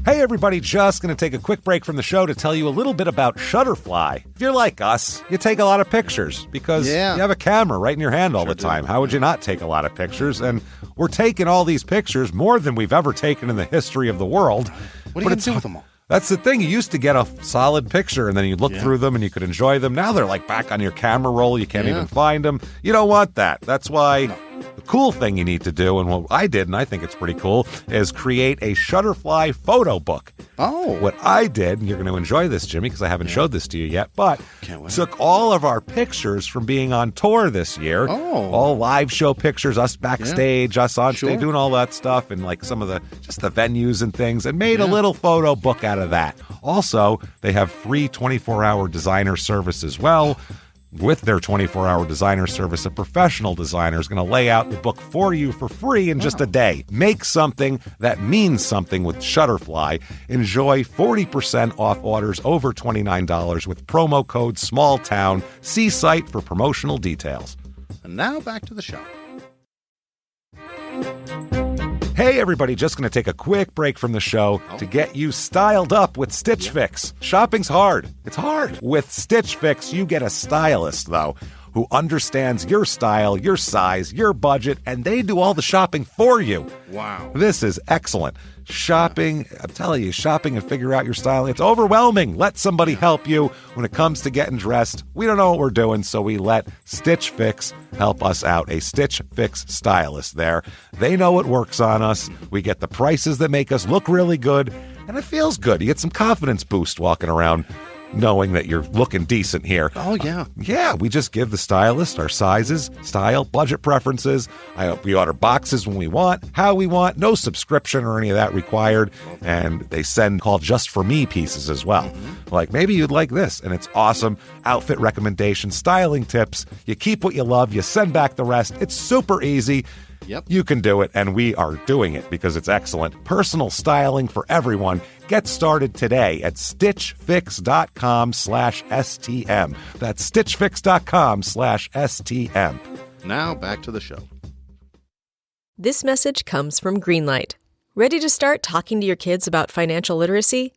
Hey everybody, just going to take a quick break from the show to tell you a little bit about Shutterfly. If you're like us, you take a lot of pictures because you have a camera right in your hand all the time. How would you not take a lot of pictures? And we're taking all these pictures, more than we've ever taken in the history of the world. What are you going to do with them all? That's the thing. You used to get a solid picture, and then you'd look through them, and you could enjoy them. Now they're like back on your camera roll. You can't even find them. You don't want that. That's why the cool thing you need to do, and what I did, and I think it's pretty cool, is create a Shutterfly photo book. Oh. What I did, and you're going to enjoy this, Jimmy, because I haven't showed this to you yet, but took all of our pictures from being on tour this year. Oh. All live show pictures, us backstage, us on stage, doing all that stuff, and like some of the venues and things, and made a little photo book out of that. Also, they have free 24-hour designer service as well. With their 24-hour designer service, a professional designer is going to lay out the book for you for free in just a day. Make something that means something with Shutterfly. Enjoy 40% off orders over $29 with promo code SMALLTOWN. See site for promotional details. And now back to the show. Hey everybody, just going to take a quick break from the show to get you styled up with Stitch Fix. Shopping's hard. It's hard. With Stitch Fix, you get a stylist, though, who understands your style, your size, your budget, and they do all the shopping for you. Wow. This is excellent. Shopping, I'm telling you, shopping and figure out your style, it's overwhelming. Let somebody help you when it comes to getting dressed. We don't know what we're doing, so we let Stitch Fix help us out. A Stitch Fix stylist there. They know what works on us. We get the prices that make us look really good, and it feels good. You get some confidence boost walking around knowing that you're looking decent here. Oh, yeah. Yeah, we just give the stylist our sizes, style, budget preferences. We order boxes when we want, how we want, no subscription or any of that required. And they send called Just For Me pieces as well. Like, maybe you'd like this, and it's awesome. Outfit recommendations, styling tips. You keep what you love, you send back the rest. It's super easy. Yep. You can do it, and we are doing it because it's excellent. Personal styling for everyone. Get started today at stitchfix.com/STM. That's stitchfix.com/STM. Now back to the show. This message comes from Greenlight. Ready to start talking to your kids about financial literacy?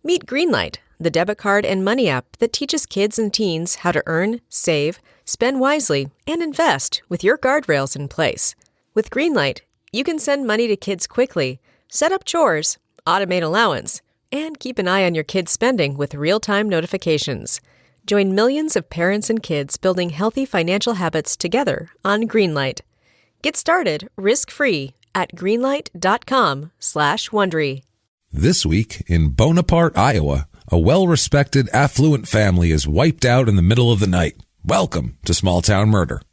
Meet Greenlight, the debit card and money app that teaches kids and teens how to earn, save, spend wisely, and invest with your guardrails in place. With Greenlight, you can send money to kids quickly, set up chores, automate allowance, and keep an eye on your kids' spending with real-time notifications. Join millions of parents and kids building healthy financial habits together on Greenlight. Get started risk-free at greenlight.com/Wondery. This week in Bonaparte, Iowa, a well-respected affluent family is wiped out in the middle of the night. Welcome to Small Town Murder.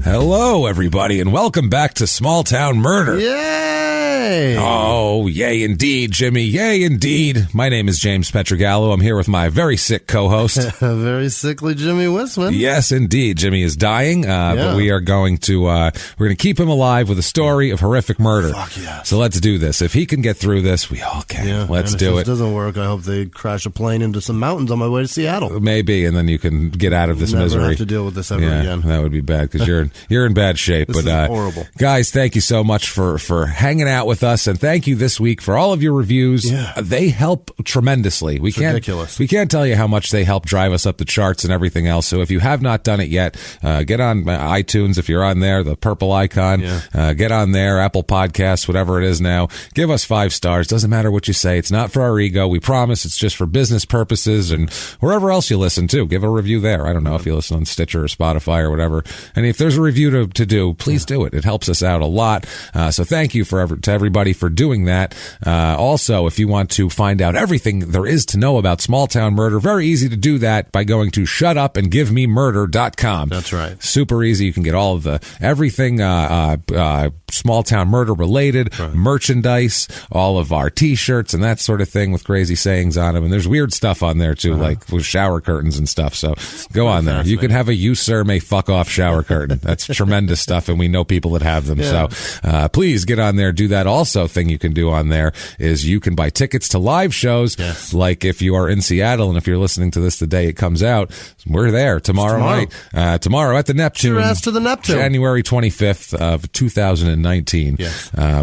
Hello, everybody, and welcome back to Small Town Murder. Yay! Oh, yay indeed, Jimmy. Yay indeed. My name is James Pietragallo. I'm here with my very sick co-host. Very sickly Jimmy Whisman. Yes, indeed. Jimmy is dying, but we are going to keep him alive with a story of horrific murder. Fuck yes. So let's do this. If he can get through this, we all can. Yeah, let's and do if it. If it doesn't work, I hope they crash a plane into some mountains on my way to Seattle. Maybe, and then you can get out of this Never misery. have to deal with this ever again. That would be bad because you're in bad shape. This but is horrible. Guys, thank you so much for hanging out with us, and thank you this week for all of your reviews. Yeah. They help tremendously. It's ridiculous. We can't tell you how much they help drive us up the charts and everything else. So if you have not done it yet, get on iTunes if you're on there, the purple icon. Yeah. Get on there, Apple Podcasts, whatever it is now. Give us 5 stars. Doesn't matter what you say. It's not for our ego. We promise. It's just for business purposes, and wherever else you listen to, give a review there. I don't know if you listen on Stitcher or Spotify or whatever. And if there's a review to do, please do it. It helps us out a lot. So thank you to everybody for doing that. Also, if you want to find out everything there is to know about small town murder, very easy to do that by going to shutupandgivememurder.com. That's right. Super easy. You can get all of everything small town murder related merchandise, all of our t-shirts and that sort of thing with crazy sayings on them. And there's weird stuff on there too, like with shower curtains and stuff. So go on there. You can have a "you sir may fuck off" shower curtain. That's tremendous stuff, and we know people that have them. So please get on there, do that. Also, thing you can do on there is you can buy tickets to live shows. Like if you are in Seattle, and if you're listening to this the day it comes out, we're there tomorrow night. Tomorrow at the Neptune. Your ass to the Neptune. January 25th of 2019.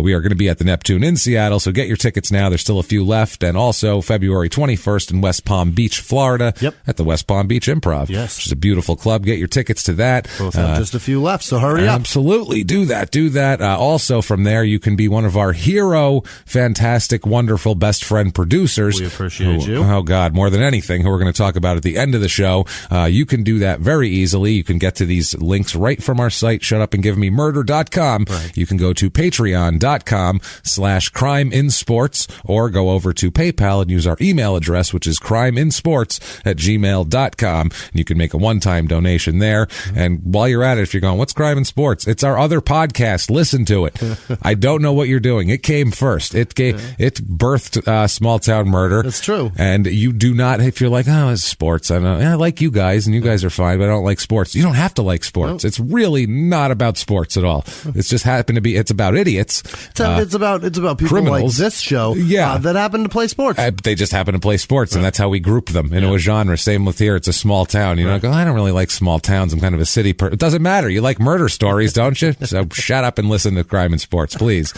We are going to be at the Neptune in Seattle, so get your tickets now. There's still a few left. And also February 21st in West Palm Beach, Florida, at the West Palm Beach Improv, which is a beautiful club. Get your tickets to that. Both have just a few left, so hurry up. Absolutely. Do that. Also from there, you can be one of our hero, fantastic, wonderful best friend producers. We appreciate you. Oh, God, more than anything, who we're going to talk about at the end of the show. You can do that very easily. You can get to these links right from our site, shutupandgivememurder.com. You can go to patreon.com/crimeinsports or go over to PayPal and use our email address, which is crimeinsports@gmail.com. And you can make a one-time donation there. And while you're at it, if you're going, what's Crime in Sports? It's our other podcast. Listen to it. I don't know what you're doing. It came first. It birthed Small Town Murder. That's true. And you do not, if you're like, oh, it's sports. I like you guys, and you guys are fine, but I don't like sports. You don't have to like sports. It's really not about sports at all. It's just happened to be, it's about idiots. It's about people criminals. like this show that happen to play sports. They just happen to play sports, and that's how we group them into a genre. Same with here. It's a small town. You know, I go, I don't really like small towns. I'm kind of a city person. It doesn't matter. You like murder stories, don't you? So shut up and listen to Crime and Sports, please.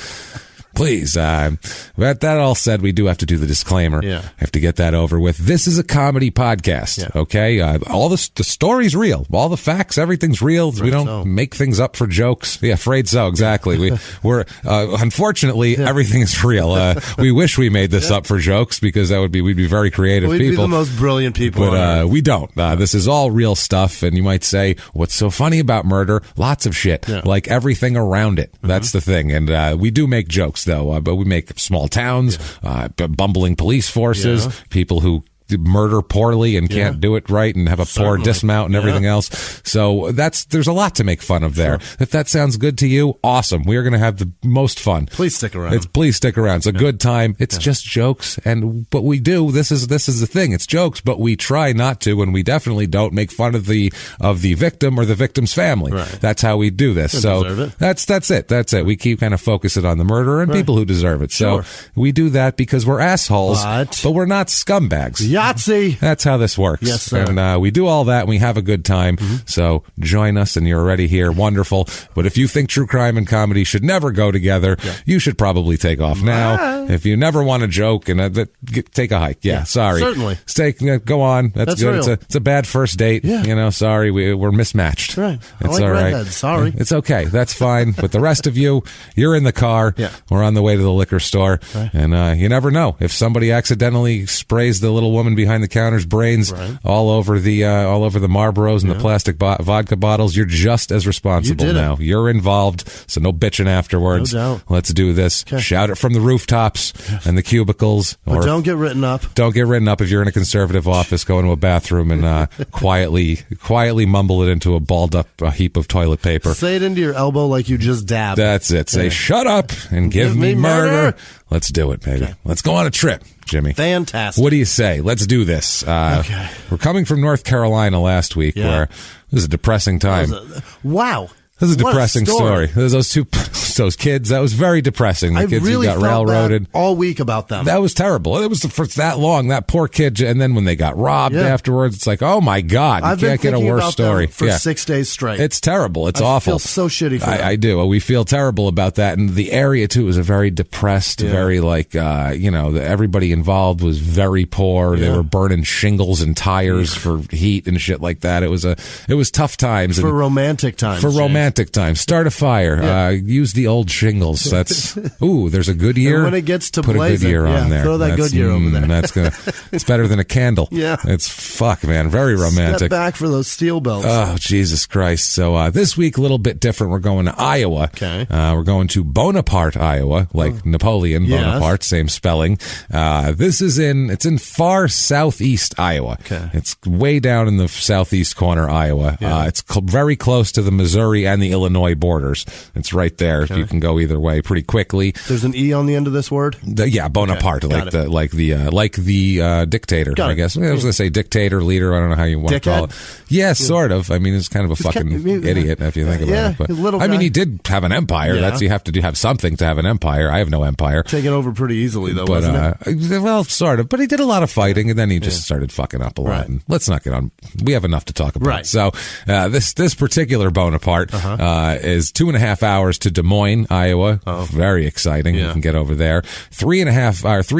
Please. With that all said, we do have to do the disclaimer. Have to get that over with. This is a comedy podcast, okay? All the story's real. All the facts, everything's real. We don't make things up for jokes. Yeah, afraid so, exactly. We're unfortunately, everything is real. We wish we made this up for jokes, because we'd be very creative people. We'd be the most brilliant people. But we don't. This is all real stuff, and you might say, what's so funny about murder? Lots of shit. Like everything around it. That's the thing. And we do make jokes, though, but we make small towns, bumbling police forces, people who murder poorly and can't do it right and have a poor dismount and everything else. So there's a lot to make fun of there. If that sounds good to you, awesome. We are going to have the most fun. Please stick around. Please stick around. It's a good time. It's just jokes, but we do. This is the thing. It's jokes, but we try not to, and we definitely don't make fun of the victim or the victim's family. That's how we do this. So that's it. That's it. We keep kind of focusing on the murderer and people who deserve it. So we do that because we're assholes, but we're not scumbags. Yahtzee. That's how this works. Yes, sir. And we do all that, and we have a good time. So join us, and you're already here. Wonderful. But if you think true crime and comedy should never go together, you should probably take off now. If you never want to joke, and take a hike. Sorry. Certainly. Go on. That's good. Real. It's a bad first date. You know, sorry. We're mismatched. Right. It's like all right. redheads. Sorry. It's okay. That's fine. But the rest of you, you're in the car. We're on the way to the liquor store. And you never know. If somebody accidentally sprays the little woman behind the counter's brains all over the Marlboros and the plastic vodka bottles, you're just as responsible now. You're involved, so no bitching afterwards. No doubt. Let's do this. Shout it from the rooftops and the cubicles. But don't get written up. Don't get written up if you're in a conservative office. Go into a bathroom and quietly mumble it into a balled up heap of toilet paper. Say it into your elbow like you just dabbed. That's it. Say, shut up and give me murder. Let's do it, baby. Let's go on a trip, Jimmy. Fantastic. What do you say? Let's do this. We're coming from North Carolina last week, where it was a depressing time. Wow. This is a depressing story. There's those kids. That was very depressing. The kids who got railroaded all week about them. That was terrible. It was for that long. That poor kid. And then when they got robbed afterwards, it's like, oh my God, you can't get a worse story. For 6 days straight. It's terrible. It's awful. I feel so shitty for them. I do. We feel terrible about that. And the area too was a very depressed, very everybody involved was very poor. They were burning shingles and tires for heat and shit like that. It was tough times. For romantic times. Time. Start a fire. Use the old shingles. That's there's a Goodyear. And when it gets to put blazing, a Goodyear on there. Throw that Goodyear over there. It's better than a candle. It's man, very romantic. Step back for those steel belts. Oh, Jesus Christ. So this week a little bit different. We're going to Iowa. Okay. We're going to Bonaparte, Iowa, like Napoleon Bonaparte, same spelling. It's in far southeast Iowa. Okay. It's way down in the southeast corner, Iowa. It's very close to the Missouri and and the Illinois borders. It's right there. Okay. You can go either way pretty quickly. There's an E on the end of this word? Bonaparte, okay. like the dictator, I guess. I was going to say dictator, leader, I don't know how you want to call it. Yeah, sort of. I mean, he's kind of a fucking idiot if you think about it. But, I mean, he did have an empire. Yeah. You have to have something to have an empire. I have no empire. Taken over pretty easily, though, wasn't it? Well, sort of. But he did a lot of fighting, and then he just started fucking up a lot. And let's not get on. We have enough to talk about. Right. So this particular Bonaparte is 2.5 hours to Des Moines, Iowa. Oh. Very exciting. Yeah. You can get over there. 3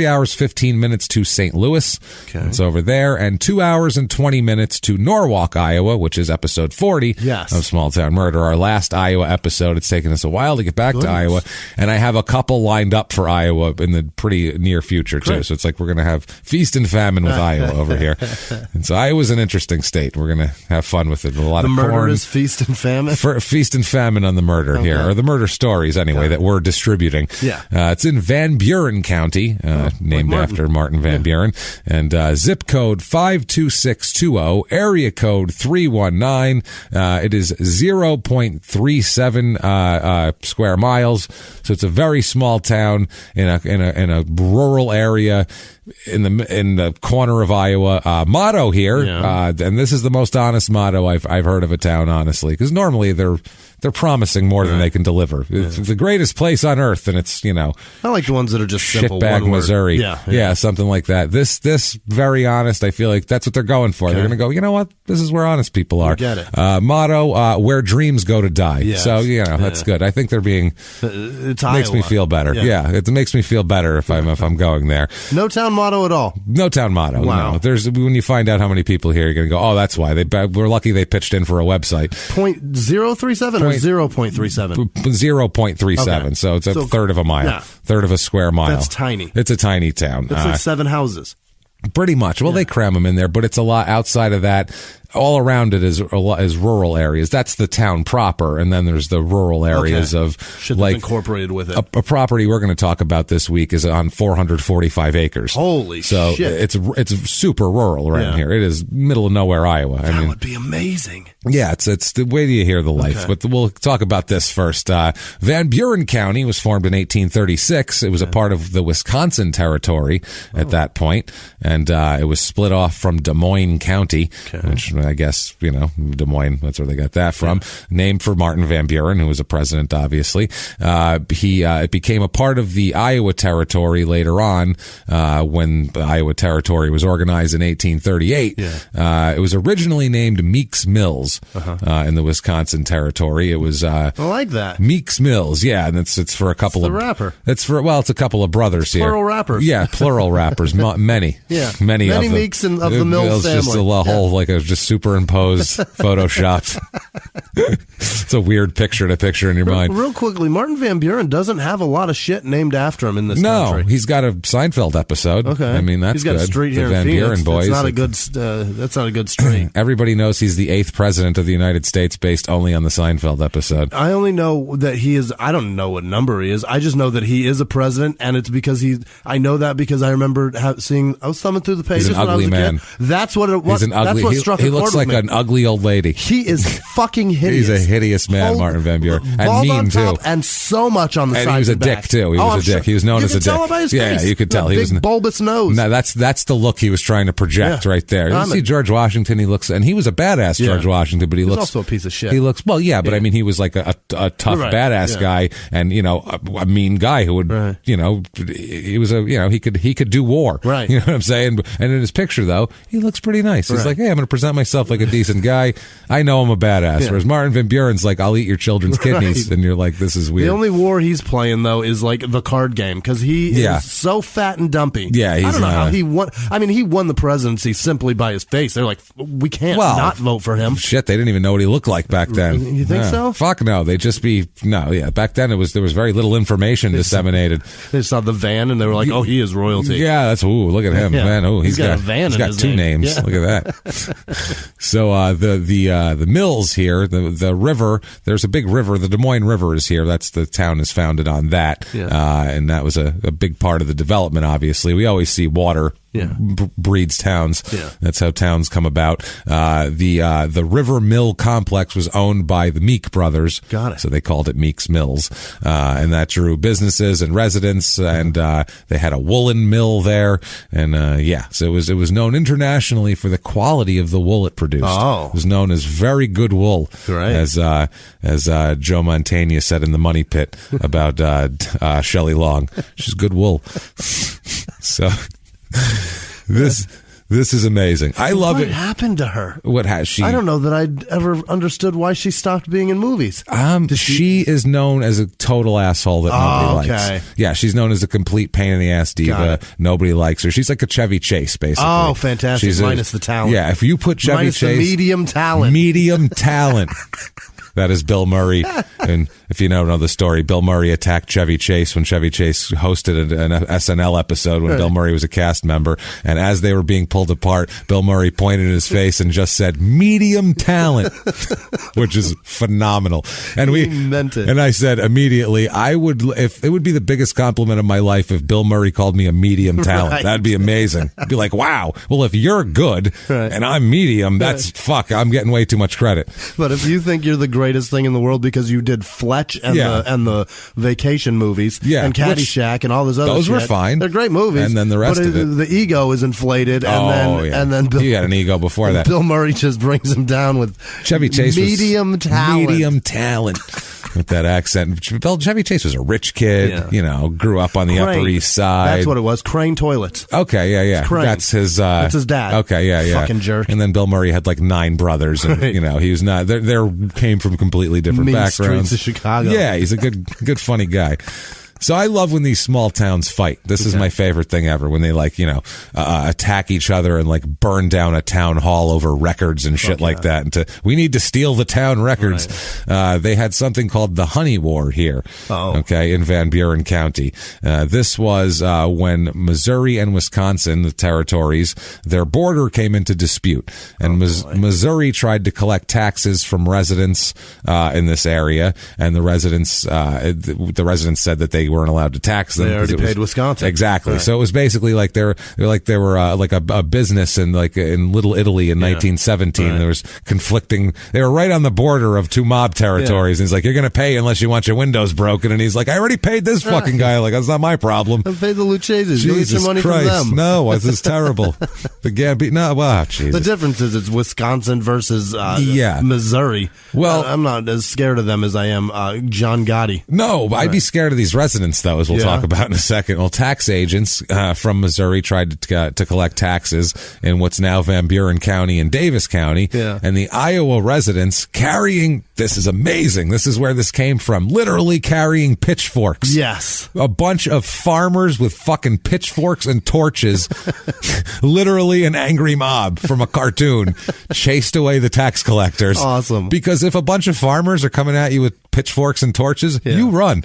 hours 15 minutes to St. Louis. Okay. It's over there, and 2 hours and 20 minutes to Norwalk, Iowa, which is episode 40 of Small Town Murder. Our last Iowa episode. It's taken us a while to get back to Iowa, and I have a couple lined up for Iowa in the pretty near future too. So it's like we're going to have feast and famine with Iowa over here. And so Iowa's an interesting state. We're going to have fun with it. A lot of murder porn. Is feast and famine. Feast and famine on the murder here, or the murder stories anyway that we're distributing. Yeah, it's in Van Buren County, named after Martin Van Buren, and zip code 52620, area code 319. It is 0.37 square miles, so it's a very small town in a rural area in the corner of Iowa. Motto here, and this is the most honest motto I've heard of a town, honestly, because normally they're promising more than they can deliver. It's the greatest place on earth, and it's, I like the ones that are just simple. Shitbag, Missouri. Yeah, something like that. This very honest. I feel like that's what they're going for. Okay. They're going to go, you know what? This is where honest people are. Get it. Motto, where dreams go to die. Yes. So, that's good. I think they're being, it makes me feel better. Yeah, it makes me feel better if I'm going there. No town motto at all. No town motto. Wow. No. When you find out how many people here, you're going to go, oh, that's why. We're lucky they pitched in for a website. 0.037 or 0.37? 0.37. Okay. So it's a third of a mile, third of a square mile. That's tiny. It's a tiny town. That's like 7 houses. Pretty much. Well, they cram them in there, but it's a lot outside of that. All around it is rural areas. That's the town proper, and then there's the rural areas of like incorporated with it. A property we're going to talk about this week is on 445 acres. Holy shit! So it's super rural around here. It is middle of nowhere, Iowa. That would be amazing. Yeah, it's the way you hear the life. But we'll talk about this first. Van Buren County was formed in 1836. It was a part of the Wisconsin Territory at that point, and it was split off from Des Moines County, which I guess, Des Moines, that's where they got that from. Named for Martin Van Buren, who was a president, obviously. It became a part of the Iowa Territory later on, when the Iowa Territory was organized in 1838. It was originally named Meeks Mills, in the Wisconsin Territory. It was, I like that. Meeks Mills, and it's for a couple of... rapper. It's a couple of brothers here. Plural rappers. Yeah, plural rappers. Many. Yeah. Many of them. Meeks of the Mills family. Just a whole, just superimposed, photoshopped. It's a weird picture to picture in your mind. Real quickly, Martin Van Buren doesn't have a lot of shit named after him in this country. No, he's got a Seinfeld episode. Okay. I mean, that's he's got good. A street here the Van in Phoenix. Buren boys. That's not a good street. Everybody knows he's the 8th president of the United States based only on the Seinfeld episode. I only know that he is, I don't know what number he is. I just know that he is a president, and it's because I know that because I remember I was thumbing through the pages he's an when ugly I was a man. kid. That's what it was. He's an ugly, that's what struck he looks like me. an ugly old lady. He is fucking hideous. He's a hideous man, Martin Van Buren. And bald mean, on top too. And so much on the side. And he was a dick, too. He was a dick. He was known as a dick. You could tell by his face. Yeah, you could tell. He was big bulbous nose. No, that's the look he was trying to project right there. You see George Washington, he was a badass, George Washington, but he looks also a piece of shit. He looks, but I mean, he was like a tough, badass guy, and, a mean guy who would, he was he could do war. Right. You know what I'm saying? And in his picture, though, he looks pretty nice. He's like, hey, I'm going to present myself like a decent guy. I know I'm a badass. Whereas Martin Van Buren's like, I'll eat your children's kidneys. And you're like, this is weird. The only war he's playing, though, is like the card game, because he is so fat and dumpy. Yeah, I don't know how he won. I mean, he won the presidency simply by his face. They're like, we can't not vote for him. Shit, they didn't even know what he looked like back then. You think so? Fuck no. They'd just be, back then there was very little information disseminated. They saw the van and they were like, oh, he is royalty. Yeah, that's, look at him, man. Oh, he's got a van. He's got two names. Yeah. Look at that. So, the mills here, the river, there's a big river, the Des Moines River is here. That's the town is founded on that. Yeah. And that was a big part of the development, obviously. We always see water breeds towns. Yeah. That's how towns come about. The River Mill complex was owned by the Meek brothers. Got it. So they called it Meek's Mills. And that drew businesses and residents, and they had a woolen mill there. And so it was known internationally for the quality of the wool it produced. Oh. It was known as very good wool. Great. As Joe Mantegna said in the Money Pit about Shelley Long. She's good wool. So this is amazing. I love it. What happened to her? What has she? I don't know that I'd ever understood why she stopped being in movies. She is known as a total asshole that nobody likes. Yeah, she's known as a complete pain in the ass diva. Nobody likes her. She's like a Chevy Chase, basically. Oh, fantastic. Minus the talent. Yeah, if you put Chevy minus Chase. The medium talent. Medium talent. That is Bill Murray. And if you don't know the story, Bill Murray attacked Chevy Chase when Chevy Chase hosted an SNL episode when Bill Murray was a cast member. And as they were being pulled apart, Bill Murray pointed at his face and just said, medium talent, which is phenomenal. And he meant it. And I said immediately, if it would be the biggest compliment of my life if Bill Murray called me a medium talent. Right. That'd be amazing. I'd be like, wow. Well, if you're good and I'm medium, that's I'm getting way too much credit. But if you think you're the greatest thing in the world because you did Fletch and the Vacation movies and Caddyshack and all those other those shit, were fine. They're great movies. And then the rest of it. The ego is inflated. And then Bill, you had an ego before that. Bill Murray just brings him down with Chevy Chase medium talent. Medium talent. With that accent. Chevy Chase was a rich kid, grew up on the Upper East Side. That's what it was. Crane toilets. Okay, yeah. That's his dad. Okay, yeah. Fucking jerk. And then Bill Murray had like 9 brothers, and he was not. They came from completely different mean backgrounds. Streets of Chicago. Yeah, he's a good, funny guy. So I love when these small towns fight. This is my favorite thing ever, when they attack each other and like burn down a town hall over records and shit like that. And we need to steal the town records. Right. They had something called the Honey War here. Okay, in Van Buren County. This was when Missouri and Wisconsin, the territories, their border came into dispute, and Missouri tried to collect taxes from residents in this area, and the residents said that they weren't allowed to tax them. They already paid Wisconsin. Exactly. Right. So it was basically like they were like a business in Little Italy in 1917. Right. There was conflicting. They were right on the border of 2 mob territories. And he's like, "You're going to pay unless you want your windows broken." And he's like, "I already paid this fucking guy. Like, that's not my problem. I paid the Lucchese's. You get your money Christ. from them." No, this is terrible. The Gambino. No, well, Jesus. The difference is it's Wisconsin versus Missouri. Well, I'm not as scared of them as I am John Gotti. No, I'd be scared of these residents, though, as we'll talk about in a second. Well, tax agents from Missouri tried to collect taxes in what's now Van Buren County and Davis County, and the Iowa residents carrying, this is amazing, this is where this came from, literally carrying pitchforks. Yes. A bunch of farmers with fucking pitchforks and torches, literally an angry mob from a cartoon, chased away the tax collectors. Awesome. Because if a bunch of farmers are coming at you with pitchforks and torches, you run.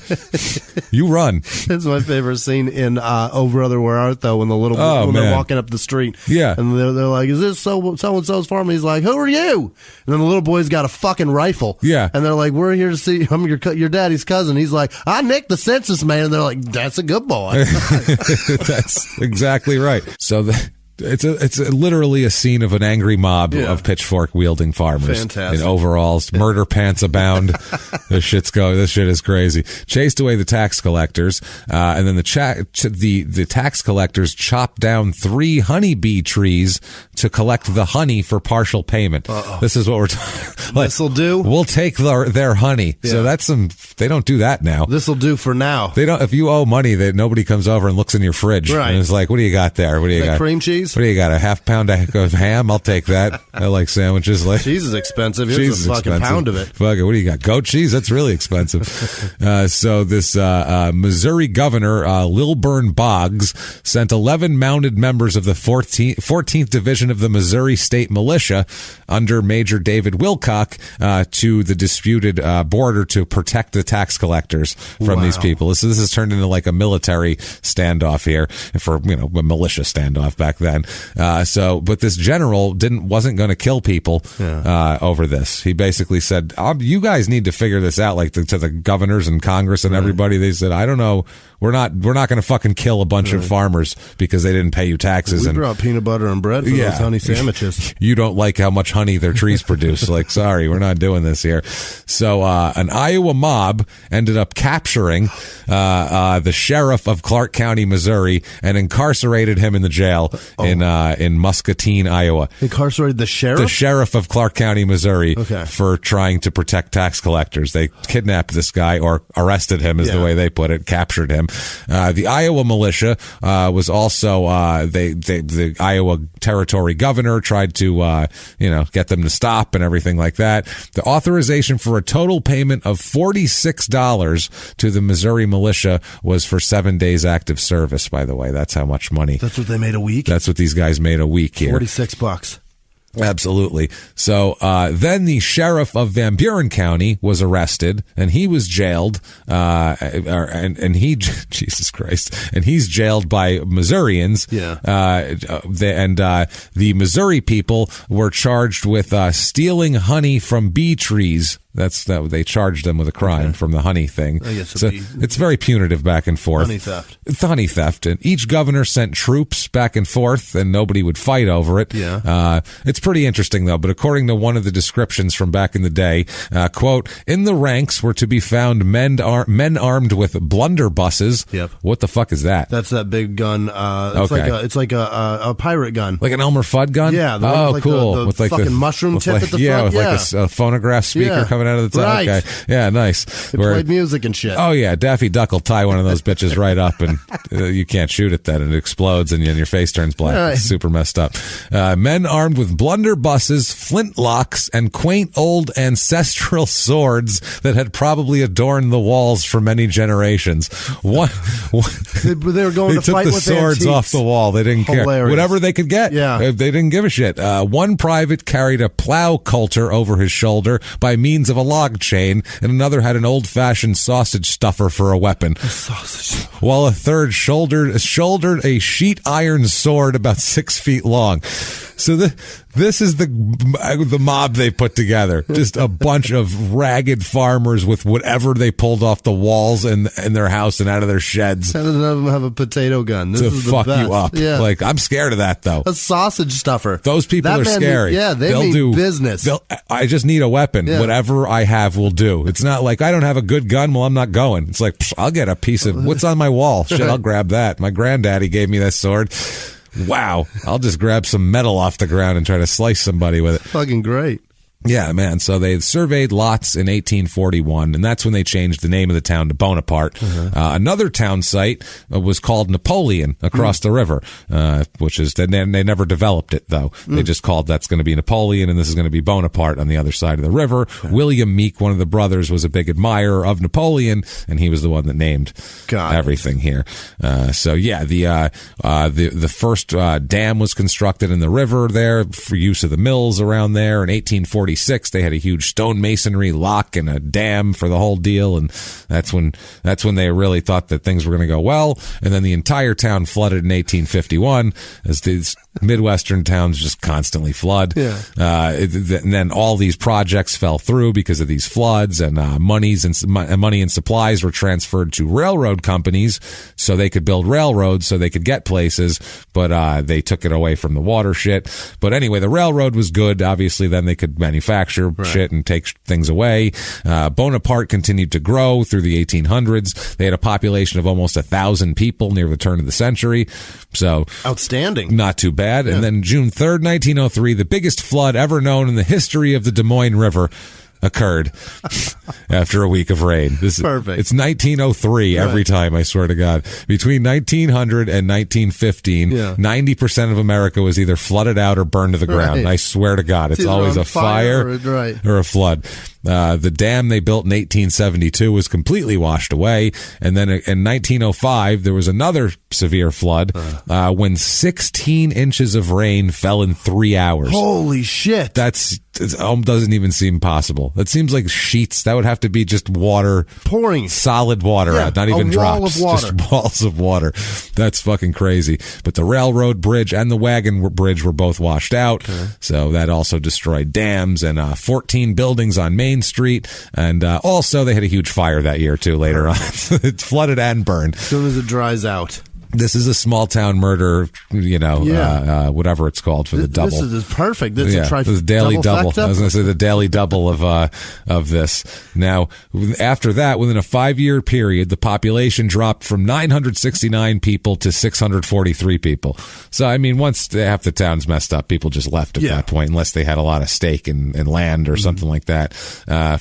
You run. That's my favorite scene in Oh Brother Where Art Thou, when they're walking up the street. Yeah. And they're like, "Is this so-and-so's farm?" He's like, "Who are you?" And then the little boy's got a fucking rifle. Yeah. And they're like, "We're here to see, I'm your daddy's cousin." He's like, "I nicked the census man." And they're like, "That's a good boy." That's exactly right. So it's literally a scene of an angry mob of pitchfork wielding farmers. Fantastic. In overalls, murder pants abound. This shit is crazy. Chased away the tax collectors, and then the tax collectors chopped down 3 honeybee trees to collect the honey for partial payment. This is what we're talking. This'll do. We'll take their honey. Yeah. So that's they don't do that now. This'll do for now. They don't. If you owe money, nobody comes over and looks in your fridge. Right. And it's like, "What do you got there? What do you got? Cream cheese? What do you got? A half pound of ham? I'll take that. I like sandwiches." Like, cheese is expensive. Here's a fucking pound of it. Fuck it. What do you got? Goat cheese? That's really expensive. So this Missouri governor, Lilburn Boggs, sent 11 mounted members of the 14th Division division of the Missouri State Militia under Major David Wilcock to the disputed border to protect the tax collectors from these people. This has turned into like a military standoff here for, a militia standoff back then. But this general wasn't going to kill people over this. He basically said, you guys need to figure this out, like to the governors and Congress and everybody. They said, I don't know. We're not going to fucking kill a bunch of farmers because they didn't pay you taxes. We brought peanut butter and bread for those honey sandwiches. You don't like how much honey their trees produce. Like, sorry, we're not doing this here. So an Iowa mob ended up capturing the sheriff of Clark County, Missouri, and incarcerated him in the jail in Muscatine, Iowa. Incarcerated the sheriff? The sheriff of Clark County, Missouri, for trying to protect tax collectors. They kidnapped this guy, or arrested him is the way they put it, captured him. The Iowa militia was also the Iowa territory governor tried to get them to stop and everything like that. The authorization for a total payment of $46 to the Missouri militia was for 7 days active service. By the way, that's how much money. That's what they made a week. That's what these guys made a week here. $46. Absolutely. So then the sheriff of Van Buren County was arrested, and he was jailed. And he, Jesus Christ, and he's jailed by Missourians. Yeah. The Missouri people were charged with stealing honey from bee trees. They charged them with a crime from the honey thing. So it's very punitive back and forth. Honey theft. It's honey theft. And each governor sent troops back and forth, and nobody would fight over it. Yeah. It's pretty interesting, though. But according to one of the descriptions from back in the day, quote, in the ranks were to be found men armed with blunderbusses. Yep. What the fuck is that? That's that big gun. It's like a pirate gun. Like an Elmer Fudd gun? Yeah. Oh, cool. The fucking mushroom tip at the front. With like a phonograph speaker coming out of the top. Right. Okay. Yeah, nice. They played music and shit. Oh, yeah. Daffy Duck will tie one of those bitches right up, and you can't shoot it then. It explodes, and your face turns black. Right. It's super messed up. Men armed with blunderbusses, flintlocks, and quaint old ancestral swords that had probably adorned the walls for many generations. They were going to fight with They took the swords antiques. off the wall. They didn't care. Whatever they could get. Yeah. They didn't give a shit. One private carried a plow coulter over his shoulder by means of a log chain, and another had an old-fashioned sausage stuffer for a weapon. Sausage. While a third shouldered a sheet iron sword about 6 feet long. So this is the mob they put together. Just a bunch of ragged farmers with whatever they pulled off the walls in their house and out of their sheds. None of them have a potato gun. This to is the fuck best. you up. Yeah. Like, I'm scared of that, though. A sausage stuffer. Those people are scary. They'll mean do business. I just need a weapon. Yeah. Whatever I have will do. It's not like I don't have a good gun. Well, I'm not going. It's like, I'll get a piece of what's on my wall. Shit, I'll grab that. My granddaddy gave me that sword. Wow. I'll just grab some metal off the ground and try to slice somebody with it. Fucking great. Yeah, man. So they surveyed lots in 1841, and that's when they changed the name of the town to Bonaparte. Another town site was called Napoleon across the river, which is they never developed it though. They just called that's going to be Napoleon, and this is going to be Bonaparte on the other side of the river. William Meek, one of the brothers, was a big admirer of Napoleon, and he was the one that named everything here. So yeah, the first dam was constructed in the river there for use of the mills around there in 1846. They had a huge stonemasonry lock and a dam for the whole deal, and that's when they really thought that things were going to go well. And then the entire town flooded in 1851, as these Midwestern towns just constantly flood. Yeah. And then all these projects fell through because of these floods, and money and supplies were transferred to railroad companies so they could build railroads so they could get places, but they took it away from the water shit. But anyway, the railroad was good. Obviously, then they could manufacture shit and take things away. Bonaparte continued to grow through the 1800s. They had a population of almost 1,000 people near the turn of the century. So outstanding. Not too bad. Yeah. And then June 3rd, 1903, the biggest flood ever known in the history of the Des Moines River occurred after a week of rain. Perfect. It's 1903 every time, I swear to God. Between 1900 and 1915, 90% of America was either flooded out or burned to the ground. Right. I swear to God, it's always a fire or a flood. The dam they built in 1872 was completely washed away. And then in 1905, there was another severe flood when 16 inches of rain fell in 3 hours. Holy shit. It doesn't even seem possible. That seems like sheets. That would have to be just water. Pouring. Solid water out, not even drops. Wall of water. Just walls of water. That's fucking crazy. But the railroad bridge and the wagon bridge were both washed out. Okay. So that also destroyed dams and 14 buildings on Main Street. And also they had a huge fire that year, too, later on. It flooded and burned. As soon as it dries out. This is a small town murder, whatever it's called for the double. This is perfect. This is the daily double. I was going to say the daily double of this. Now, after that, within a 5-year period, the population dropped from 969 people to 643 people. So, I mean, once half the town's messed up, people just left at that point, unless they had a lot of stake in land or something like that.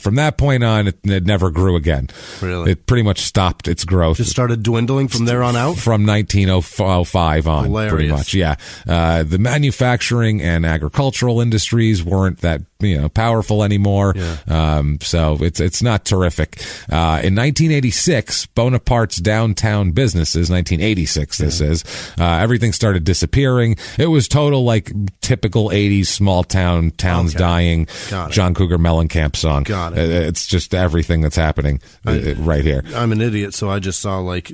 From that point on, it never grew again. Really? It pretty much stopped its growth. Just started dwindling from there on out? From 1905 on. Hilarious. Pretty much, yeah. The manufacturing and agricultural industries weren't that powerful anymore. So it's not terrific. In 1986, Bonaparte's downtown businesses, 1986 this is, everything started disappearing. It was total like typical 80s small towns dying, John Cougar Mellencamp song. Got it. It's just everything that's happening right here. I'm an idiot, so I just saw like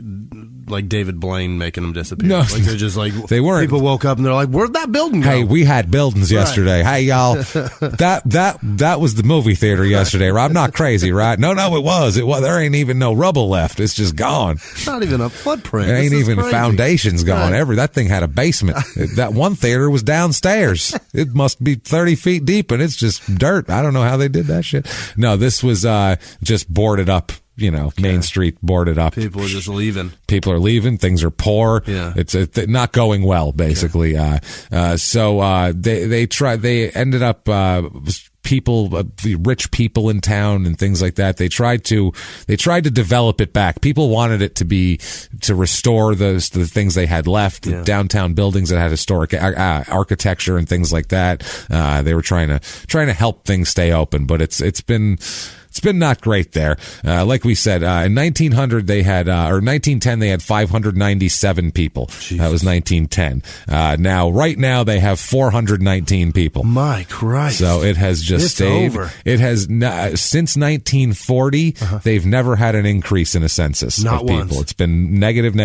David Blaine making them disappear. No, like they're just like they weren't. People woke up and they're like, "Where'd that building go?" Hey, we had buildings yesterday. Hey, y'all, that was the movie theater yesterday. I'm not crazy, right? No, it was. There ain't even no rubble left. It's just gone. Not even a footprint. There ain't even crazy. Foundations gone. That thing had a basement. That one theater was downstairs. It must be 30 feet deep, and it's just dirt. I don't know how they did that shit. No, this was just boarded up. Main Street boarded up. People are just leaving. People are leaving. Things are poor. Yeah. It's not going well, basically. So they ended up, rich people in town and things like that. They tried to develop it back. People wanted it to restore the things they had left, the downtown buildings that had historic architecture and things like that. They were trying to help things stay open, but it's been not great there. Like we said, in 1910 they had 597 people. Jesus. That was 1910. Right now they have 419 people. My Christ. So it has just stayed. Over. It has since 1940, they've never had an increase in a census Not of people. once. It's been negative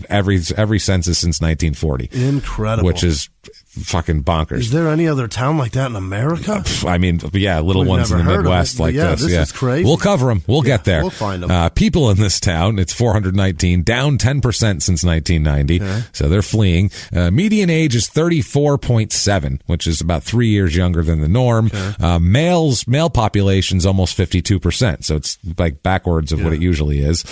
every census since 1940. Incredible. Which is fucking bonkers. Is there any other town like that in America? I mean, little We've ones in the Midwest like this. This is crazy. We'll cover them. We'll get there. We'll find them. People in this town, it's 419, down 10% since 1990. Okay. So they're fleeing. Median age is 34.7, which is about 3 years younger than the norm. Okay. Male population's almost 52%. So it's like backwards of what it usually is,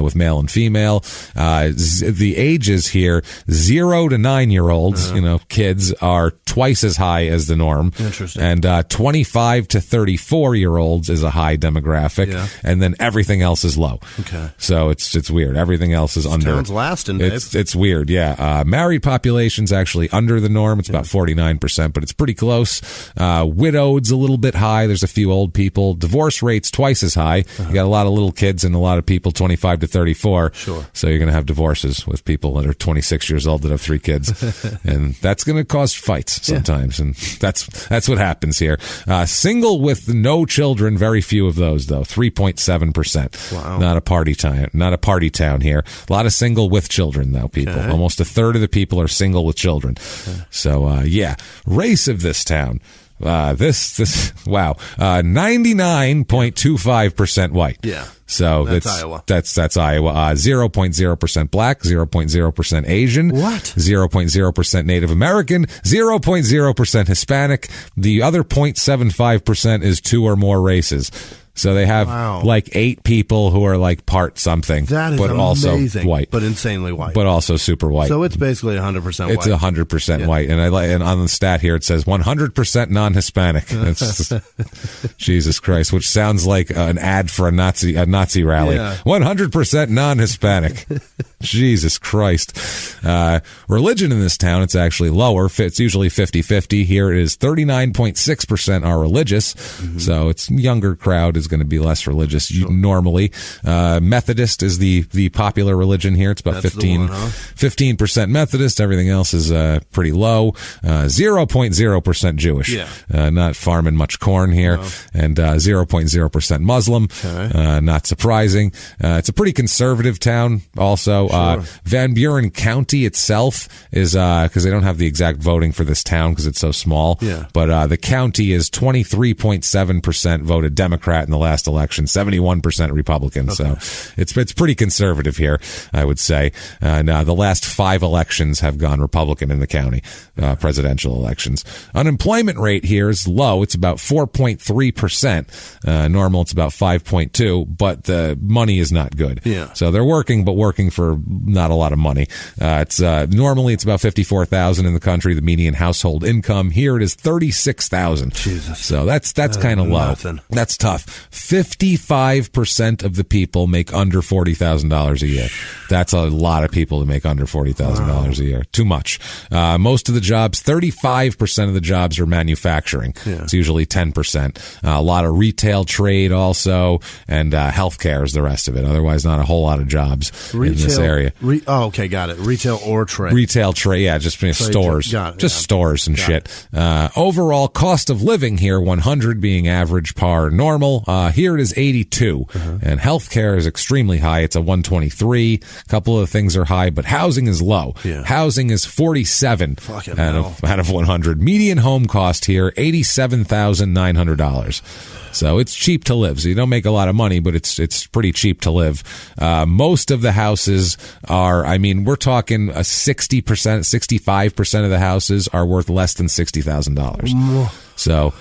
with male and female. The ages here, 0 to 9-year-olds, kids are twice as high as the norm. Interesting. And 25 to 34-year-olds is a high demographic, and then everything else is low. Okay. So it's weird. Everything else is under. Town's lasting, babe. It's weird, yeah. Married population's actually under the norm. It's about 49%, but it's pretty close. Widowed's a little bit high. There's a few old people. Divorce rate's twice as high. You got a lot of little kids and a lot of people 25 to 34. Sure. So you're going to have divorces with people that are 26 years old that have 3 kids. And that's going to cause fights sometimes. And that's what happens here. Single with no children, very few of those though, 3.7%. Wow. Not a party town here. A lot of single with children though, people. Okay. Almost a third of the people are single with children. Okay. So race of this town. Wow. 99.25% white. Yeah. So that's Iowa. That's Iowa. 0.0% black, 0.0% Asian. What? 0.0% Native American, 0.0% Hispanic. The other 0.75% is 2 or more races. So they have like 8 people who are like part something, that is but amazing, also white, but insanely white, but also super white. So it's basically 100% white. It's 100% white, and on the stat here it says 100% non-Hispanic. That's Jesus Christ, which sounds like an ad for a Nazi rally. 100% non-Hispanic. Jesus Christ. Religion in this town, it's actually lower. It's usually 50-50. Here it is 39.6% are religious. So it's younger crowd is going to be less religious normally. Methodist is the popular religion here. It's about 15% Methodist. Everything else is pretty low. 0.0% Jewish. Not farming much corn here. And 0.0% Muslim. Not surprising. It's a pretty conservative town also. Van Buren County itself is because they don't have the exact voting for this town because it's so small. But the county is 23.7% voted Democrat in the last election, 71% Republican. So it's pretty conservative here, I would say. Now the last 5 elections have gone Republican in the county, presidential elections. Unemployment rate here is low. It's about 4.3%. Normal, it's about 5.2, but the money is not good. So they're working, but working for not a lot of money. It's normally it's about $54,000 in the country. The median household income here it is $36,000. Jesus. So that's kind of low. That's tough. 55% of the people make under $40,000 a year. That's a lot of people to make under $40,000 a year. Too much. Most of the jobs, 35% of the jobs are manufacturing. It's usually 10%. A lot of retail trade also, and healthcare is the rest of it. Otherwise, not a whole lot of jobs in this area. Okay, got it. Retail or trade. Retail trade, just stores. Just stores and shit. Overall cost of living here, 100 being average, par normal. Here it is 82. And healthcare is extremely high. It's a 123. A couple of things are high, but housing is low. Housing is 47 out of 100. Median home cost here, $87,900. So it's cheap to live. So you don't make a lot of money, but it's pretty cheap to live. Most of the houses are, we're talking a 60%, 65% of the houses are worth less than $60,000. So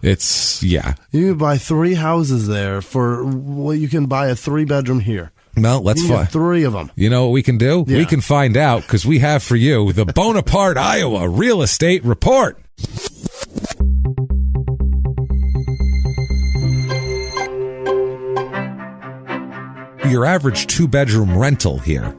it's, You can buy 3 houses there for what you can buy a 3-bedroom here. Well, let's find 3 of them. You know what we can do? We can find out because we have for you the Bonaparte, Iowa Real Estate Report. Your average 2-bedroom rental here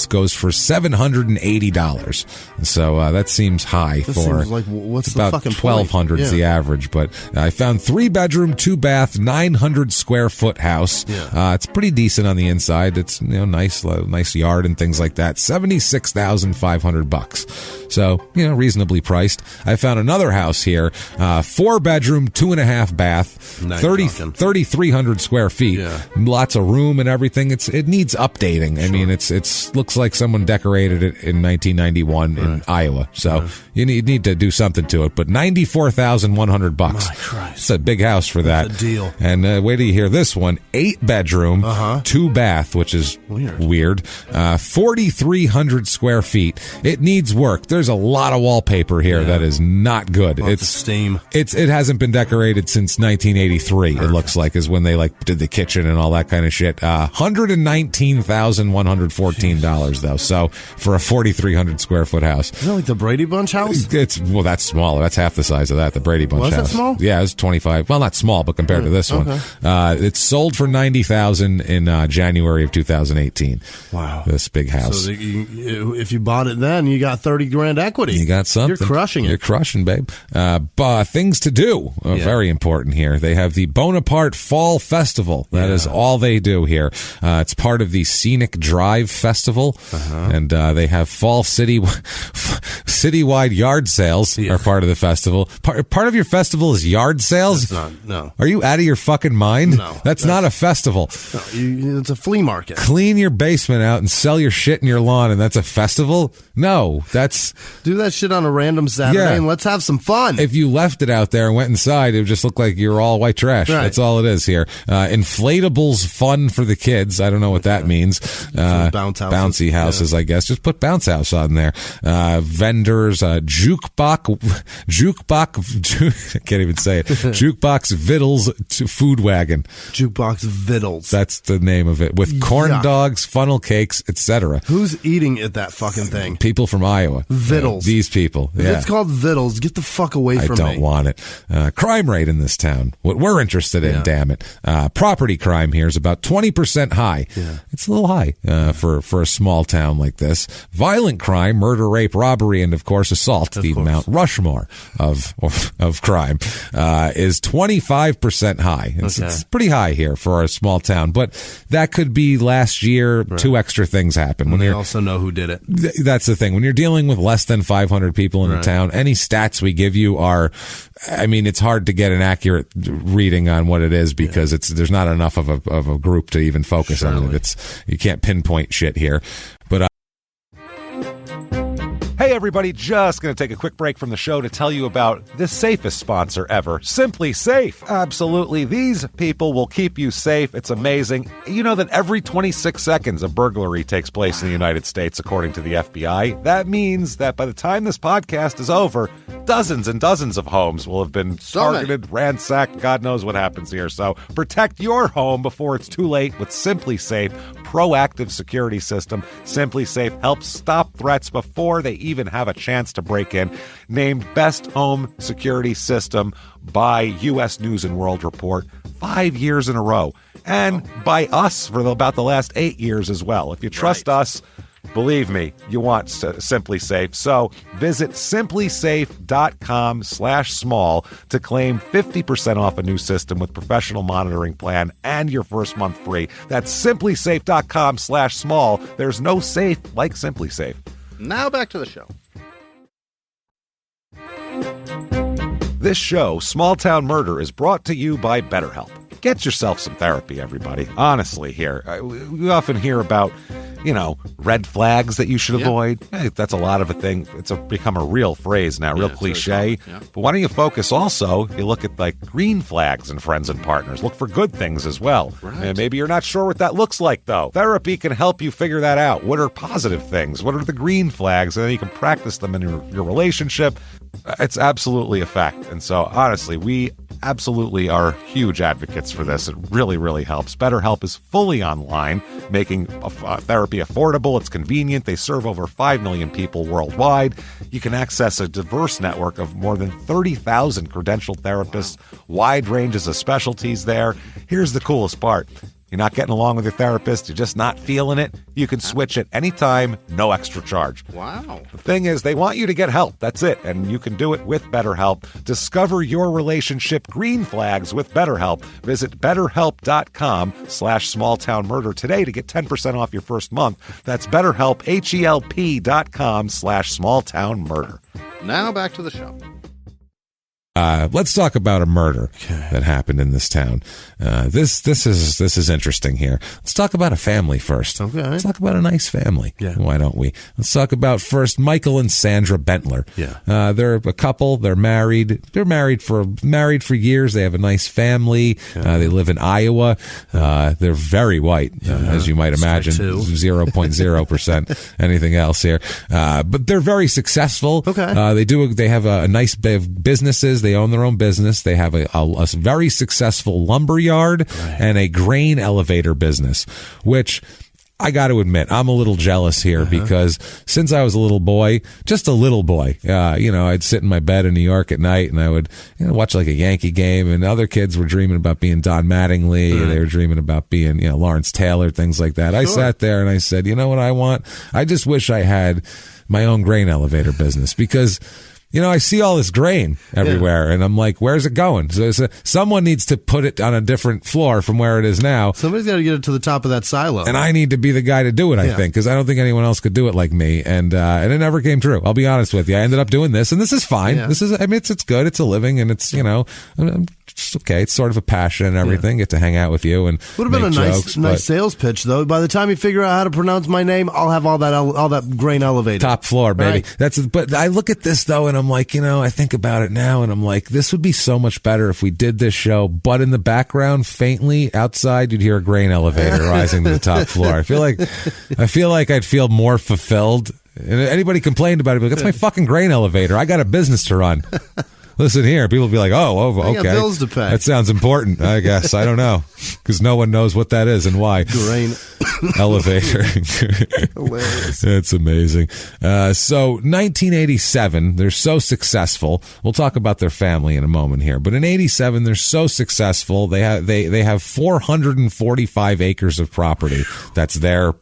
goes for $780. So that seems high for like, what's about the fucking $1,200 is the average. But I found 3-bedroom, 2-bath, 900 square foot house. It's pretty decent on the inside. It's nice yard and things like that. $76,500. So reasonably priced. I found another house here, 4-bedroom, 2.5 bath, 3,300 square feet. Lots of room and everything. It needs updating. I mean, it's looks like someone decorated it in 1991 in Iowa. So you need to do something to it. But $94,100. My Christ, it's a big house for that. That's a deal. And wait till you hear this one: 8-bedroom, 2-bath, which is weird. 4,300 square feet. It needs work. There's a lot of wallpaper here that is not good. It's steam. It hasn't been decorated since 1983. It looks like is when they did the kitchen and all that kind of shit. $119,114 though. So for a 4,300 square foot house, is that like the Brady Bunch house? That's smaller. That's half the size of that. The Brady Bunch house. Was it small? Yeah, it was 25. Well, not small, but compared to this one, it's sold for $90,000 in January of 2018. Wow, this big house. So if you bought it then, you got $30,000 equity. You got something. You're crushing it. You're crushing, babe. But things to do are very important here. They have the Bonaparte Fall Festival. That is all they do here. It's part of the Scenic Drive Festival, and they have fall citywide yard sales are part of the festival. Part of your festival is yard sales? No. Are you out of your fucking mind? No. That's not a festival. No, it's a flea market. Clean your basement out and sell your shit in your lawn, and that's a festival? No, that's... Do that shit on a random Saturday and let's have some fun. If you left it out there and went inside, it would just look like you're all white trash. Right. That's all it is here. Inflatables fun for the kids. kids. I don't know what that means. Bouncy houses, I guess. Just put bounce house on there. Vendors, jukebox, I can't even say it. Jukebox Vittles food wagon. Jukebox Vittles. That's the name of it. With corn dogs, funnel cakes, etc. Who's eating at that fucking thing? People from Iowa. Vittles. These people. If it's called Vittles, get the fuck away from me. I don't want it. Crime rate in this town. What we're interested in, damn it. Property crime here is about 20% high. Yeah. It's a little high for a small town like this. Violent crime, murder, rape, robbery, and of course assault, the Mount Rushmore of crime, is 25% high. It's pretty high here for a small town, but that could be last year. Two extra things happened. When they also know who did it. That's the thing. When you're dealing with less than 500 people in a town, any stats we give you are, I mean, it's hard to get an accurate reading on what it is because there's not enough of a group to even focus on it. You can't pinpoint shit here. But Hey everybody, just going to take a quick break from the show to tell you about the safest sponsor ever, Simply Safe. Absolutely, these people will keep you safe. It's amazing. You know that every 26 seconds a burglary takes place in the United States, according to the FBI. That means that by the time this podcast is over, dozens and dozens of homes will have been targeted, ransacked, God knows what happens here. So protect your home before it's too late with Simply Safe proactive security system. Simply Safe helps stop threats before they even have a chance to break in. Named Best Home Security System by U.S. News and World Report 5 years in a row. And by us for about the last 8 years as well. If you trust us, believe me, you want Simply Safe. So visit simplysafe.com/small to claim 50% off a new system with professional monitoring plan and your first month free. That's simplysafe.com/small. There's no safe like Simply Safe. Now back to the show. This show, Small Town Murder, is brought to you by BetterHelp. Get yourself some therapy, everybody. Honestly, here. We often hear about, red flags that you should avoid. Hey, that's a lot of a thing. It's become a real phrase now, real cliche. But why don't you focus also, you look at green flags in friends and partners. Look for good things as well. Right. And maybe you're not sure what that looks like, though. Therapy can help you figure that out. What are positive things? What are the green flags? And then you can practice them in your relationship. It's absolutely a fact. And so, honestly, we absolutely are huge advocates for this. It really, really helps. BetterHelp is fully online, making therapy affordable. It's convenient. They serve over 5 million people worldwide. You can access a diverse network of more than 30,000 credentialed therapists, wide ranges of specialties there. Here's the coolest part. You're not getting along with your therapist, you're just not feeling it, you can switch at any time, no extra charge. Wow. The thing is, they want you to get help. That's it. And you can do it with BetterHelp. Discover your relationship green flags with BetterHelp. Visit BetterHelp.com/smalltownmurder today to get 10% off your first month. That's BetterHelp, HELP.com/smalltownmurder. Now back to the show. Let's talk about a murder that happened in this town. This is interesting here. Let's talk about a family first. Okay. Let's talk about a nice family. Yeah. Why don't we? Let's talk about first Michael and Sandra Bentler. Yeah. They're a couple. They're married. They're married for years. They have a nice family. They live in Iowa. They're very white, as you might imagine. 0.0% anything else here. But they're very successful. Okay. They have a nice businesses. They own their own business. They have a very successful lumber yard and a grain elevator business, which I got to admit, I'm a little jealous here because since I was a little boy, just a little boy, I'd sit in my bed in New York at night and I would watch like a Yankee game, and other kids were dreaming about being Don Mattingly. They were dreaming about being, Lawrence Taylor, things like that. I sat there and I said, you know what I want? I just wish I had my own grain elevator business because I see all this grain everywhere, and I'm like, where's it going? So someone needs to put it on a different floor from where it is now. Somebody's got to get it to the top of that silo. And I need to be the guy to do it, I think, because I don't think anyone else could do it like me. And it never came true. I'll be honest with you. I ended up doing this, and this is fine. Yeah. It's good. It's a living, and it's, it's okay. It's sort of a passion and everything. Get to hang out with you and would have been a nice sales pitch, though. By the time you figure out how to pronounce my name, I'll have all that grain elevator. Top floor, baby. Right. But I look at this, though, and I'm like, I think about it now, and I'm like, this would be so much better if we did this show, but in the background, faintly outside, you'd hear a grain elevator rising to the top floor. I feel like I'd feel more fulfilled. And anybody complained about it, but that's my fucking grain elevator. I got a business to run. Listen here. People will be like, okay. I got bills to pay. That sounds important, I guess. I don't know. Because no one knows what that is and why. Grain elevator. Hilarious. It's amazing. So 1987, they're so successful. We'll talk about their family in a moment here. But in 87, they're so successful. They have 445 acres of property. That's their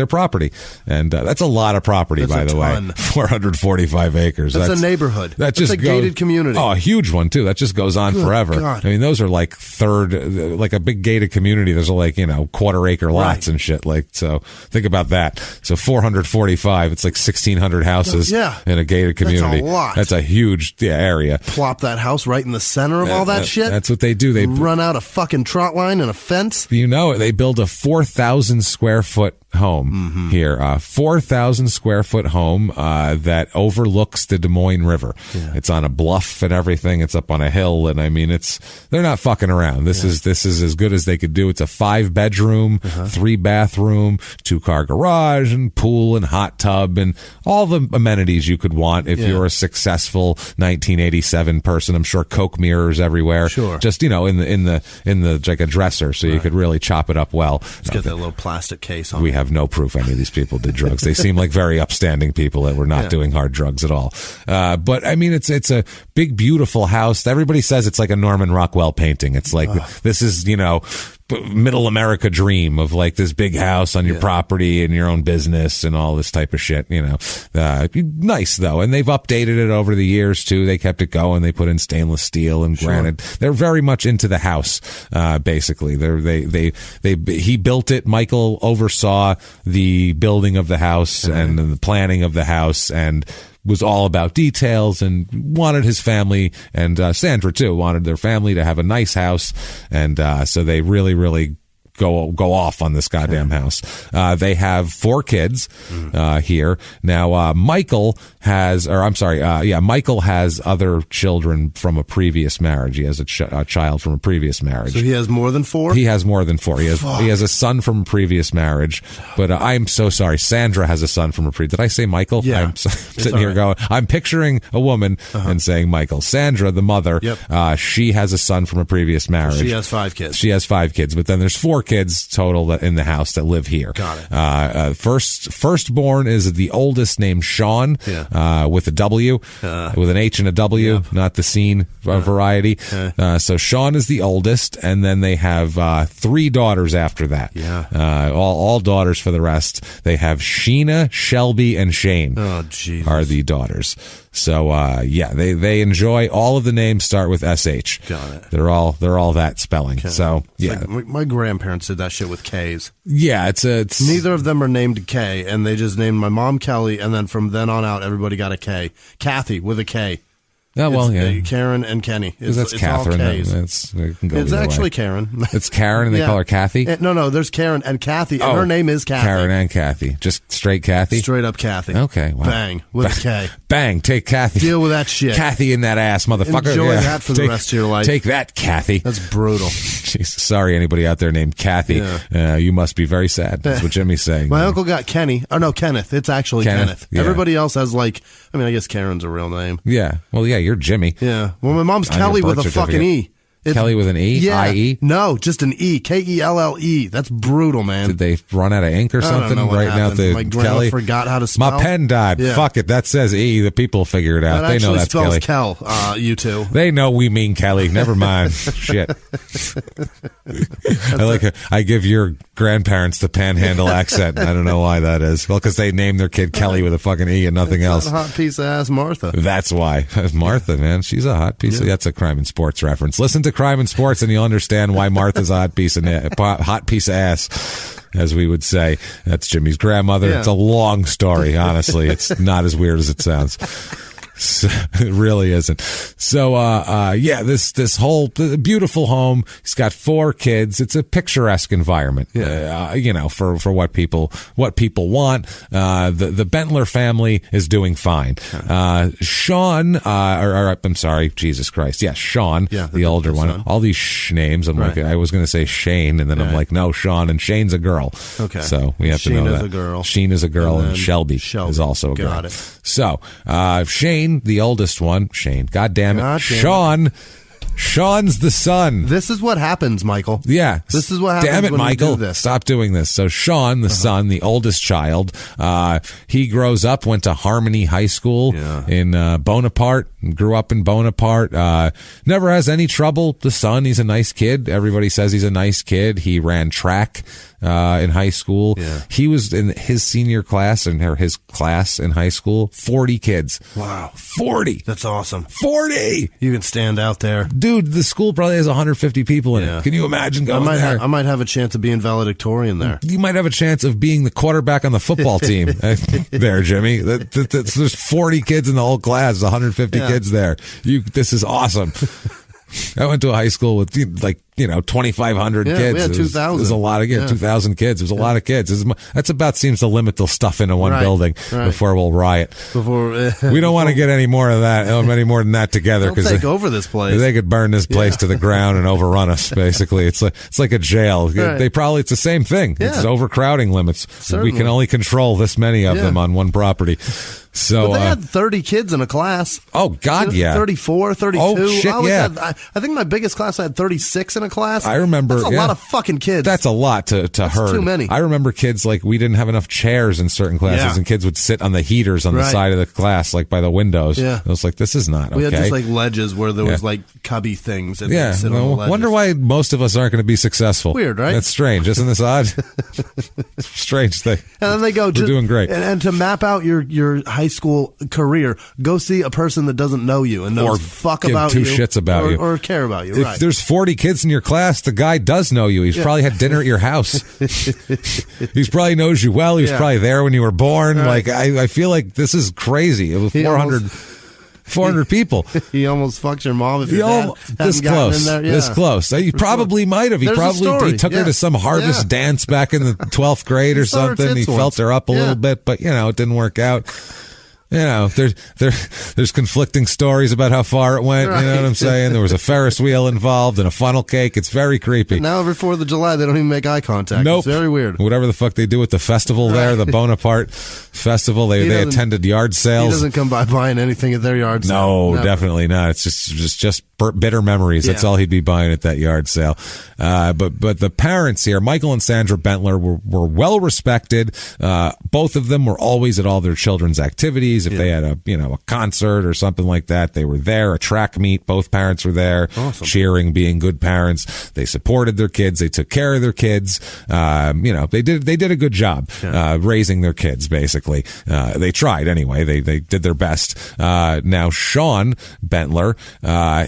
property. And that's a lot of property, by the way. 445 acres. That's a neighborhood. That's a gated community. Oh, a huge one, too. That just goes on forever. God. I mean, those are like like a big gated community. There's like, quarter-acre lots and shit. So think about that. So 445, it's like 1,600 houses in a gated community. That's a lot. That's a huge area. Plop that house right in the center of all that shit. That's what they do. They run out a fucking trot line and a fence. They build a 4,000 square foot home here, 4,000 square foot home that overlooks the Des Moines River. Yeah. It's on a bluff and everything. It's up on a hill, and I mean, they're not fucking around. This is as good as they could do. It's a 5-bedroom, 3-bathroom, 2-car garage, and pool and hot tub, and all the amenities you could want if you're a successful 1987 person. I'm sure Coke mirrors everywhere. Sure. Just in the like a dresser, so you could really chop it up well. Let's get that little plastic case on. We have no proof any of these people did drugs. They seem like very upstanding people that were not doing hard drugs at all. But I mean, it's a big, beautiful house. Everybody says it's like a Norman Rockwell painting. It's like, this is, middle America dream of like this big house on your property and your own business and all this type of shit, nice though. And they've updated it over the years too. They kept it going. They put in stainless steel and granite. They're very much into the house. Basically he built it. Michael oversaw the building of the house and the planning of the house, and was all about details, and wanted his family, and Sandra too, wanted their family to have a nice house. And so they really, really go off on this goddamn house. They have 4 kids here. Now, Michael has other children from a previous marriage. He has a child from a previous marriage. So he has more than 4? He has more than 4. He has a son from a previous marriage. But I'm so sorry. Sandra has a son from a previous. Did I say Michael? Yeah. I'm sitting here going, I'm picturing a woman and saying Michael. Sandra, the mother, she has a son from a previous marriage. She has 5 kids. She has 5 kids, but then there's 4 kids total in the house that live here. Got it. Firstborn is the oldest, named Sean, with a W, with an H and a W, not the scene variety. So Sean is the oldest, and then they have 3 daughters after that. Yeah. All daughters for the rest. They have Sheena, Shelby, and Shane. Oh, Jesus. Are the daughters. So they enjoy, all of the names start with SH. Got it. They're all that spelling. Okay. So it's like my grandparents did that shit with K's. Yeah, it's neither of them are named K, and they just named my mom Kelly, and then from then on out everybody got a K. Kathy with a K. Oh, well, Karen and Kenny. That's Catherine. It's actually Karen. It's Karen, and they call her Kathy? No, there's Karen and Kathy, and her name is Kathy. Karen and Kathy. Just straight Kathy? Straight up Kathy. Okay. Wow. Bang. With a K. Bang. Take Kathy. Deal with that shit. Kathy in that ass, motherfucker. Enjoy that for the rest of your life. Take that, Kathy. That's brutal. Jeez, sorry, anybody out there named Kathy. Yeah. You must be very sad. That's what Jimmy's saying. My uncle got Kenny. Oh, no, Kenneth. It's actually Kenneth. Yeah. Everybody else has I guess Karen's a real name. Yeah. Well, yeah, you're Jimmy. Yeah. Well, my mom's Kelly with a fucking E. Kelly with an E? Yeah. I-E? No, just an E. K-E-L-L-E. That's brutal, man. Right now? My grandma forgot how to spell. My pen died. Yeah. Fuck it. That says E. The people figure it out. That they know that's spells Kelly. You two. They know we mean Kelly. Never mind. Shit. I give your grandparents the panhandle accent. I don't know why that is. Well, because they named their kid Kelly with a fucking E and nothing else. A hot piece of ass Martha. That's why. Martha, man. She's a hot piece. That's a Crime and Sports reference. Listen to Crime and Sports and you'll understand why Martha's a hot piece of ass, as we would say. That's Jimmy's grandmother. Yeah. It's a long story, honestly. It's not as weird as it sounds. So, it really isn't. So, this whole beautiful home. He's got 4 kids. It's a picturesque environment, for what people want. The Bentler family is doing fine. Sean, I'm sorry, Jesus Christ. Yeah, Sean, the older one. Son. All these names. I'm like, I was going to say Shane, and then I'm like, no, Sean, and Shane's a girl. Okay. So we have to know that. Sheen is a girl. Sheen is a girl, and Shelby is also a girl. Got it. So, Shane, the oldest one, Shane, God damn it. Sean's the son. This is what happens, Michael. Yeah. This is what happens. Damn it, when Michael. You do this. Stop doing this. So Sean, the son, the oldest child, he grows up, went to Harmony High School in Bonaparte, grew up in Bonaparte, never has any trouble. The son, he's a nice kid. Everybody says he's a nice kid. He ran track in high school. Yeah. He was in his senior class or his class in high school, 40 kids. Wow. 40. That's awesome. 40. You can stand out there. Dude, the school probably has 150 people in it. Can you imagine going there? I might have a chance of being valedictorian there. You might have a chance of being the quarterback on the football team there, Jimmy. There's 40 kids in the whole class, 150 kids there. This is awesome. I went to a high school with 2,500 kids. We had 2,000. It was a lot of 2,000 kids. It was a lot of kids. That's about seems to limit the stuff into one building before we'll riot. We don't want to get any more of that, any more than that together. They'll take over this place. They could burn this place to the ground and overrun us. Basically, it's like a jail. Right. It's the same thing. Yeah. It's overcrowding limits. Certainly. We can only control this many of them on one property. So but they had 30 kids in a class. Oh, God, 34, 32. Oh, shit, I think my biggest class I had 36 in a class. I remember. That's a lot of fucking kids. That's a lot to herd. Too many. I remember kids, we didn't have enough chairs in certain classes, and kids would sit on the heaters on the side of the class, by the windows. Yeah. I was like, this is not okay. We had just ledges where there was cubby things. And sit on the ledges. Wonder why most of us aren't going to be successful. Weird, right? That's strange. Isn't this odd? Strange thing. And then they go, we're doing great. And to map out your high school career, go see a person that doesn't know you and knows about two you. Shits about you. Or care about you. If there's 40 kids in your class, the guy does know you. He's probably had dinner at your house. He probably knows you well. He was probably there when you were born. Right. I feel like this is crazy. It was 400 people. He almost fucked your mom if your dad this close. In there. This close. He probably might have. He he took her to some harvest dance back in the 12th grade or something. He felt her up a little bit, but it didn't work out. There's conflicting stories about how far it went. Right. You know what I'm saying? There was a Ferris wheel involved and a funnel cake. It's very creepy. Now every 4th of July, they don't even make eye contact. Nope. It's very weird. Whatever the fuck they do at the festival there, the Bonaparte festival, they attended yard sales. He doesn't come by buying anything at their yard sale. No, definitely not. It's just bitter memories. That's all he'd be buying at that yard sale. But the parents here, Michael and Sandra Bentler, were well respected. Both of them were always at all their children's activities. If they had a concert or something like that, they were there. A track meet, both parents were there, cheering, being good parents. They supported their kids. They took care of their kids. They did a good job raising their kids. Basically, they tried anyway. They did their best. Now Sean Bentler,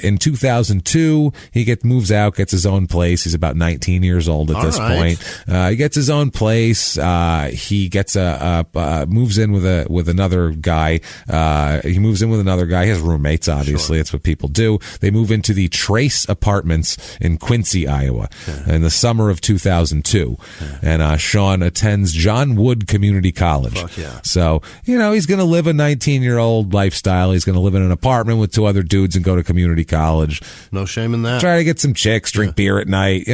in 2002, he moves out, gets his own place. He's about 19 years old at this point. He gets his own place. He gets moves in with another guy. He moves in with another guy. He has roommates, obviously. It's what people do. They move into the Trace Apartments in Quincy, Iowa, in the summer of 2002. And Sean attends John Wood Community College. So, he's going to live a 19-year-old lifestyle. He's going to live in an apartment with 2 other dudes and go to community college. No shame in that. Try to get some chicks, drink beer at night,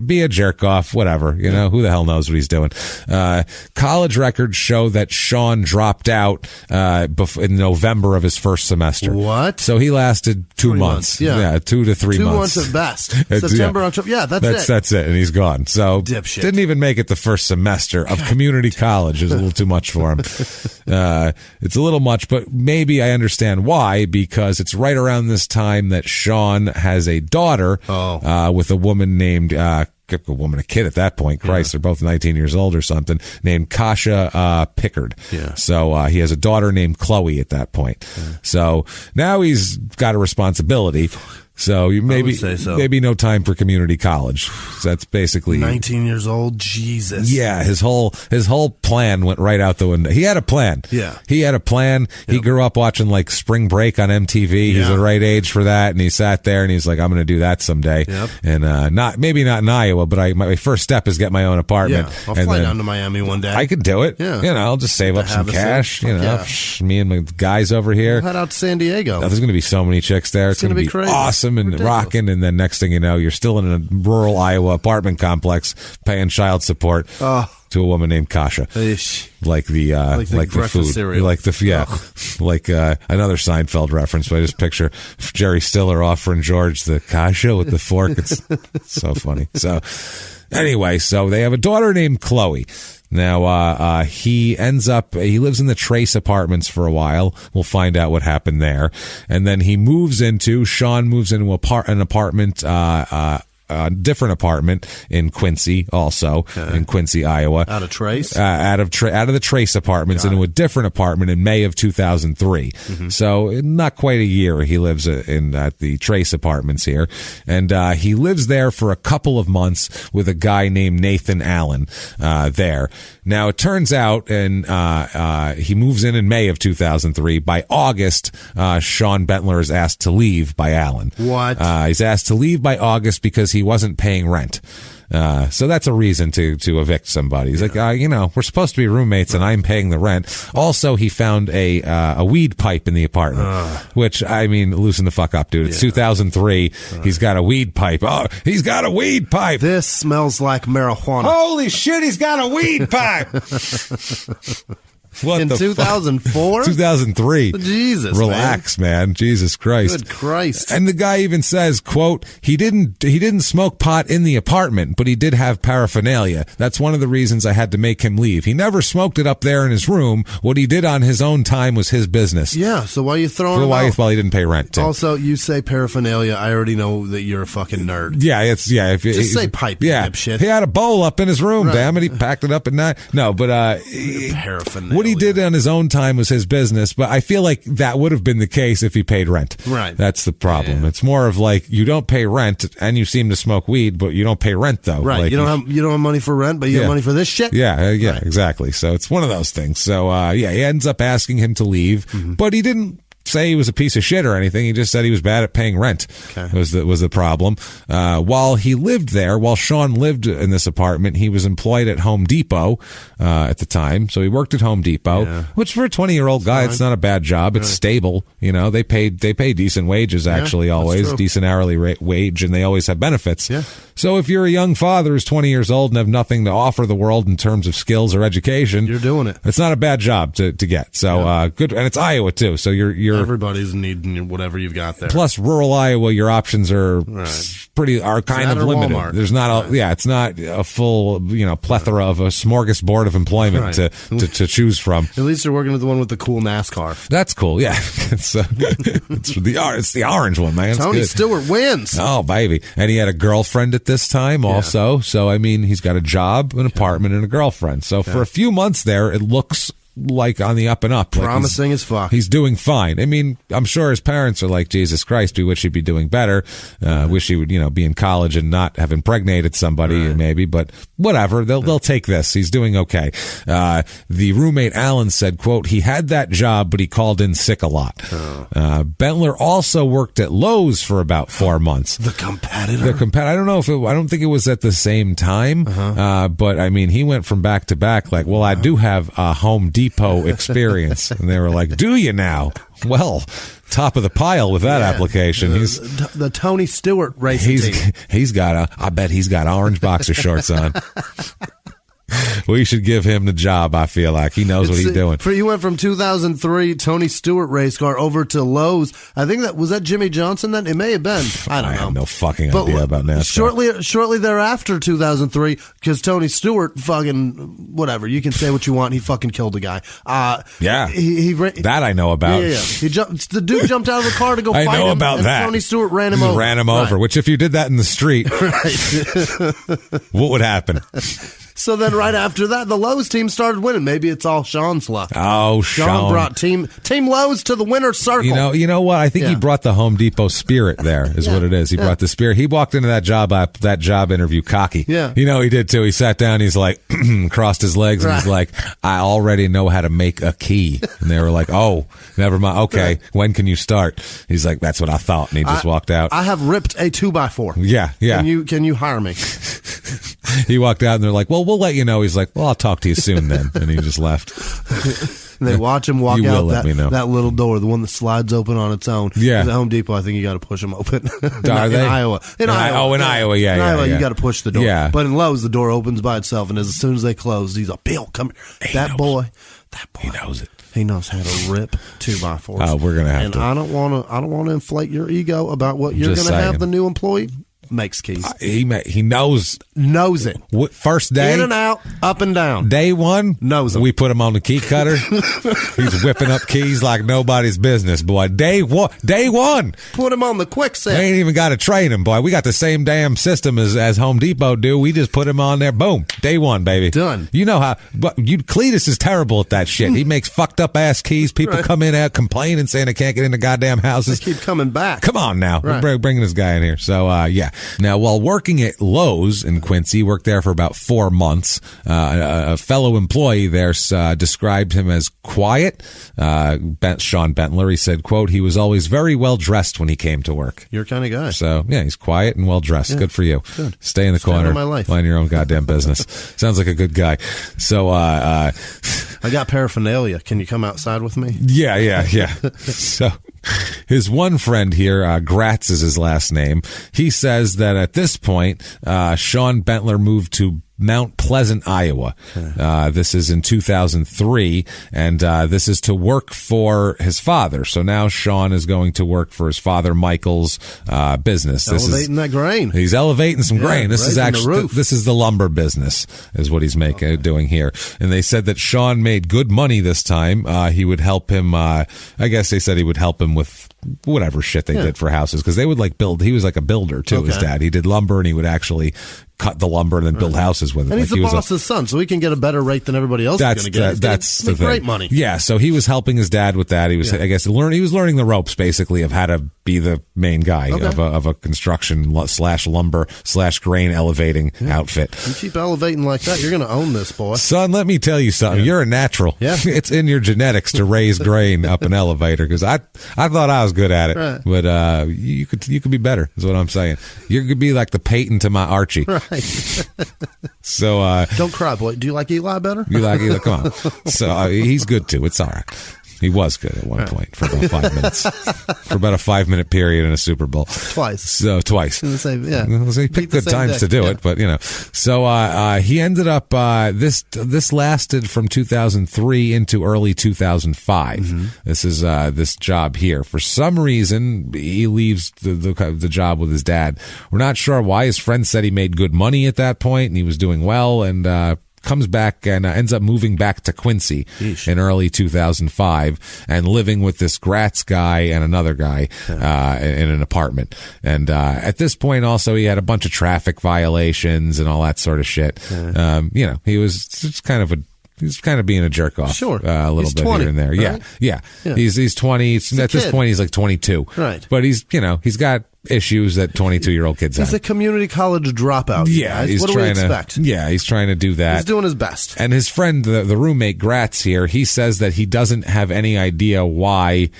be a jerk off, whatever. Who the hell knows what he's doing. College records show that Sean dropped out in November of his first semester. What? So he lasted 2 months. Yeah, 2 to 3 months. 2 months at best. September, October. Yeah, that's it. And he's gone. So dipshit. Didn't even make it the first semester of community college. It was a little too much for him. It's a little much, but maybe I understand why, because it's right around this time that Sean has a daughter with a woman named a kid at that point. Christ, they're both 19 years old or something, named Kasha Pickard. So he has a daughter named Chloe at that point. So now he's got a responsibility. So you maybe say so. maybe no time for community college. That's basically 19 years old. Jesus. Yeah, his whole plan went right out the window. He had a plan. Yeah. He had a plan. Yep. He grew up watching like Spring Break on MTV. He's the right age for that, and he sat there and he's like, I'm going to do that someday. Yep. And not in Iowa, but my first step is get my own apartment. Yeah, I'll fly down to Miami one day. I could do it. Yeah. I'll just save up some cash. Me and my guys over here. We'll head out to San Diego. There's going to be so many chicks there. It's going to be crazy. Awesome and rocking. And then next thing you know, you're still in a rural Iowa apartment complex paying child support to a woman named Kasha. Like the food. Cereal. Like another Seinfeld reference. But I just picture Jerry Stiller offering George the Kasha with the fork. It's so funny. So anyway, so they have a daughter named Chloe. Now, he lives in the Trace Apartments for a while. We'll find out what happened there. And then Sean moves into an apartment, a different apartment in Quincy, also in Quincy, Iowa. Out of Trace? Out of the Trace Apartments into a different apartment in May of 2003. Mm-hmm. So not quite a year he lives at the Trace Apartments here. And he lives there for a couple of months with a guy named Nathan Allen there. Now, it turns out, and he moves in May of 2003. By August, Sean Bentler is asked to leave by Allen. What? He's asked to leave by August because he wasn't paying rent. So that's a reason to evict somebody. He's like, we're supposed to be roommates and I'm paying the rent. Also, he found a weed pipe in the apartment, which, loosen the fuck up, dude. It's 2003. He's got a weed pipe. Oh, he's got a weed pipe. This smells like marijuana. Holy shit, he's got a weed pipe. What in 2004? 2003. Jesus, relax, man. Jesus Christ. Good Christ. And the guy even says, quote, he didn't smoke pot in the apartment, but he did have paraphernalia. That's one of the reasons I had to make him leave. He never smoked it up there in his room. What he did on his own time was his business. Yeah, so why are you throwing him out? Well, he didn't pay rent, too. Also, you say paraphernalia, I already know that you're a fucking nerd. Yeah, just say pipe, dipshit. He had a bowl up in his room, damn it. He packed it up at night. No, but paraphernalia. What he did on his own time was his business, but I feel like that would have been the case if he paid rent. Right. That's the problem. Yeah. It's more of like, you don't pay rent and you seem to smoke weed, but you don't pay rent though. Right. Like, you don't have money for rent, but you have money for this shit? Yeah, right. Exactly. So it's one of those things. So, he ends up asking him to leave, but he didn't say he was a piece of shit or anything. He just said he was bad at paying rent. Okay. Was the problem. While Sean lived in this apartment, he was employed at Home Depot at the time. So he worked at Home Depot, which for a 20-year-old guy, it's not a bad job. It's stable. They pay decent wages, actually, always. Decent hourly wage, and they always have benefits. Yeah. So if you're a young father who's 20 years old and have nothing to offer the world in terms of skills or education, you're doing it. It's not a bad job to get. So good, and it's Iowa too. So you're everybody's needing whatever you've got there. Plus, rural Iowa, your options are kind of limited. Walmart. There's not it's not a full plethora of a smorgasbord of employment to choose from. At least you're working with the one with the cool NASCAR. That's cool. Yeah, it's the orange one, man. Tony Stewart wins. Oh baby, and he had a girlfriend at this time also. So he's got a job, an apartment, and a girlfriend. So for a few months there, it looks like on the up and up. Promising as fuck. He's doing fine. I'm sure his parents are like, Jesus Christ, we wish he'd be doing better. Wish he would, be in college and not have impregnated somebody maybe, but whatever. They'll take this. He's doing okay. The roommate Alan said, quote, he had that job, but he called in sick a lot. Bentler also worked at Lowe's for about 4 months. The competitor. I don't know I don't think it was at the same time. But he went from back to back like, well, I do have a Home Depot experience. And they were like, do you now? Well, top of the pile with that application. He's the Tony Stewart racing team. I bet he's got orange boxer shorts on. We should give him the job, I feel like. He knows what he's doing. You went from 2003 Tony Stewart race car over to Lowe's. I think was that Jimmy Johnson then? It may have been. I don't know. I have no fucking idea about NASCAR. Shortly thereafter, 2003, because Tony Stewart fucking, whatever, you can say what you want, he fucking killed a guy. That I know about. Yeah. The dude jumped out of the car to go fight him. I know about that. Tony Stewart ran him over. Which if you did that in the street, what would happen? So then right after that, the Lowe's team started winning. Maybe it's all Sean's luck. Oh, Sean brought Team Lowe's to the winner's circle. You know what? I think he brought the Home Depot spirit there, is what it is. He brought the spirit. He walked into that job interview cocky. Yeah. You know, he did too. He sat down, he's like, crossed his legs, and he's like, I already know how to make a key. And they were like, oh, never mind. Okay, when can you start? He's like, that's what I thought. And he just walked out. I have ripped a 2x4. Yeah. Can you hire me? He walked out, and they're like, well, we'll let you know. He's like, well, I'll talk to you soon then. And he just left. And they watch him walk You out will let me know. that little door, the one that slides open on its own. Yeah. At Home Depot, I think you got to push them open. Are they? In Iowa. In Iowa. In Iowa, yeah. In Iowa, yeah. you got to push the door. Yeah. But in Lowe's, the door opens by itself, and as soon as they close, he's like, Bill, come here. That boy. He knows it. He knows how to rip 2x4s. Oh, we're gonna have to. And I don't want to inflate your ego about what you're going to have the new employee makes keys. He knows it. First day, in and out, up and down. Day one, knows him. We put him on the key cutter. He's whipping up keys like nobody's business, boy. Day one, put him on the quick set. We ain't even got to train him, boy. We got the same damn system as Home Depot do. We just put him on there. Boom, day one, baby. Done. You know how? But Cletus is terrible at that shit. He makes fucked up ass keys. People come in out complaining, saying they can't get into goddamn houses. They keep coming back. Come on now, we're bringing this guy in here. So yeah. Now, while working at Lowe's in Quincy, worked there for about 4 months. A fellow employee there described him as quiet. Sean Bentler, he said, quote, he was always very well dressed when he came to work. Your kind of guy. So, yeah, he's quiet and well dressed. Good for you. Good. Stay in the corner. My life. Mind your own goddamn business. Sounds like a good guy. So, I got paraphernalia. Can you come outside with me? Yeah. So, his one friend here, Gratz is his last name. He says that at this point, Sean Bentler moved to Mount Pleasant, Iowa. This is in 2003, and this is to work for his father. So now Sean is going to work for his father Michael's business. Elevating that grain. He's elevating some grain. This is actually this is the lumber business, is what he's doing here. And they said that Sean made good money this time. He would help him. I guess they said he would help him with whatever shit they did for houses, because they would like build. He was like a builder too. His dad. He did lumber, and he would actually cut the lumber and then build houses with it. And he's the boss's son, so he can get a better rate than everybody else is going to get. That's the thing. Great money. Yeah, so he was helping his dad with that. He was, I guess, he was learning the ropes basically of how to be the main guy of a construction / lumber / grain elevating outfit. You keep elevating like that, you're going to own this, boy. Son, let me tell you something. You're a natural. Yeah. It's in your genetics to raise grain up an elevator, because I thought I was good at it, but you could be better. Is what I'm saying. You could be like the Peyton to my Archie. Right. So don't cry, boy. Do you like Eli better? You like Eli? Come on. So he's good too. It's all right. He was good at one point for about 5 minutes. For about a 5-minute period in a Super Bowl. Twice. So twice. In the same, yeah. He picked good times to do it, but So he ended up this lasted from 2003 into early 2005. Mm-hmm. This is this job here. For some reason, he leaves the job with his dad. We're not sure why. His friend said he made good money at that point and he was doing well, and comes back and ends up moving back to Quincy in early 2005 and living with this Gratz guy and another guy in an apartment. And at this point also he had a bunch of traffic violations and all that sort of shit. He was just kind of he's kind of being a jerk off, a little bit 20, here and there. Right? Yeah. He's 20. At this point, he's like 22. Right. But he's got issues that 22-year-old kids have. He's a community college dropout. Yeah. What do we expect? He's trying to do that. He's doing his best. And his friend, the roommate Gratz here, he says that he doesn't have any idea why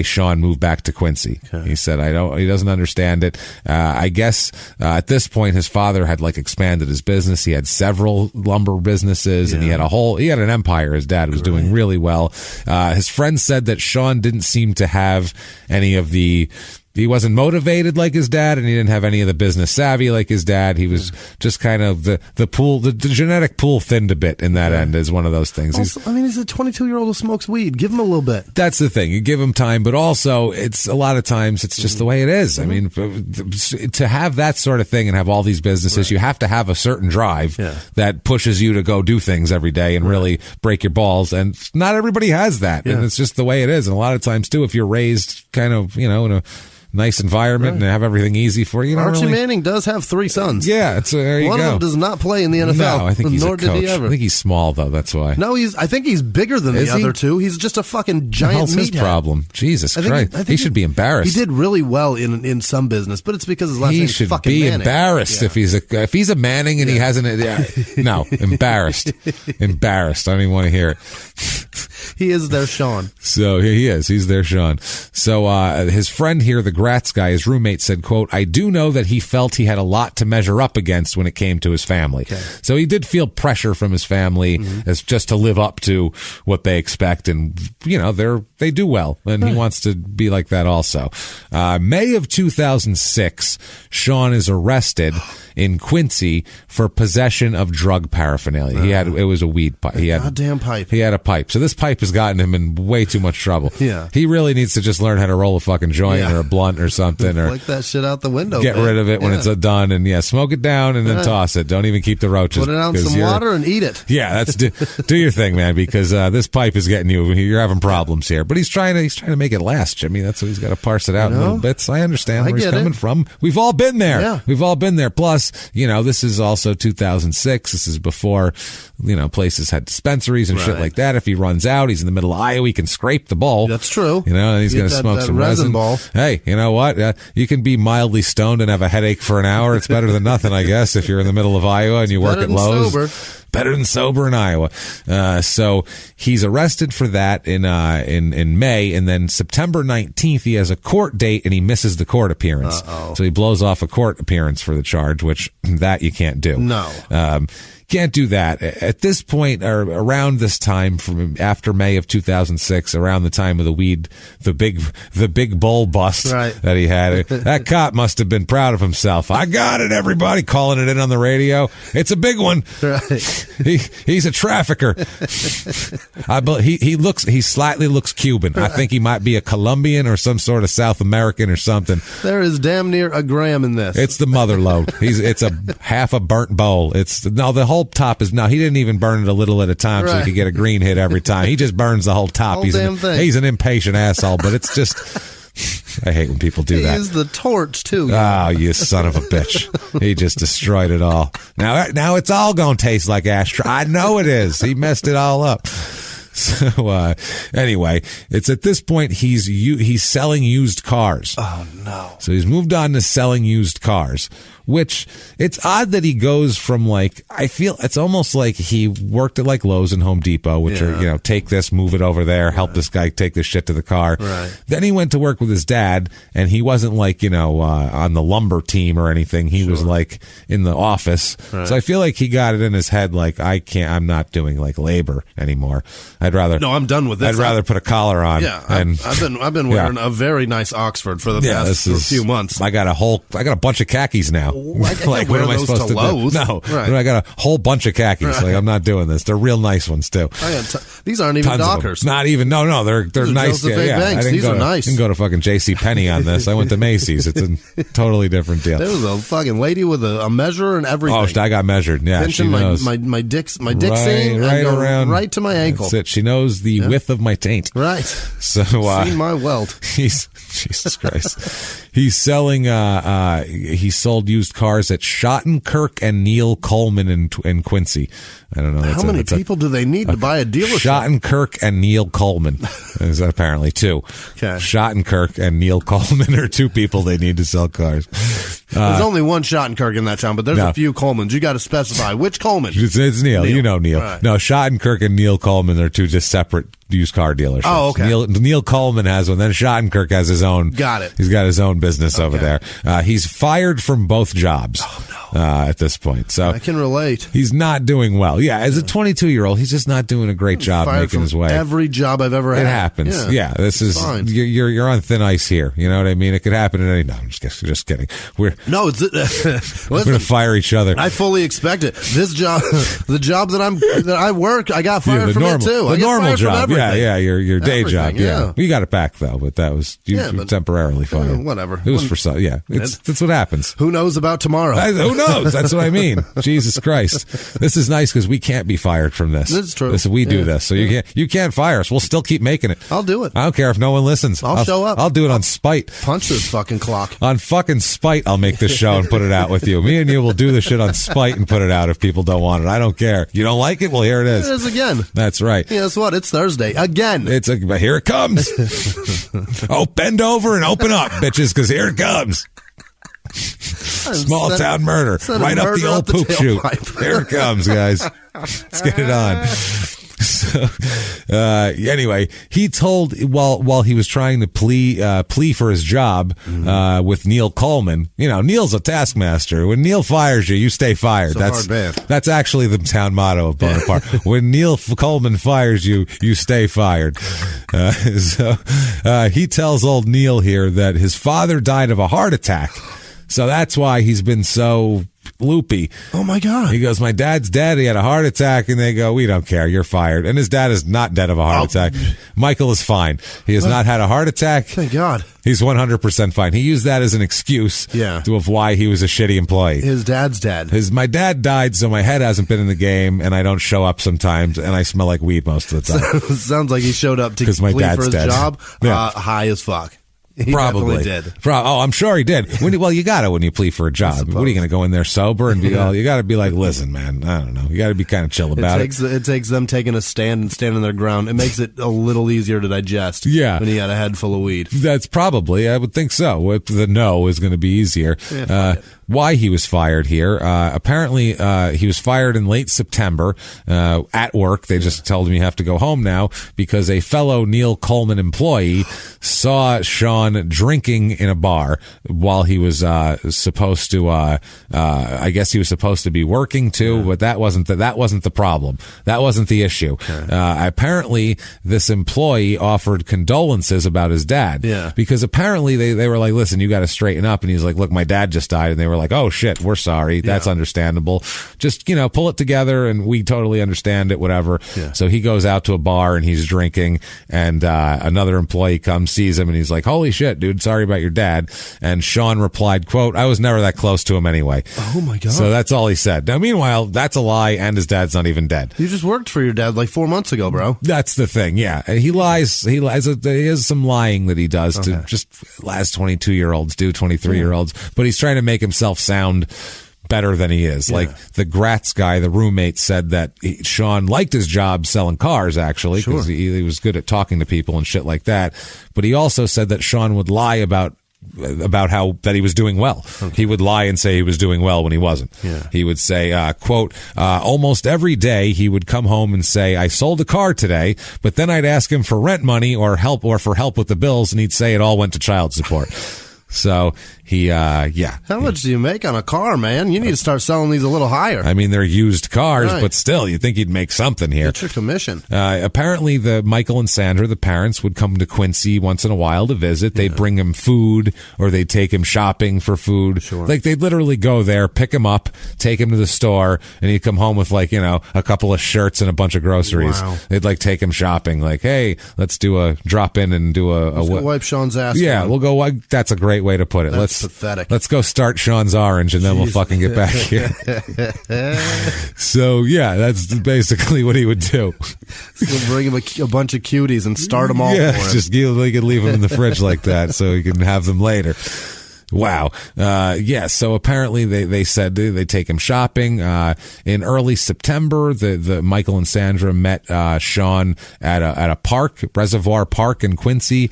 Sean moved back to Quincy. Okay. He said he doesn't understand it. I guess at this point his father had like expanded his business. He had several lumber businesses and he had an empire. His dad was doing really well. His friend said that Sean didn't seem to have any of he wasn't motivated like his dad, and he didn't have any of the business savvy like his dad. He was just kind of the genetic pool thinned a bit in that end is one of those things. Also, he's a 22-year-old who smokes weed. Give him a little bit. That's the thing. You give him time, but also it's a lot of times it's just the way it is. I mean, to have that sort of thing and have all these businesses, you have to have a certain drive that pushes you to go do things every day and really break your balls. And not everybody has that. And it's just the way it is. And a lot of times too, if you're raised kind of, in a nice environment and have everything easy for you. Archie Manning does have 3 sons. Yeah, there you go. One of them does not play in the NFL. No, I think he's nor a coach. did he ever. I think he's small though. That's why. No, I think he's bigger than the other two. He's just a fucking giant What's his meathead. problem? Jesus Christ! He should be embarrassed. He did really well in some business, but it's because his last name is fucking Manning. He should be embarrassed if he's a Manning and he hasn't. No, embarrassed. Embarrassed. I don't even want to hear it. He is their Sean. So he is. He's their Sean. So his friend here, the Gratz guy, his roommate said, quote, "I do know that he felt he had a lot to measure up against when it came to his family." Okay. So he did feel pressure from his family as just to live up to what they expect, and they do well, and he wants to be like that also. May of 2006, Sean is arrested in Quincy for possession of drug paraphernalia. It was a weed pipe. He had a goddamn pipe. He had a pipe. So this pipe has gotten him in way too much trouble. Yeah. He really needs to just learn how to roll a fucking joint or a blunt or something, or flick that shit out the window. Get rid of it when it's done, and smoke it down and then toss it. Don't even keep the roaches. Put it out in some water and eat it. Yeah, that's do your thing, man, because this pipe is getting you. You're having problems here. But he's trying to make it last, Jimmy. That's what he's got to parse it out in little bits. I understand where he's coming from. We've all been there. Yeah. We've all been there. Plus, this is also 2006. This is before places had dispensaries and shit like that. If he runs out, he's in the middle of Iowa, he can scrape the bowl. That's true. And he's going to smoke some resin ball. Hey, you know what? You can be mildly stoned and have a headache for an hour. It's better than nothing, I guess, if you're in the middle of Iowa and you work at Lowe's. Better than sober in Iowa. So he's arrested for that in May, and then September 19th he has a court date and he misses the court appearance. So he blows off a court appearance for the charge, which that you can't do. No. Can't do that. At this point, or around this time, from after May of 2006, around the time of the big bull bust that he had, that cop must have been proud of himself. I got it, everybody, calling it in on the radio. It's a big one. Right. He's a trafficker. He slightly looks Cuban. I think he might be a Colombian or some sort of South American or something. There is damn near a gram in this. It's the mother load. It's a half a burnt bowl. The whole top is he didn't even burn it a little at a time so he could get a green hit every time. He just burns the whole top. He's an impatient asshole, but it's just I hate when people do that. He used the torch too. Oh, you son of a bitch. He just destroyed it all. Now it's all going to taste like ashtray. I know it is. He messed it all up. So anyway, it's at this point he's selling used cars. Oh no. So he's moved on to selling used cars, which it's odd that he goes from I feel it's almost like he worked at Lowe's and Home Depot, which are, take this, move it over there, help this guy take this shit to the car. Right. Then he went to work with his dad, and he wasn't on the lumber team or anything. He was in the office. Right. So I feel like he got it in his head, I'm not doing labor anymore. No, I'm done with this. I'd rather put a collar on. Yeah. I've been wearing a very nice Oxford for the past few months. I got a bunch of khakis now. What am I supposed to do? No, I got a whole bunch of khakis. Right. I'm not doing this. They're real nice ones too. These aren't even Dockers. Not even. No, they're nice. Banks. These are nice. I didn't go to fucking J.C. Penney on this. I went to Macy's. It's a totally different deal. There was a fucking lady with a measure and everything. Oh, I got measured. Yeah, she knows my dick seam right around right to my ankle. That's it. She knows the width of my taint. Right. So seen my welt. Jesus Christ. He's selling. He sold used cars at Schottenkirk and Neil Coleman in Quincy. I don't know. How many people do they need to buy a dealership? Schottenkirk and Neil Coleman. There's apparently two. Okay. Schottenkirk and Neil Coleman are two people they need to sell cars. There's only one Schottenkirk in that town, but there's a few Colemans. You got to specify which Coleman. It's Neil. You know Neil. Right. No, Schottenkirk and Neil Coleman are two just separate used car dealerships. Oh, okay. Neil Coleman has one. Then Schottenkirk has his own. Got it. He's got his own business over there. He's fired from both jobs. Oh, no. At this point. So I can relate. He's not doing well. Yeah, as a 22-year-old, he's just not doing a great job making his way. Every job I've ever had. It happens. Yeah, this is fine. You're on thin ice here. You know what I mean? It could happen at any. No, I'm just kidding. We're going to fire each other. I fully expect it. This job, the job that I work, I got fired from it too. The normal job. everything. your day Everything, job. Yeah. We got it back though, but that was temporarily fired. Whatever. It was for some. Yeah, that's what happens. Who knows about tomorrow? Who knows? That's what I mean. Jesus Christ, this is nice because we can't be fired from this. This is true. We do this, so you can't fire us. We'll still keep making it. I'll do it. I don't care if no one listens. I'll show up. I'll do it on spite. Punch this fucking clock. On fucking spite, I'll make this show and put it out with you. Me and you will do this shit on spite and put it out if people don't want it. I don't care. You don't like it? Well, here it is. It is again. That's right. Yeah, guess what? It's Thursday again. But here it comes. Oh, bend over and open up, bitches, because here it comes. Small town murder. Right up the old poop chute. Here it comes, guys. Let's get it on. So, anyway, he told while he was trying to plea for his job with Neil Coleman. You know, Neil's a taskmaster. When Neil fires you, you stay fired. That's actually the town motto of Bonaparte. When Neil Coleman fires you, you stay fired. So he tells old Neil here that his father died of a heart attack. So that's why he's been so loopy. Oh my God. He goes, my dad's dead. He had a heart attack. And they go, we don't care. You're fired. And his dad is not dead of a heart attack. Michael is fine. He has not had a heart attack. Thank God. He's 100% fine. He used that as an excuse of why he was a shitty employee. His dad's dead. My dad died, so my head hasn't been in the game, and I don't show up sometimes, and I smell like weed most of the time. Sounds like he showed up to plea for his job high as fuck. He probably did. I'm sure he did. You got to when you plead for a job. What are you going to go in there sober and be you got to be like, listen, man, I don't know. You got to be kind of chill about it. It takes them taking a stand and standing their ground. It makes it a little easier to digest. Yeah. When you got a head full of weed. That's probably, I would think so. The no is going to be easier. Why he was fired here. Apparently, he was fired in late September at work. They just told him you have to go home now because a fellow Neil Coleman employee saw Sean drinking in a bar while he was supposed to. I guess he was supposed to be working too, but that wasn't the problem. That wasn't the issue. Apparently, this employee offered condolences about his dad. Yeah. Because apparently they were like, listen, you got to straighten up. And he's like, look, my dad just died, and they were like, oh shit, we're sorry. That's understandable. Just, pull it together and we totally understand it, whatever. Yeah. So he goes out to a bar and he's drinking and another employee comes, sees him and he's like, holy shit, dude, sorry about your dad. And Sean replied, quote, I was never that close to him anyway. Oh my God. So that's all he said. Now, meanwhile, that's a lie and his dad's not even dead. You just worked for your dad like 4 months ago, bro. That's the thing. Yeah. And he lies. He has some lying that he does to just as 22-year-olds do, 23-year-olds, but he's trying to make himself sound better than he is. Like the Gratz guy, the roommate, said that Sean liked his job selling cars, actually, because he was good at talking to people and shit like that. But he also said that Sean would lie about how that he was doing well. He would lie and say he was doing well when he wasn't. He would say, quote, almost every day he would come home and say, I sold a car today, but then I'd ask him for rent money or for help with the bills, and he'd say it all went to child support. So he, How much do you make on a car, man? You need to start selling these a little higher. I mean, they're used cars, but still, you'd think he'd make something here. Get your commission. Apparently, Michael and Sandra, the parents, would come to Quincy once in a while to visit. They'd bring him food, or they'd take him shopping for food. Sure. Like, they'd literally go there, pick him up, take him to the store, and he'd come home with, a couple of shirts and a bunch of groceries. Wow. They'd, take him shopping. Like, hey, let's do a drop-in and do let's go wipe Sean's ass. Yeah, we'll go. That's a great way to put it. That's pathetic. Let's go start Sean's Orange, and then we'll fucking get back here. So, that's basically what he would do. Let's go bring him a bunch of cuties and start them all for him. Just he could leave them in the fridge like that so he can have them later. Wow. So apparently they said they take him shopping. In early September, the Michael and Sandra met Sean at a park, Reservoir Park in Quincy.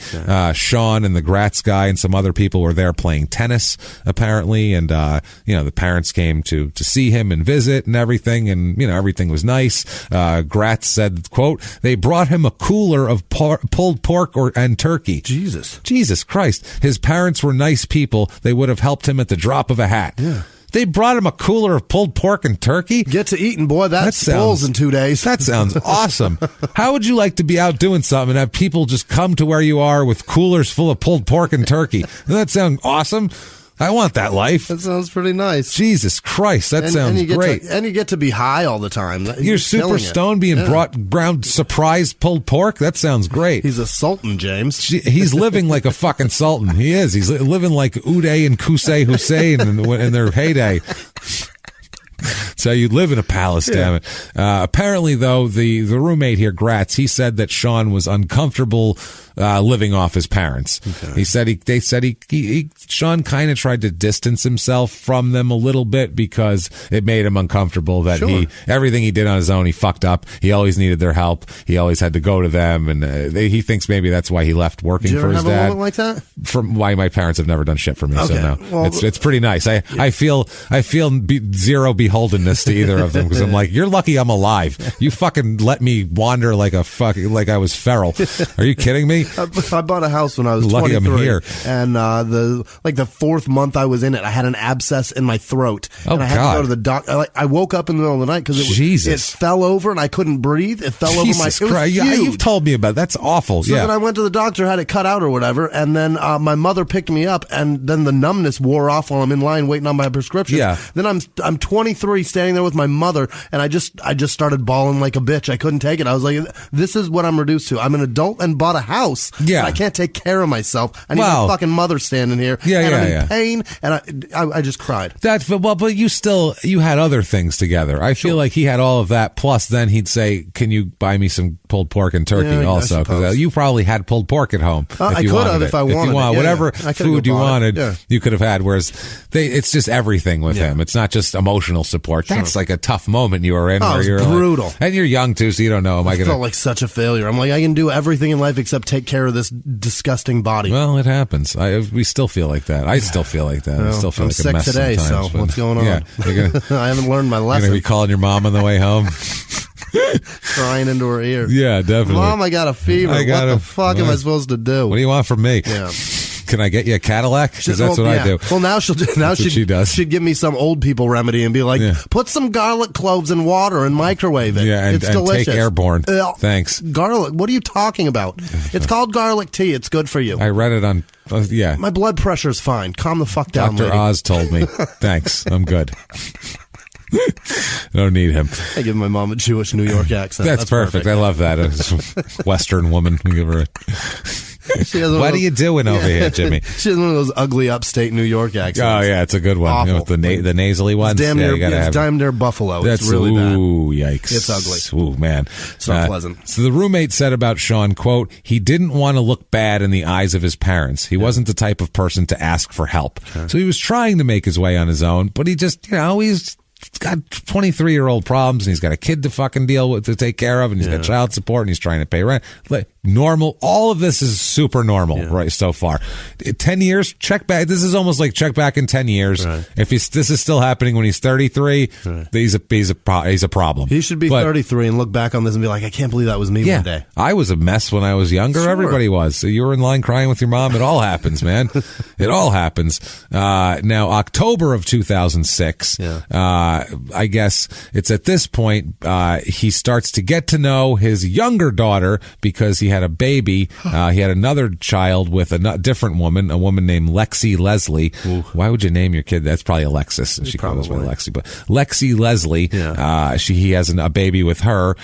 Sean and the Gratz guy and some other people were there playing tennis, apparently. And, the parents came to see him and visit and everything. And, everything was nice. Gratz said, quote, they brought him a cooler of pulled pork and turkey. Jesus Christ. His parents were nice people. They would have helped him at the drop of a hat. Yeah. They brought him a cooler of pulled pork and turkey. Get to eating, boy. That spoils in 2 days. That sounds awesome. How would you like to be out doing something and have people just come to where you are with coolers full of pulled pork and turkey? Doesn't that sound awesome? I want that life. That sounds pretty nice. Jesus Christ, that sounds great. And you get to be high all the time. You're super stoned being brought ground surprise pulled pork? That sounds great. He's a sultan, James. He's living like a fucking sultan. He is. He's living like Uday and Qusay Hussein in their heyday. So you live in a palace, damn it. Apparently, though, the roommate here, Gratz, he said that Sean was uncomfortable living off his parents. Okay. He said Sean kind of tried to distance himself from them a little bit because it made him uncomfortable that everything he did on his own, he fucked up. He always needed their help. He always had to go to them, and he thinks maybe that's why he left working for his dad. Did you ever have a moment like that? From why my parents have never done shit for me. Okay. So no, well, it's pretty nice. I feel zero beholdenness to either of them because I'm like, you're lucky I'm alive. You fucking let me wander like I was feral. Are you kidding me? I bought a house when I was 23, I'm here. And the fourth month I was in it, I had an abscess in my throat, and I had to go to the doctor. I woke up in the middle of the night because it fell over and I couldn't breathe. It fell over my. It was huge. Yeah, you've told me about it. That's awful. So then I went to the doctor, had it cut out or whatever, and then my mother picked me up, and then the numbness wore off while I'm in line waiting on my prescription. Yeah. Then I'm 23, standing there with my mother, and I just started bawling like a bitch. I couldn't take it. I was like, this is what I'm reduced to. I'm an adult and bought a house. Yeah. I can't take care of myself. I need my fucking mother standing here. I'm in pain, and I just cried. But you had other things together. I feel like he had all of that. Plus, then he'd say, "Can you buy me some pulled pork and turkey?" Also, because you probably had pulled pork at home. I could have if I wanted. Whatever food you wanted, you could have had. Whereas it's just everything with him. It's not just emotional support. That's like a tough moment you were in. Oh, where it's brutal. Like, and you're young too, so you don't know. I felt like such a failure. I'm like, I can do everything in life except take care of this disgusting body. Well, it happens. We still feel like that. I still feel like that. I still feel like a mess today. Sometimes, so what's going on? I haven't learned my lesson. You're gonna be calling your mom on the way home. Crying into her ear. Yeah, definitely. Mom, I got a fever. What the fuck am I supposed to do? What do you want from me? Yeah. Can I get you a Cadillac? Because that's what I do. Well, now she does. She'd give me some old people remedy and be like, put some garlic cloves in water and microwave it. Yeah, it's delicious. Take Airborne. Thanks. Garlic. What are you talking about? It's called garlic tea. It's good for you. I read it on. My blood pressure's fine. Calm the fuck down, Dr. Oz told me. Thanks. I'm good. I don't need him. I give my mom a Jewish New York accent. That's perfect. I love that. Western woman. Give her what are you doing over here, Jimmy? She has one of those ugly upstate New York accents. Oh, yeah, it's a good one. Awful. With the nasally ones. It's damn near Buffalo. It's really bad. Ooh, yikes. It's ugly. Ooh, man. It's not pleasant. So the roommate said about Sean, quote, he didn't want to look bad in the eyes of his parents. He wasn't the type of person to ask for help. Okay. So he was trying to make his way on his own, but he just, he's got 23-year-old problems, and he's got a kid to fucking deal with, to take care of, and he's got child support, and he's trying to pay rent. Normal. All of this is super normal, right? So far, 10 years. Check back. This is almost like check back in 10 years. Right. If this is still happening when he's 33, he's a problem. He should be 33 and look back on this and be like, I can't believe that was me one day. I was a mess when I was younger. Sure. Everybody was. So you were in line crying with your mom. It all happens, man. It all happens. Now, October of 2006. I guess it's at this point he starts to get to know his younger daughter because he had a baby. He had another child with a different woman, a woman named Lexi Leslie. Ooh. Why would you name your kid? That's probably Alexis. And she goes by Lexi, but Lexi Leslie. Yeah. He has a baby with her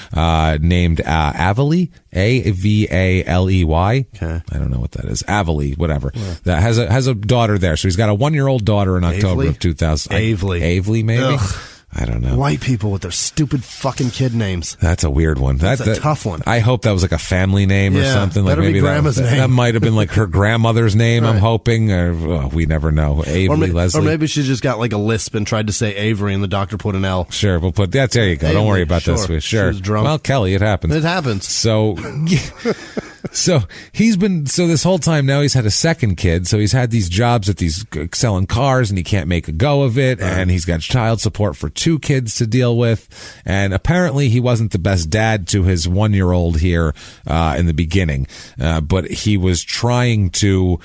named Avaley. Avaley. Okay. I don't know what that is. Avaley, whatever. Yeah. That has a daughter there. So he's got a 1-year-old daughter in October of 2000. Avaley, maybe. Ugh. I don't know. White people with their stupid fucking kid names. That's a weird one. That's a tough one. I hope that was like a family name or something. Like maybe grandma's name. That might have been like her grandmother's name. Right. I'm hoping. Or, we never know. Avery Leslie. Or maybe she just got like a lisp and tried to say Avery, and the doctor put an L. Sure, we'll put that. There you go. Avery, don't worry about this. Sure. She was drunk. Well, Kelly, it happens. It happens. So. So this whole time now he's had a second kid. So he's had these jobs at these selling cars, and he can't make a go of it. Right. And he's got child support for 2 kids to deal with. And apparently he wasn't the best dad to his 1-year-old here in the beginning. But he was trying to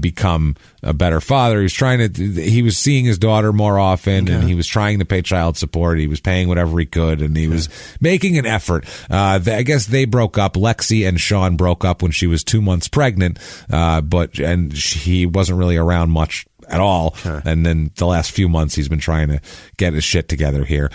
become a better father. He was seeing his daughter more often, and he was trying to pay child support. He was paying whatever he could, and he was making an effort. I guess they broke up. Lexi and Sean broke up when she was 2 months pregnant, but he wasn't really around much at all. Sure. And then the last few months, he's been trying to get his shit together here.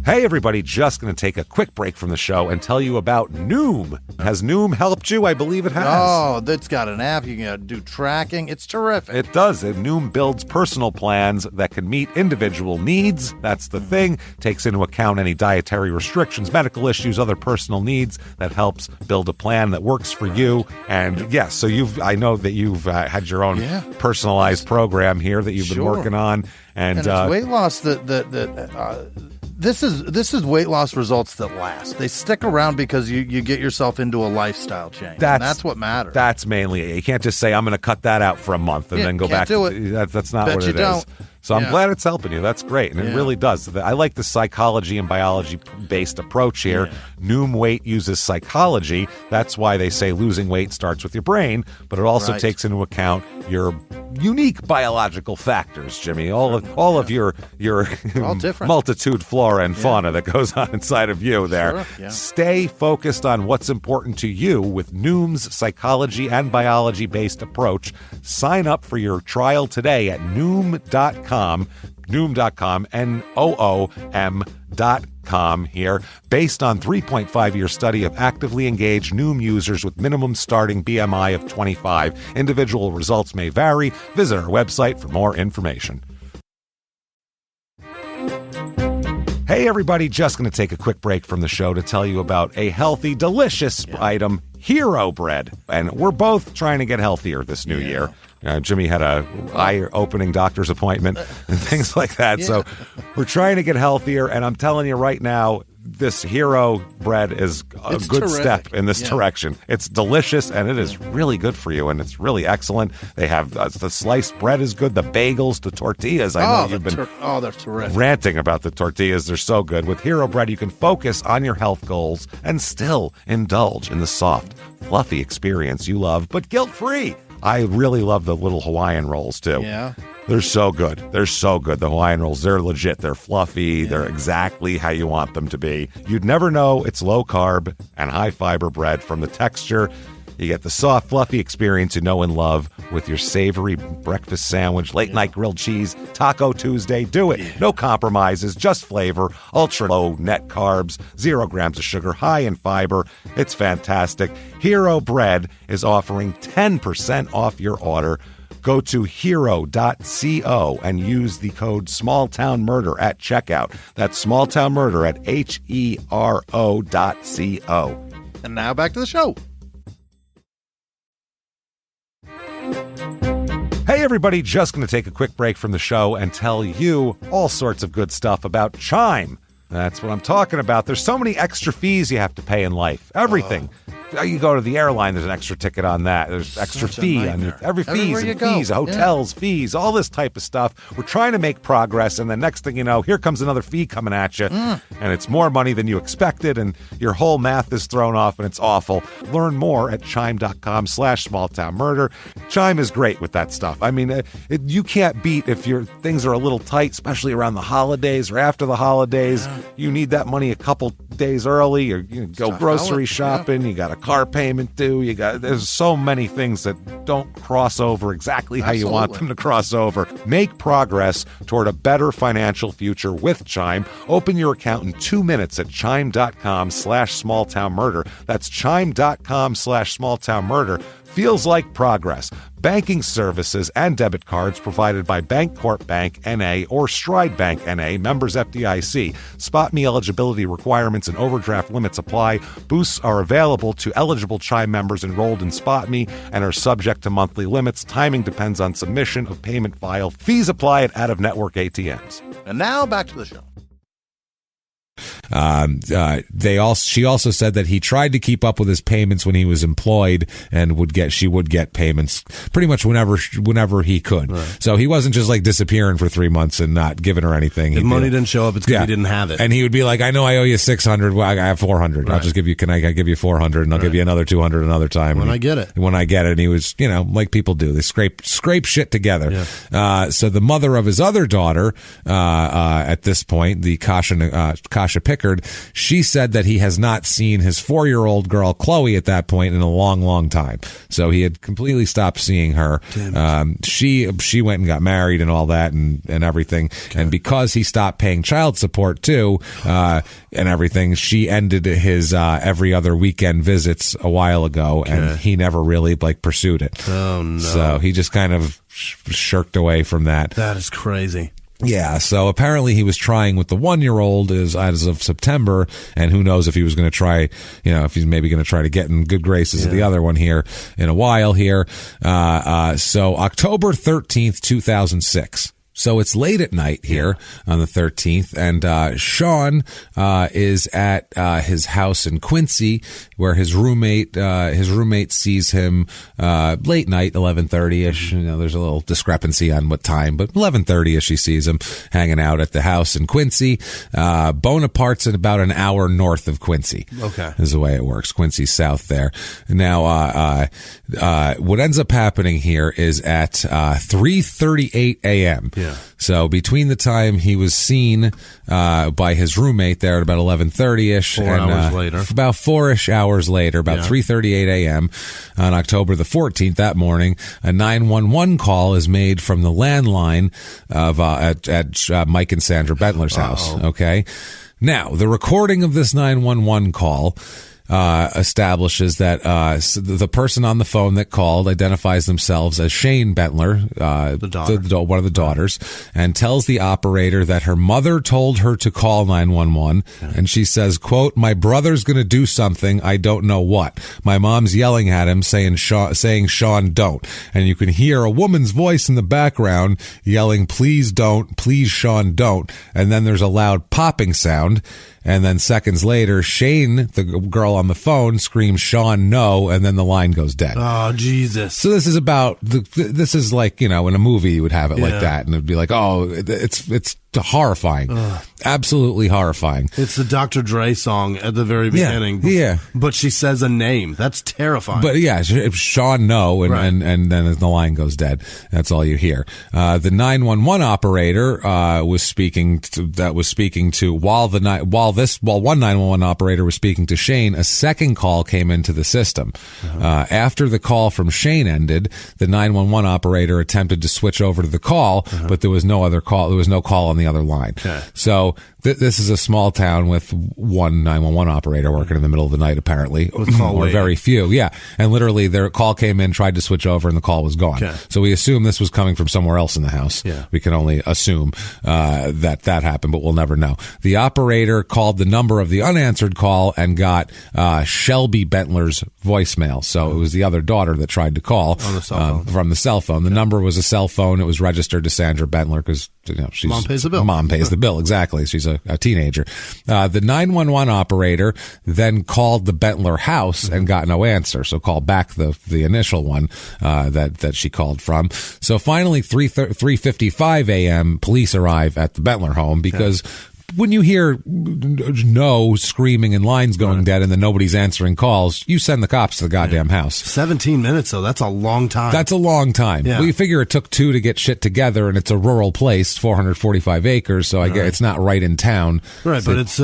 Hey, everybody, just going to take a quick break from the show and tell you about Noom. Has Noom helped you? I believe it has. Oh, it's got an app. You can do tracking. It's terrific. It does. And Noom builds personal plans that can meet individual needs. That's the thing. Takes into account any dietary restrictions, medical issues, other personal needs. That helps build a plan that works for you. And yes, so I know that you've had your own personalized program here that you've been working on. And it's weight loss This is weight loss results that last. They stick around because you get yourself into a lifestyle change. That's what matters. That's mainly it. You can't just say, I'm going to cut that out for a month and then go back to it. That's not what it is. So I'm glad it's helping you. That's great. And it really does. I like the psychology and biology-based approach here. Yeah. Noom Weight uses psychology. That's why they say losing weight starts with your brain, but it also takes into account your unique biological factors, Jimmy. All of your multitude flora and fauna that goes on inside of you there. Sure. Yeah. Stay focused on what's important to you with Noom's psychology and biology-based approach. Sign up for your trial today at Noom.com, Noom.com here. Based on 3.5-year study of actively engaged Noom users with minimum starting BMI of 25. Individual results may vary. Visit our website for more information. Hey, everybody, just going to take a quick break from the show to tell you about a healthy, delicious item, Hero Bread. And we're both trying to get healthier this new year. Jimmy had a eye-opening doctor's appointment and things like that. So we're trying to get healthier, and I'm telling you right now, this Hero Bread is a good step in this direction. It's delicious, and it is really good for you, and it's really excellent. They have the sliced bread is good, the bagels, the tortillas. I know you've been they're terrific. Ranting about the tortillas. They're so good. With Hero Bread, you can focus on your health goals and still indulge in the soft, fluffy experience you love, but guilt-free. I really love the little Hawaiian rolls, too. Yeah. They're so good. They're so good. The Hawaiian rolls, they're legit. They're fluffy. They're exactly how you want them to be. You'd never know it's low-carb and high-fiber bread from the texture. You get the soft, fluffy experience you know and love with your savory breakfast sandwich, late-night grilled cheese, Taco Tuesday. Do it. No compromises, just flavor, ultra-low net carbs, 0 grams of sugar, high in fiber. It's fantastic. Hero Bread is offering 10% off your order. Go to hero.co and use the code SmallTownMurder at checkout. That's SmallTownMurder at HERO.co. And now back to the show. Hey, everybody, just going to take a quick break from the show and tell you all sorts of good stuff about Chime. That's what I'm talking about. There's so many extra fees you have to pay in life. Everything. You go to the airline, there's an extra ticket on that. There's extra fee on every fees, hotels, fees, all this type of stuff. We're trying to make progress, and the next thing you know, here comes another fee coming at you, and it's more money than you expected, and your whole math is thrown off, and it's awful. Learn more at chime.com/smalltownmurder. Chime is great with that stuff. I mean, you can't beat if your things are a little tight, especially around the holidays or after the holidays. You need that money a couple days early, or you go grocery shopping. You got a car payment due. There's so many things that don't cross over exactly how you want them to cross over. Make progress toward a better financial future with Chime. Open your account in 2 minutes at chime.com/smalltownmurder. That's chime.com/smalltownmurder. Feels like progress. Banking services and debit cards provided by Bancorp Bank N.A. or Stride Bank N.A., members FDIC. Spot me eligibility requirements and overdraft limits apply. Boosts are available to eligible Chime members enrolled in Spot Me and are subject to monthly limits. Timing depends on submission of payment file. Fees apply at out-of-network ATMs. And now back to the show. She also said that he tried to keep up with his payments when he was employed and she would get payments pretty much whenever he could. Right. So he wasn't just like disappearing for 3 months and not giving her anything. If money didn't show up, it's because he didn't have it. And he would be like, I know I owe you 600. Well, I have 400. Right. Can I give you 400 and I'll give you another 200 another time. When I get it. And he was, like people do, they scrape shit together. Yeah. So the mother of his other daughter, at this point, the Kasha Pickard. She said that he has not seen his 4-year-old girl, Chloe, at that point in a long, long time. So he had completely stopped seeing her. She went and got married and all that and everything. Okay. And because he stopped paying child support too, and everything, she ended his every other weekend visits a while ago, and he never really pursued it. Oh no! So he just kind of shirked away from that. That is crazy. Yeah, so apparently he was trying with the 1-year-old as of September, and who knows if he was going to try, if he's maybe going to try to get in good graces of the other one here in a while here. So October 13th, 2006. So it's late at night here on the 13th, and Sean is at his house in Quincy, where his roommate sees him late night, 11:30ish. There's a little discrepancy on what time, but 11:30ish he sees him hanging out at the house in Quincy. Bonaparte's at about an hour north of Quincy. Okay, is the way it works. Quincy's south there. Now, what ends up happening here is at 3:38 a.m. Yeah. So between the time he was seen by his roommate there at about 11:30ish, 4 hours later, about 4-ish hours later, about 3:38 a.m. on October the 14th, that morning, a 911 call is made from the landline of at Mike and Sandra Bentler's house. Okay, now the recording of this 911 call establishes that the person on the phone that called identifies themselves as Shane Bentler, one of the daughters, and tells the operator that her mother told her to call 911, and she says, quote, "My brother's going to do something, I don't know what. My mom's yelling at him, saying Sean, don't." And you can hear a woman's voice in the background yelling, "Please don't, please Sean, don't." And then there's a loud popping sound. And then seconds later, Shane, the girl on the phone, screams, "Sean, no," and then the line goes dead. Oh, Jesus. So this is this is like, in a movie you would have it like that, and it'd be like, oh, it's horrifying. Absolutely horrifying. It's the Dr. Dre song at the very beginning. Yeah. But she says a name. That's terrifying. But yeah, Sean, no, and then the line goes dead. That's all you hear. The 911 operator was speaking to while one 911 operator was speaking to Shane, a second call came into the system. After the call from Shane ended, the 911 operator attempted to switch over to the call, but there was no other call. There was no call on the other line. So this is a small town with one 911 operator working in the middle of the night, apparently, or very few. Yeah, and literally their call came in, tried to switch over, and the call was gone. So we assume this was coming from somewhere else in the house. We can only assume that happened, but we'll never know. The operator called the number of the unanswered call and got Shelby Bentler's voicemail. So it was the other daughter that tried to call on the cell phone. From the cell phone. The number was a cell phone. It was registered to Sandra Bentler because she's mom pays the bill. Mom pays the bill, exactly. She's a teenager. The 911 operator then called the Bentler house and got no answer. So called back the initial one that she called from. So finally, 3:55 a.m., police arrive at the Bentler home because when you hear no screaming and lines going dead and then nobody's answering calls, you send the cops to the goddamn house. 17 minutes, though. That's a long time. That's a long time. Yeah. Well, you figure it took 2 to get shit together, and it's a rural place, 445 acres, so I guess it's not right in town. Right, so but it's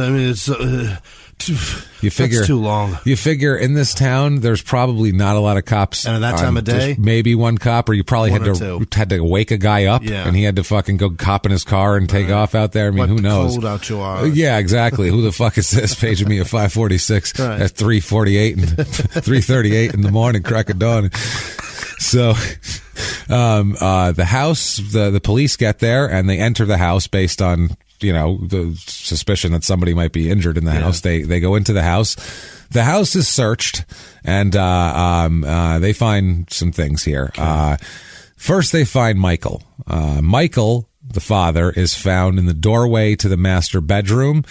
you figure that's too long. You figure in this town, there's probably not a lot of cops. And at that time of day, just maybe one cop, or you probably had to wake a guy up, and he had to fucking go cop in his car and take off out there. I mean, who knows? Cold out your eyes. Yeah, exactly. Who the fuck is this paging me at 5:46 at 3:48 and 3:38 in the morning, crack of dawn? So, the house, the police get there and they enter the house based on, the suspicion that somebody might be injured in the house. They go into the house. The house is searched, and they find some things here. First, they find Michael. Michael, the father, is found in the doorway to the master bedroom.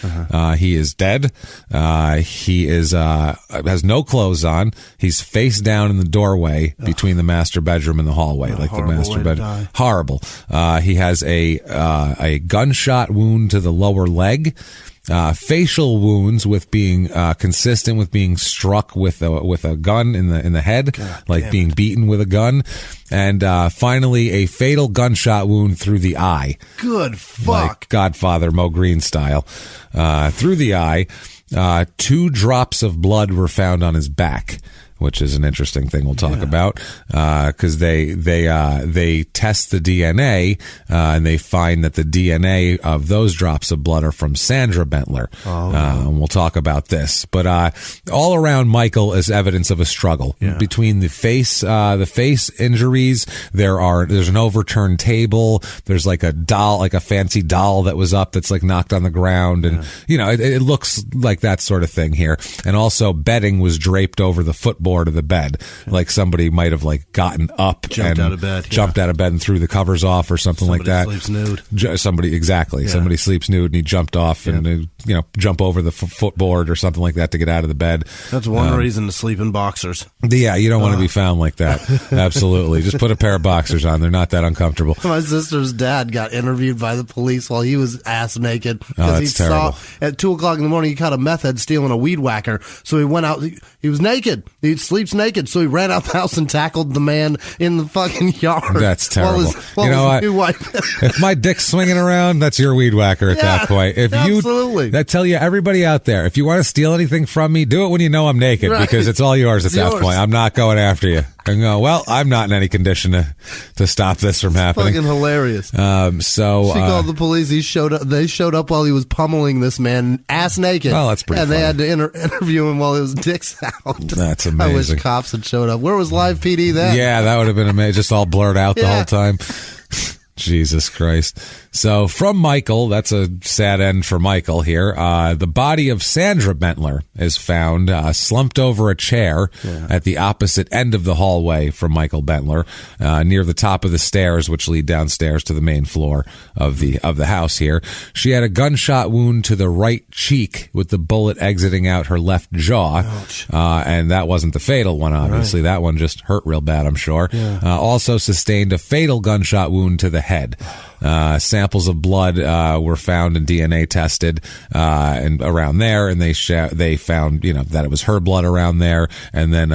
He is dead. He has no clothes on. He's face down in the doorway between the master bedroom and the hallway, like the master bedroom. Horrible. He has a gunshot wound to the lower leg. facial wounds with being consistent with being struck with a gun in the head, like being beaten with a gun, and finally a fatal gunshot wound through the eye. Good fuck. Like Godfather Mo Green style, through the eye. 2 drops of blood were found on his back, which is an interesting thing we'll talk about, because they test the DNA and they find that the DNA of those drops of blood are from Sandra Bentler. And we'll talk about this, but all around Michael is evidence of a struggle between the face injuries. There's an overturned table. There's like a doll, like a fancy doll that was up that's like knocked on the ground, and it looks like that sort of thing here. And also bedding was draped over the footboard of the bed, like somebody might have like gotten up, jumped out of bed and threw the covers off or something like that. Sleeps nude. Somebody sleeps nude and he jumped off and jump over the footboard or something like that to get out of the bed. That's one reason to sleep in boxers. Yeah, you don't want to be found like that. Absolutely, just put a pair of boxers on. They're not that uncomfortable. My sister's dad got interviewed by the police while he was ass naked because he saw at 2:00 in the morning he caught a meth head stealing a weed whacker. So he went out. He was naked. He sleeps naked, so he ran out the house and tackled the man in the fucking yard. That's terrible. You know what? If my dick's swinging around, that's your weed whacker at that point. Absolutely. I tell you, everybody out there, if you want to steal anything from me, do it when you know I'm naked, because it's all yours at that point. I'm not going after you. And go, well, I'm not in any condition to stop this from happening. Fucking hilarious. So she called the police. They showed up while he was pummeling this man ass naked. Well, that's pretty funny. They had to interview him while his dick's out. That's amazing. I wish cops had showed up. Where was Live PD then? Yeah, that would have been amazing. Just all blurred out the whole time. Jesus Christ. So from Michael, that's a sad end for Michael here. The body of Sandra Bentler is found slumped over a chair at the opposite end of the hallway from Michael Bentler, near the top of the stairs, which lead downstairs to the main floor of the house here. She had a gunshot wound to the right cheek with the bullet exiting out her left jaw. And that wasn't the fatal one, obviously. That one just hurt real bad, I'm sure. Also sustained a fatal gunshot wound to the head. Samples of blood were found and DNA tested and around there, and they found that it was her blood around there, and then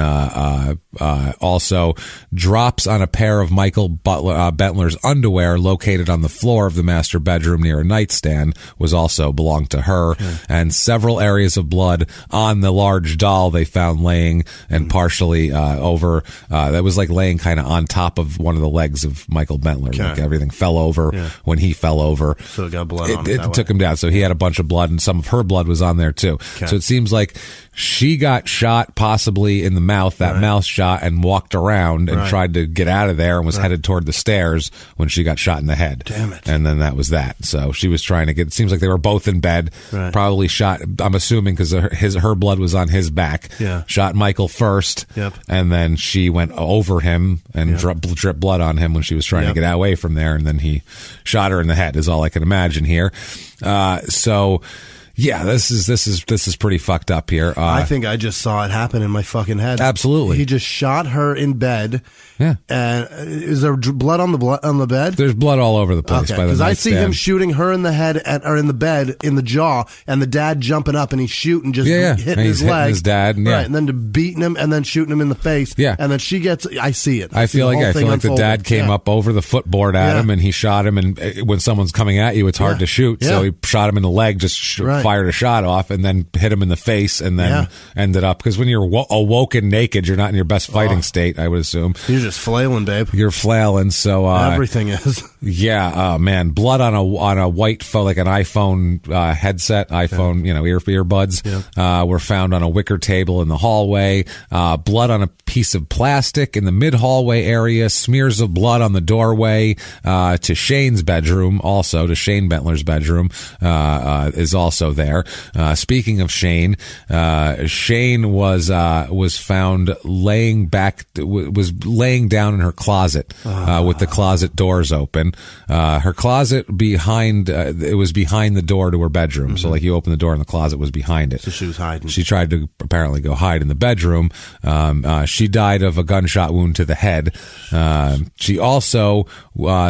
also drops on a pair of Michael Bentler's underwear located on the floor of the master bedroom near a nightstand was also belonged to her, and several areas of blood on the large doll they found laying and partially over that was like laying kind of on top of one of the legs of Michael Bentler. Like everything fell over when he fell over. So it got blood on it took him down. So he had a bunch of blood, and some of her blood was on there too. So it seems like she got shot possibly in the mouth, that mouth shot, and walked around and tried to get out of there and was headed toward the stairs when she got shot in the head. Damn it. And then that was that. So she was trying to get, it seems like they were both in bed, probably shot, I'm assuming because her blood was on his back. Shot Michael first, and then she went over him and dripped blood on him when she was trying to get away from there, and then he shot her in the head is all I can imagine here. So yeah, this is pretty fucked up here. I think I just saw it happen in my fucking head. Absolutely. He just shot her in bed. Yeah. And is there blood on the bed? There's blood all over the place. Okay, because I see him shooting her in the head or in the bed in the jaw, and the dad jumping up and he's shooting, just hitting his leg. His dad, right, and then beating him and then shooting him in the face. Yeah. And then she gets. I see it. I feel like the dad came up over the footboard at him and he shot him. And when someone's coming at you, it's hard to shoot. So he shot him in the leg, just fired a shot off, and then hit him in the face, and then ended up, because when you're awoken naked, you're not in your best fighting state, I would assume. You're just flailing, babe. You're flailing, so everything is. Yeah, man, blood on a white phone, like an iPhone headset, iPhone, earbuds, were found on a wicker table in the hallway. Blood on a piece of plastic in the mid hallway area. Smears of blood on the doorway to Shane's bedroom, also to Shane Bentler's bedroom, is also there. Speaking of Shane, Shane was found laying down in her closet with the closet doors open. Her closet behind it was behind the door to her bedroom. So like you open the door and the closet was behind it. So she was hiding. She tried to apparently go hide in the bedroom. She died of a gunshot wound to the head. She also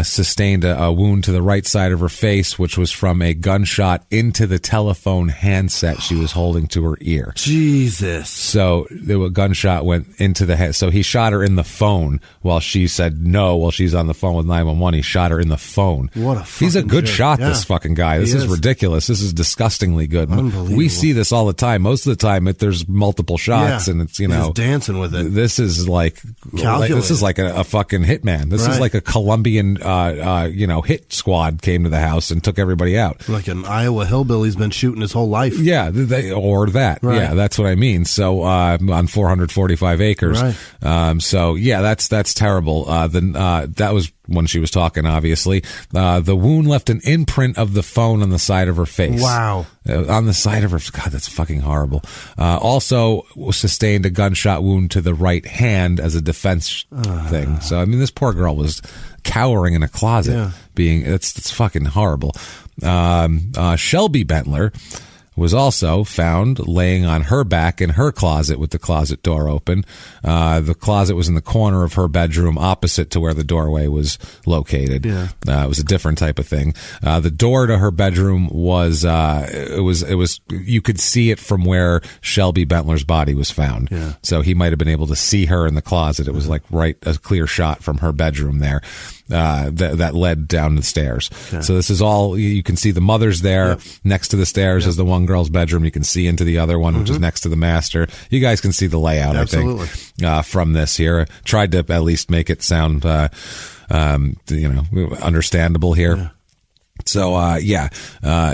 sustained a wound to the right side of her face, which was from a gunshot into the telephone handset she was holding to her ear. Jesus. So the gunshot went into the head. So he shot her in the phone while she said no, while she's on the phone with 911. He shot her in the phone. What a fucking He's a good jerk. shot, Yeah. this fucking guy. This is ridiculous. This is disgustingly good. Unbelievable. We see this all the time. Most of the time, there's multiple shots, and it's, He's dancing with it. This is like this is like a fucking hitman. This is like a Colombian, hit squad came to the house and took everybody out. Like an Iowa hillbilly's been shooting his whole life. Yeah, or that. Right. Yeah, that's what I mean. So on 445 acres. Right. So yeah, that's terrible. That was when she was talking. Obviously, the wound left an imprint of the phone on the side of her face. Wow. On the side of her. God, that's fucking horrible. Also sustained a gunshot wound to the right hand as a defense thing. So I mean, this poor girl was cowering in a closet. It's fucking horrible. Shelby Bentler was also found laying on her back in her closet with the closet door open. The closet was in the corner of her bedroom opposite to where the doorway was located. It was a different type of thing. The door to her bedroom was you could see it from where Shelby Bentler's body was found. So he might have been able to see her in the closet. It was like a clear shot from her bedroom there. That led down the stairs. So this is all, you can see the mother's there. Next to the stairs is the one girl's bedroom. You can see into the other one, which is next to the master. You guys can see the layout, Absolutely. I think, from this here. Tried to at least make it sound, understandable here. So,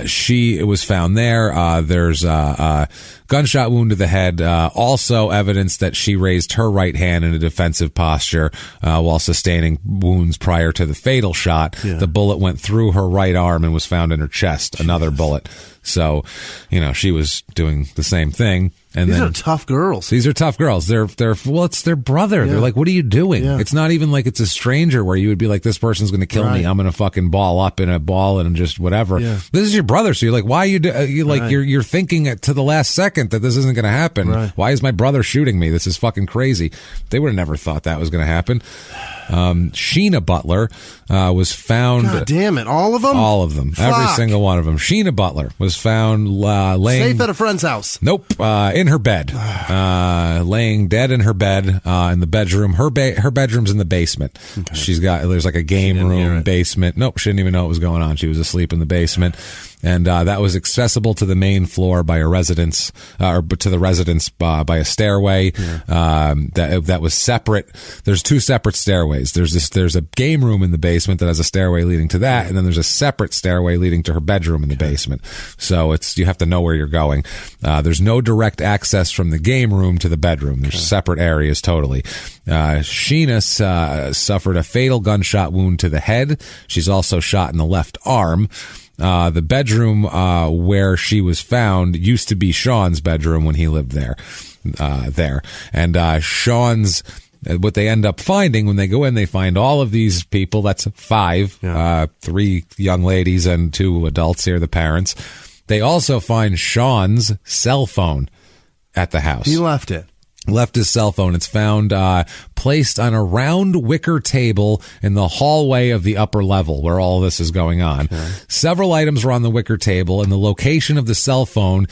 she was found there. There's a gunshot wound to the head. Also evidence that she raised her right hand in a defensive posture while sustaining wounds prior to the fatal shot. The bullet went through her right arm and was found in her chest. Another bullet. So, she was doing the same thing. And These are tough girls. These are tough girls. It's their brother. They're like, what are you doing? It's not even like it's a stranger where you would be like, this person's going to kill me. I'm going to fucking ball up in a ball and just whatever. This is your brother. So you're like, why are you're thinking to the last second that this isn't going to happen. Why is my brother shooting me? This is fucking crazy. They would have never thought that was going to happen. Sheena Butler was found. God damn it. All of them? All of them. Fuck. Every single one of them. Sheena Butler was found laying. Safe at a friend's house. Nope. In her bed. Laying dead in her bed in the bedroom. Her bedroom's in the basement. There's like a game room basement. Nope. She didn't even know what was going on. She was asleep in the basement. And that was accessible to the main floor by a residence, or to the residence by a stairway. That was separate. There's two separate stairways. There's a game room in the basement that has a stairway leading to that, and then there's a separate stairway leading to her bedroom in the basement. So you have to know where you're going. There's no direct access from the game room to the bedroom. There's separate areas totally. Sheena suffered a fatal gunshot wound to the head. She's also shot in the left arm. The bedroom where she was found used to be Sean's bedroom when he lived there. And Sean's, what they end up finding when they go in, they find all of these people. That's 5, 3 young ladies and 2 adults here, the parents. They also find Sean's cell phone at the house. He left it. Left his cell phone. It's found placed on a round wicker table in the hallway of the upper level where all this is going on. Several items were on the wicker table, and the location of the cell phone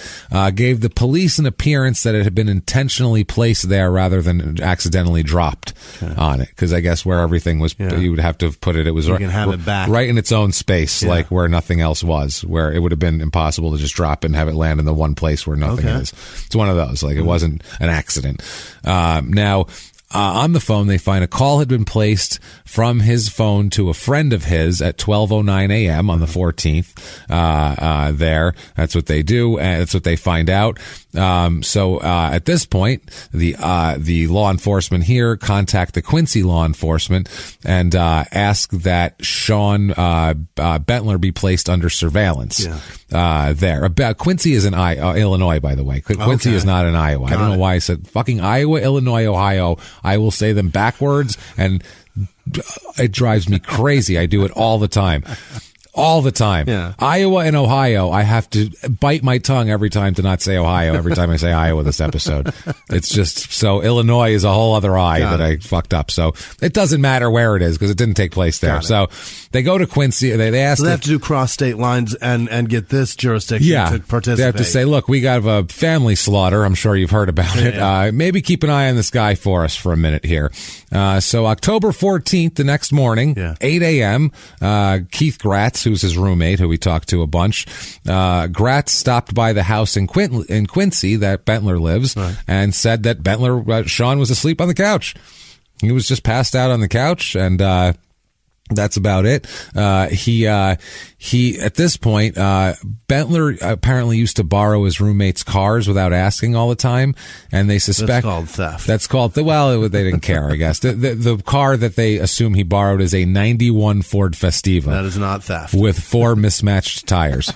gave the police an appearance that it had been intentionally placed there rather than accidentally dropped on it. Because I guess where everything was, you would have to put it. It was you can have it back right in its own space, like where nothing else was, where it would have been impossible to just drop it and have it land in the one place where nothing is. It's one of those. Like, it wasn't an accident. Now, on the phone, they find a call had been placed from his phone to a friend of his at 12:09 a.m. on the 14th. There, that's what they do. That's what they find out. So at this point, the law enforcement here contact the Quincy law enforcement and ask that Sean Bentler be placed under surveillance. There, Quincy is in Illinois, by the way. Quincy is not in Iowa. I don't know why I said fucking Iowa, Illinois, Ohio. I will say them backwards, and it drives me crazy. I do it all the time. all the time. Yeah. Iowa and Ohio, I have to bite my tongue every time to not say Ohio every time I say Iowa this episode. It's just so Illinois is a whole other I fucked up. So it doesn't matter where it is because it didn't take place there. So they go to Quincy. They asked. So they have to do cross state lines and get this jurisdiction to participate. They have to say, look, we got a family slaughter. I'm sure you've heard about it. Maybe keep an eye on this guy for us for a minute here. So October 14th, the next morning, 8 a.m., Keith Gratz, who's his roommate, who we talked to a bunch, Gratz stopped by the house in Quincy that Bentler lives and said that Sean was asleep on the couch. He was just passed out on the couch, and that's about it. He at this point, Bentler apparently used to borrow his roommate's cars without asking all the time, and they suspect that's called theft. That's called they didn't care, I guess. The car that they assume he borrowed is a 91 Ford Festiva. That is not theft. With 4 mismatched tires.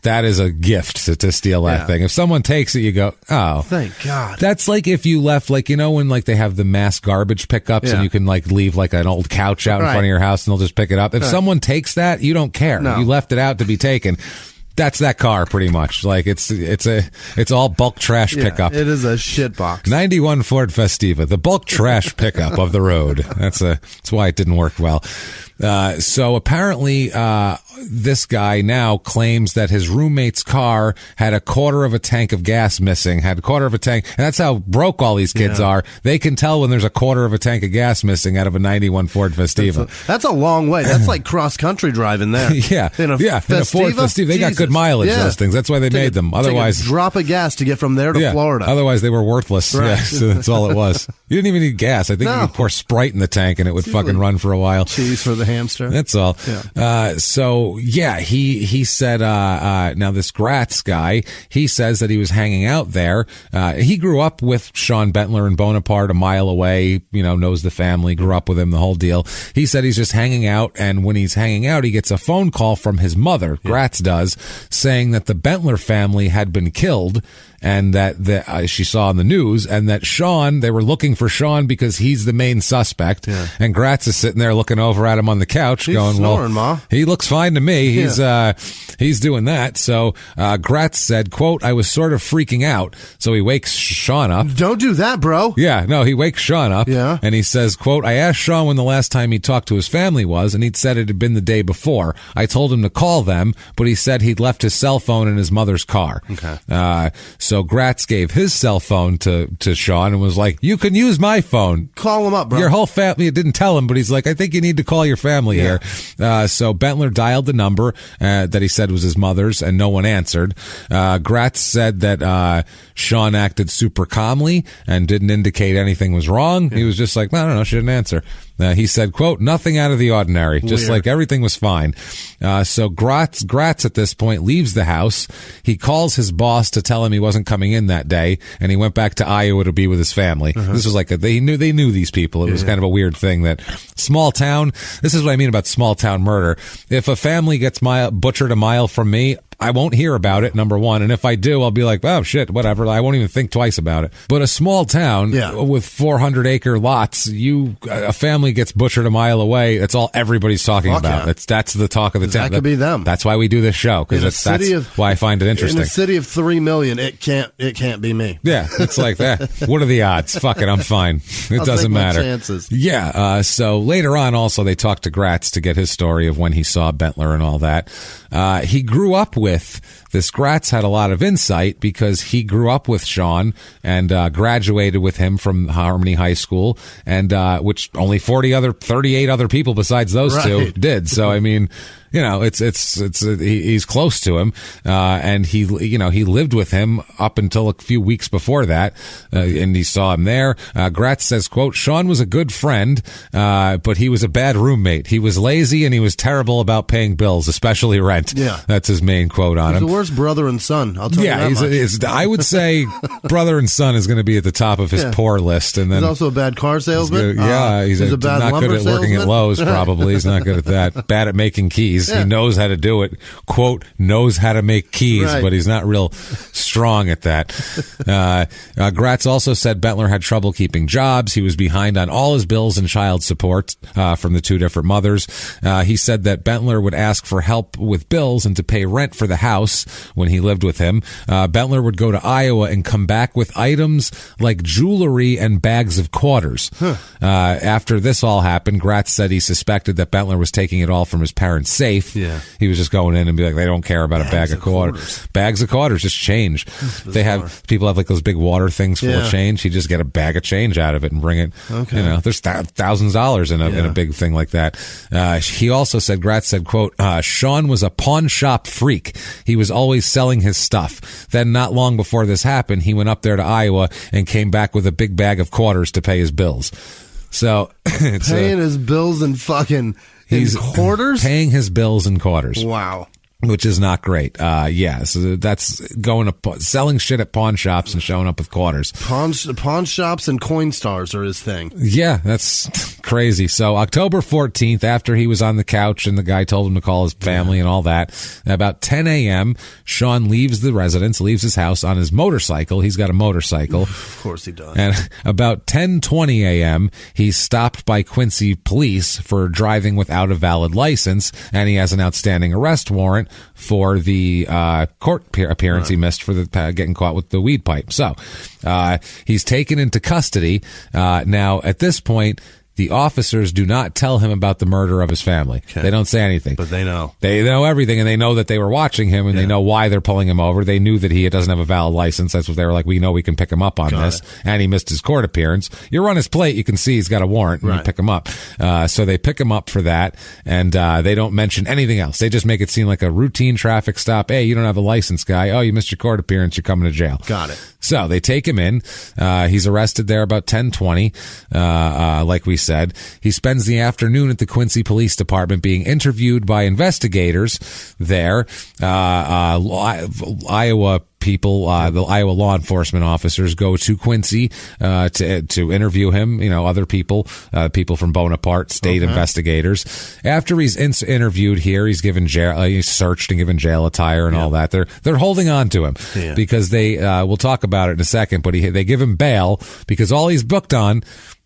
That is a gift to steal that thing. If someone takes it, you go, oh, thank God. That's like if you left, like, you know, when like they have the mass garbage pickups and you can like leave like an old couch out in front of your house and they'll just pick it up. If someone takes that, you don't care. No. You left it out to be taken. That's that car pretty much. Like it's all bulk trash pickup. It is a shit box. 91 Ford Festiva, the bulk trash pickup of the road. That's why it didn't work well. So apparently, this guy now claims that his roommate's car had a quarter of a tank of gas missing, and that's how broke all these kids are. They can tell when there's a quarter of a tank of gas missing out of a 91 Ford Festiva. That's a long way. That's like cross-country driving there. In a Ford Festiva. They got good mileage, those things. That's why they made them. Otherwise, take a drop of gas to get from there to Florida. Otherwise, they were worthless. Right. Yeah, so that's all it was. You didn't even need gas. I think you could pour Sprite in the tank and it would fucking run for a while. Cheese for the hamster. That's all. Yeah. He said, now this Gratz guy, he says that he was hanging out there. He grew up with Sean Bentler and Bonaparte a mile away, knows the family, grew up with him, the whole deal. He said he's just hanging out, and when he's hanging out, he gets a phone call from his mother, Gratz does, saying that the Bentler family had been killed, and that she saw on the news, and that Sean, they were looking for Sean because he's the main suspect. Yeah. And Gratz is sitting there looking over at him on the couch, going, snoring, Ma. He looks fine to me. He's doing that. So Gratz said, quote, I was sort of freaking out. So he wakes Sean up. Don't do that, bro. Yeah, no, he wakes Sean up. Yeah. And he says, quote, I asked Sean when the last time he talked to his family was, and he'd said it had been the day before. I told him to call them, but he said he'd left his cell phone in his mother's car. Okay. So Gratz gave his cell phone to Sean and was like, you can use my phone. Call him up, bro. Your whole family, it didn't tell him, but he's like, I think you need to call your family here. So Bentler dialed the number that he said was his mother's, and no one answered. Gratz said that Sean acted super calmly and didn't indicate anything was wrong. He was just like, I don't know, she didn't answer. He said, quote, nothing out of the ordinary, just like everything was fine. So Gratz at this point leaves the house. He calls his boss to tell him he wasn't coming in that day, and he went back to Iowa to be with his family. This was like they knew these people. It was kind of a weird thing that small town. This is what I mean about small town murder. If a family gets butchered a mile from me, I won't hear about it, number one. And if I do, I'll be like, oh, shit, whatever. I won't even think twice about it. But a small town with 400-acre lots, a family gets butchered a mile away. That's all everybody's talking about. Yeah. That's the talk of the town. That could be them. That's why we do this show, because that's why I find it interesting. In a city of 3 million, it can't be me. Yeah, it's like that. What are the odds? Fuck it, I'm fine. It doesn't matter. Chances. Yeah. So later on, also, they talked to Gratz to get his story of when he saw Bentler and all that. He grew up with this. Gratz had a lot of insight because he grew up with Sean and graduated with him from Harmony High School, and which only 38 other people besides those two did. So I mean, he's close to him, and he lived with him up until a few weeks before that, and he saw him there. Gratz says, quote, Sean was a good friend, but he was a bad roommate. He was lazy and he was terrible about paying bills, especially rent. Yeah. That's his main quote on him. He's the worse? Brother and son. I'll tell you that much. I would say brother and son is going to be at the top of his poor list. And then he's also a bad car salesman. He's a bad not good at working at Lowe's. Probably he's not good at that. Bad at making keys. He knows how to do it. Quote, knows how to make keys, but he's not real strong at that. Gratz also said Bentler had trouble keeping jobs. He was behind on all his bills and child support from the two different mothers. He said that Bentler would ask for help with bills and to pay rent for the house when he lived with him. Bentler would go to Iowa and come back with items like jewelry and bags of quarters. After this all happened, Gratz said he suspected that Bentler was taking it all from his parents' safe. He was just going in and be like, they don't care about a bag of quarters. Bags of quarters, just change. People have like those big water things full of change. He just get a bag of change out of it and bring it. There's thousands of dollars in a big thing like that. He also said, Gratz said, quote, Sean was a pawn shop freak. He was always selling his stuff. Then not long before this happened, he went up there to Iowa and came back with a big bag of quarters to pay his bills. So paying his bills in fucking quarters? Paying his bills in quarters. Wow. Which is not great. So that's going to selling shit at pawn shops and showing up with quarters. Pawn shops and coin stars are his thing. Yeah, that's crazy. So October 14th, after he was on the couch and the guy told him to call his family and all that, about 10 a.m., Sean leaves the residence, leaves his house on his motorcycle. He's got a motorcycle. Of course he does. And about 10:20 a.m., he's stopped by Quincy police for driving without a valid license, and he has an outstanding arrest warrant for the court appearance he missed for the getting caught with the weed pipe. So he's taken into custody. Now, at this point, the officers do not tell him about the murder of his family. Okay. They don't say anything. But they know. They know everything, and they know that they were watching him, and they know why they're pulling him over. They knew that he doesn't have a valid license. That's what they were like, we know we can pick him up on this. And he missed his court appearance. You're on his plate. You can see he's got a warrant, and you pick him up. So they pick him up for that, and they don't mention anything else. They just make it seem like a routine traffic stop. Hey, you don't have a license, guy. Oh, you missed your court appearance. You're coming to jail. Got it. So they take him in. He's arrested there about 10:20, like we said. He spends the afternoon at the Quincy Police Department being interviewed by investigators there. Iowa people, the Iowa law enforcement officers go to Quincy to interview him. Other people, people from Bonaparte, state investigators. After he's interviewed here, he's given jail. He's searched and given jail attire and all that. They're holding on to him because they. We'll talk about it in a second, but they give him bail because all he's booked on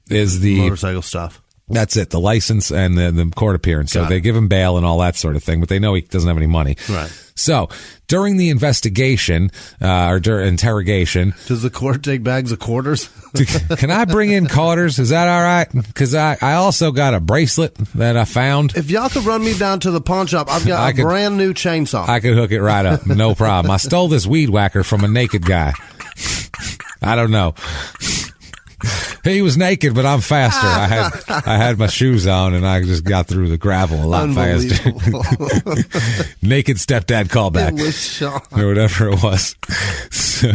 is the motorcycle stuff. That's it, the license and the court appearance. So they give him bail and all that sort of thing, but they know he doesn't have any money. Right. So during the investigation or during interrogation, does the court take bags of quarters? Can I bring in quarters? Is that all right? Because I also got a bracelet that I found. If y'all could run me down to the pawn shop, I've got a brand new chainsaw. I could hook it right up, no problem. I stole this weed whacker from a naked guy. I don't know. He was naked, but I'm faster. I had my shoes on, and I just got through the gravel a lot faster. Naked stepdad callback. It was Sean. Or whatever it was. So,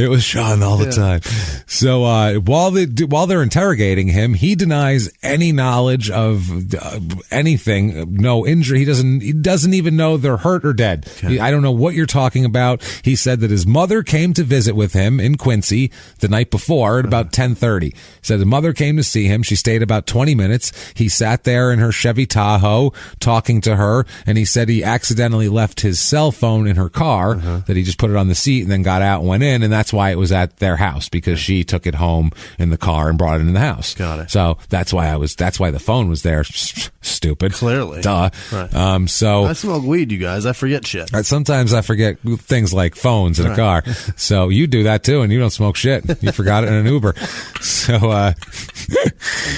it was Sean all the time. So while they're interrogating him, he denies any knowledge of anything, no injury. He doesn't even know they're hurt or dead. Okay. I don't know what you're talking about. He said that his mother came to visit with him in Quincy the night before at about 10:30. He said the mother came to see him. She stayed about 20 minutes. He sat there in her Chevy Tahoe talking to her, and he said he accidentally left his cell phone in her car, that he just put it on the seat and then got out and went in, and that's why it was at their house, because she took it home in the car and brought it in the house. Got it. So that's why the phone was there. Stupid. Clearly. Duh. Right. So I smoke weed, you guys. I forget shit. Sometimes I forget things like phones in a car. So you do that too, and you don't smoke shit. You forgot it in an Uber. So I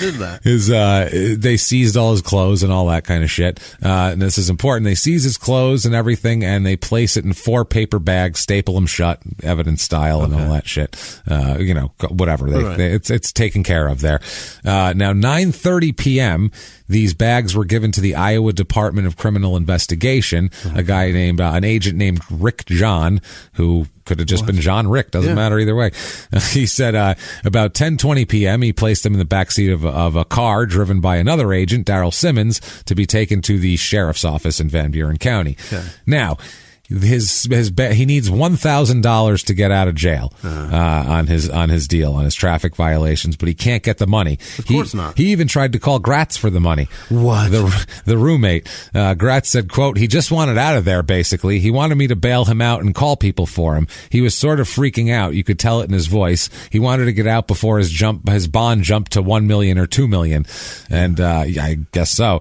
did that. They seized all his clothes and all that kind of shit. And this is important. They seize his clothes and everything, and they place it in 4 paper bags, staple them shut, evidence style, and all that shit. Whatever. It's taken care of there. Now 9:30 p.m. These bags were given to the Iowa Department of Criminal Investigation. A guy named an agent named Rick John, who could have just been John Rick. Doesn't matter either way. He said about 10:20 p.m. he placed them in the backseat of a car driven by another agent, Darrell Simmons, to be taken to the sheriff's office in Van Buren County. Okay. Now, he needs $1,000 to get out of jail on his deal, on his traffic violations, but he can't get the money. Of course not. He even tried to call Gratz for the money. What? The roommate. Gratz said, quote, he just wanted out of there, basically. He wanted me to bail him out and call people for him. He was sort of freaking out. You could tell it in his voice. He wanted to get out before his bond jumped to $1 million or $2 million. And I guess so.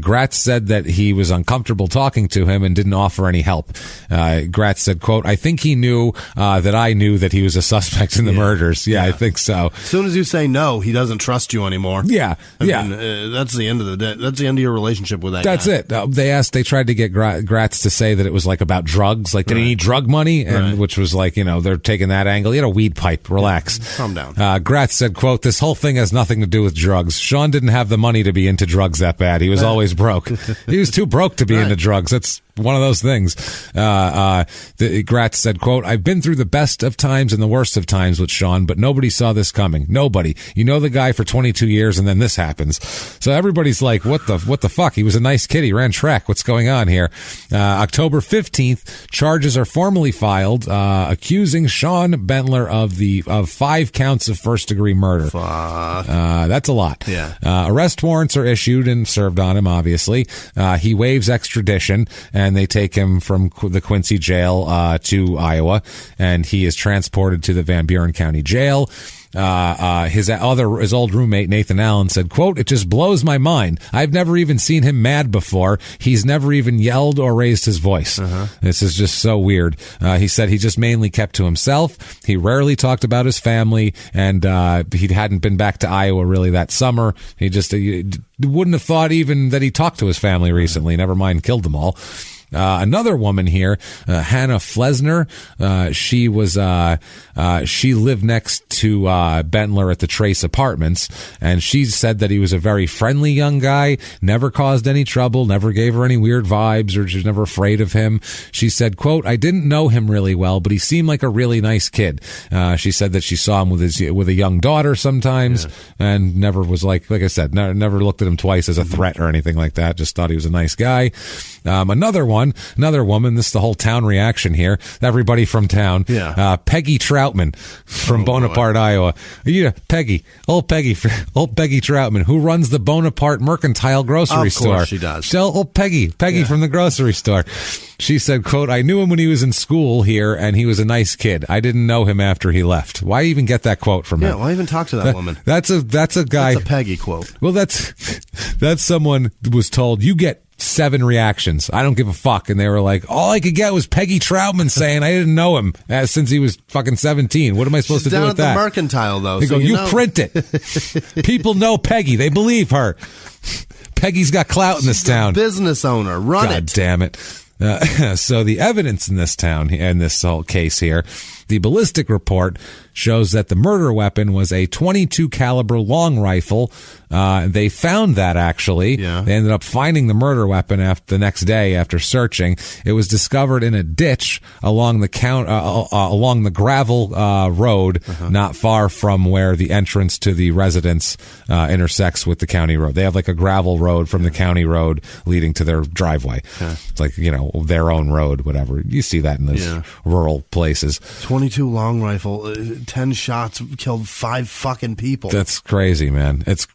Gratz said that he was uncomfortable talking to him and didn't offer any help. Gratz said, quote, I think he knew that I knew that he was a suspect in the murders. Yeah, I think so. As soon as you say no, he doesn't trust you anymore. Yeah, I mean, that's the end of the day. That's the end of your relationship with that That's guy. it. They tried to get Gratz to say that it was like about drugs. Like, did he need drug money? And which was like, they're taking that angle. He had a weed pipe. Relax. Calm down. Gratz said, quote, this whole thing has nothing to do with drugs. Sean didn't have the money to be into drugs that bad. He was always broke. He was too broke to be into drugs. That's one of those things. Gratz said, quote, I've been through the best of times and the worst of times with Sean, but nobody saw this coming. Nobody. You know the guy for 22 years and then this happens. So everybody's like, what the fuck? He was a nice kid. He ran track. What's going on here? October 15th, charges are formally filed, accusing Sean Bentler of 5 counts of first-degree murder. Fuck. That's a lot. Yeah. Arrest warrants are issued and served on him, obviously. He waives extradition, and they take him from the Quincy jail to Iowa, and he is transported to the Van Buren County Jail. His old roommate, Nathan Allen, said, quote, it just blows my mind. I've never even seen him mad before. He's never even yelled or raised his voice. This is just so weird. He said he just mainly kept to himself. He rarely talked about his family, and he hadn't been back to Iowa really that summer. He wouldn't have thought even that he talked to his family recently, never mind killed them all. Another woman here, Hannah Flesner, she lived next to Bentler at the Trace Apartments, and she said that he was a very friendly young guy, never caused any trouble, never gave her any weird vibes, or she was never afraid of him. She said, quote, I didn't know him really well, but he seemed like a really nice kid. She said that she saw him with a young daughter sometimes, and never was like I said, never looked at him twice as a threat or anything like that, just thought he was a nice guy. Another woman, this is the whole town reaction here, everybody from town, Peggy Troutman from Bonaparte, Iowa. Yeah, old Peggy Troutman, who runs the Bonaparte Mercantile grocery store. Of course she does. Old Peggy from the grocery store. She said, quote, I knew him when he was in school here, and he was a nice kid. I didn't know him after he left. Why even get that quote from him? Yeah, why even talk to that woman? That's a guy. That's a Peggy quote. Well, that's someone was told, you get 7 reactions. I don't give a fuck. And they were like, all I could get was Peggy Troutman saying I didn't know him since he was fucking 17. What am I supposed to do with that? Down at the Mercantile, though. They go, you print it. People know Peggy. They believe her. Peggy's got clout in this town. Business owner. Run God damn it. So the evidence in this town, in this whole case here, the ballistic report shows that the murder weapon was a .22 caliber long rifle. They found that, actually. Yeah. They ended up finding the murder weapon the next day after searching. It was discovered in a ditch along the gravel road, not far from where the entrance to the residence intersects with the county road. They have like a gravel road from the county road leading to their driveway. It's like, their own road, whatever. You see that in those rural places. 22 long rifle, 10 shots, killed 5 fucking people. That's crazy, man. That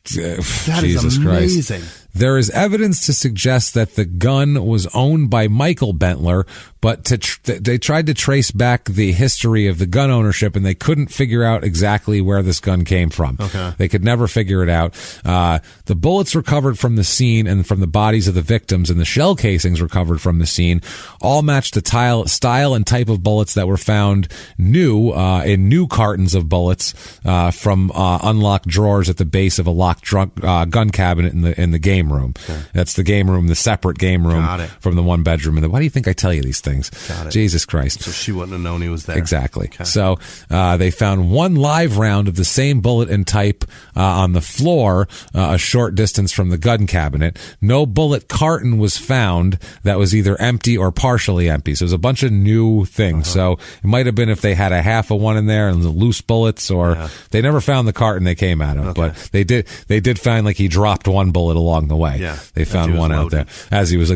Jesus is amazing. Christ. There is evidence to suggest that the gun was owned by Michael Bentler, but they tried to trace back the history of the gun ownership, and they couldn't figure out exactly where this gun came from. Okay. They could never figure it out. The bullets recovered from the scene and from the bodies of the victims, and the shell casings recovered from the scene all matched the style and type of bullets that were found new in new cartons of bullets from unlocked drawers at the base of a locked gun cabinet in the game room. Okay. That's the game room, the separate game room from the one bedroom. And why do you think I tell you these things? Jesus Christ. So she wouldn't have known he was there. Exactly. Okay. So they found 1 live round of the same bullet and type on the floor a short distance from the gun cabinet. No bullet carton was found that was either empty or partially empty. So it was a bunch of new things. So it might have been if they had a half of one in there and the loose bullets, or they never found the carton they came out of. Okay. But they did find like he dropped 1 bullet along along the way. Yeah, they found one out there as he was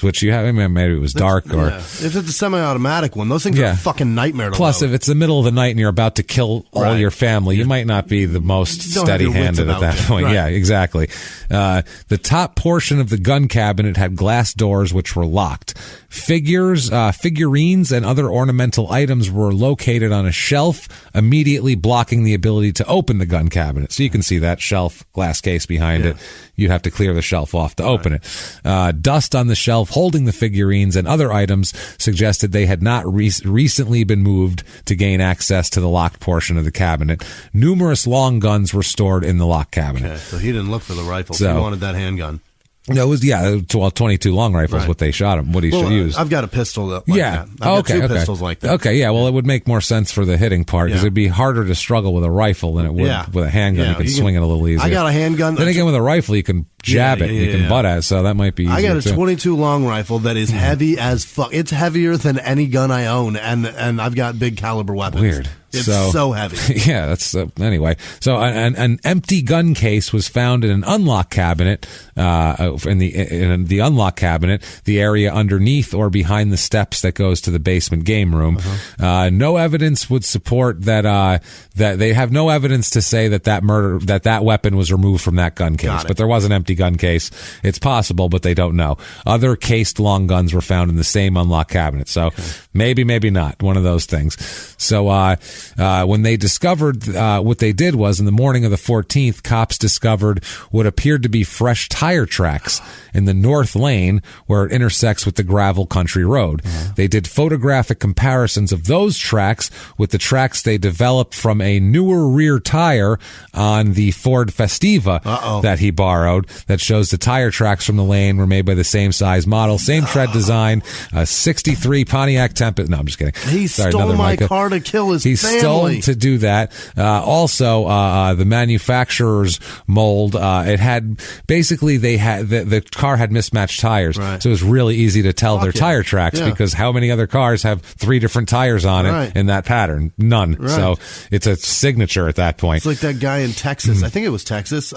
which you have. I mean, maybe it was dark or if it's a semi-automatic one, those things are a fucking nightmare to Plus, load. if it's the middle of the night and you're about to kill all your family, you might not be the most steady-handed at that point. Right. Yeah, exactly. The top portion of the gun cabinet had glass doors which were locked. Figurines, and other ornamental items were located on a shelf, immediately blocking the ability to open the gun cabinet. So you can see that shelf, glass case behind it. You'd have to clear the shelf off to open it. Dust on the shelf holding the figurines and other items suggested they had not recently been moved to gain access to the locked portion of the cabinet. Numerous long guns were stored in the locked cabinet. Okay, so he didn't look for the rifle. He wanted that handgun. No, it was 22 long rifles. What they shot him. What he should use. I've got a pistol that. I've got two pistols like that. Okay, yeah. Well, it would make more sense for the hitting part because it'd be harder to struggle with a rifle than it would with a handgun. You can swing it a little easier. I got a handgun. Then again, with a rifle, you can jab it. You can butt at it, so that might be easier. I got a 22 long rifle that is heavy as fuck. It's heavier than any gun I own, and I've got big caliber weapons. Weird. It's so heavy. Yeah, that's anyway. So an empty gun case was found in an unlocked cabinet. In the unlocked cabinet, the area underneath or behind the steps that goes to the basement game room. No evidence would support that. That they have no evidence to say that weapon was removed from that gun case. But there was an empty gun case. It's possible, but they don't know. Other cased long guns were found in the same unlocked cabinet. So maybe not. One of those things. So when they discovered what they did was in the morning of the 14th, cops discovered what appeared to be fresh tire tracks in the north lane where it intersects with the gravel country road. They did photographic comparisons of those tracks with the tracks they developed from a newer rear tire on the Ford Festiva that he borrowed that shows the tire tracks from the lane were made by the same size model, same tread design, a 63 Pontiac Tempest. No, I'm just kidding. He stole my car to kill his family. He stole to do that. Also, the manufacturer's mold, it had basically the car had mismatched tires. So it was really easy to tell their tire tracks because how many other cars have 3 different tires on it in that pattern? None. So it's a signature at that point. It's like that guy in Texas. I think it was Texas.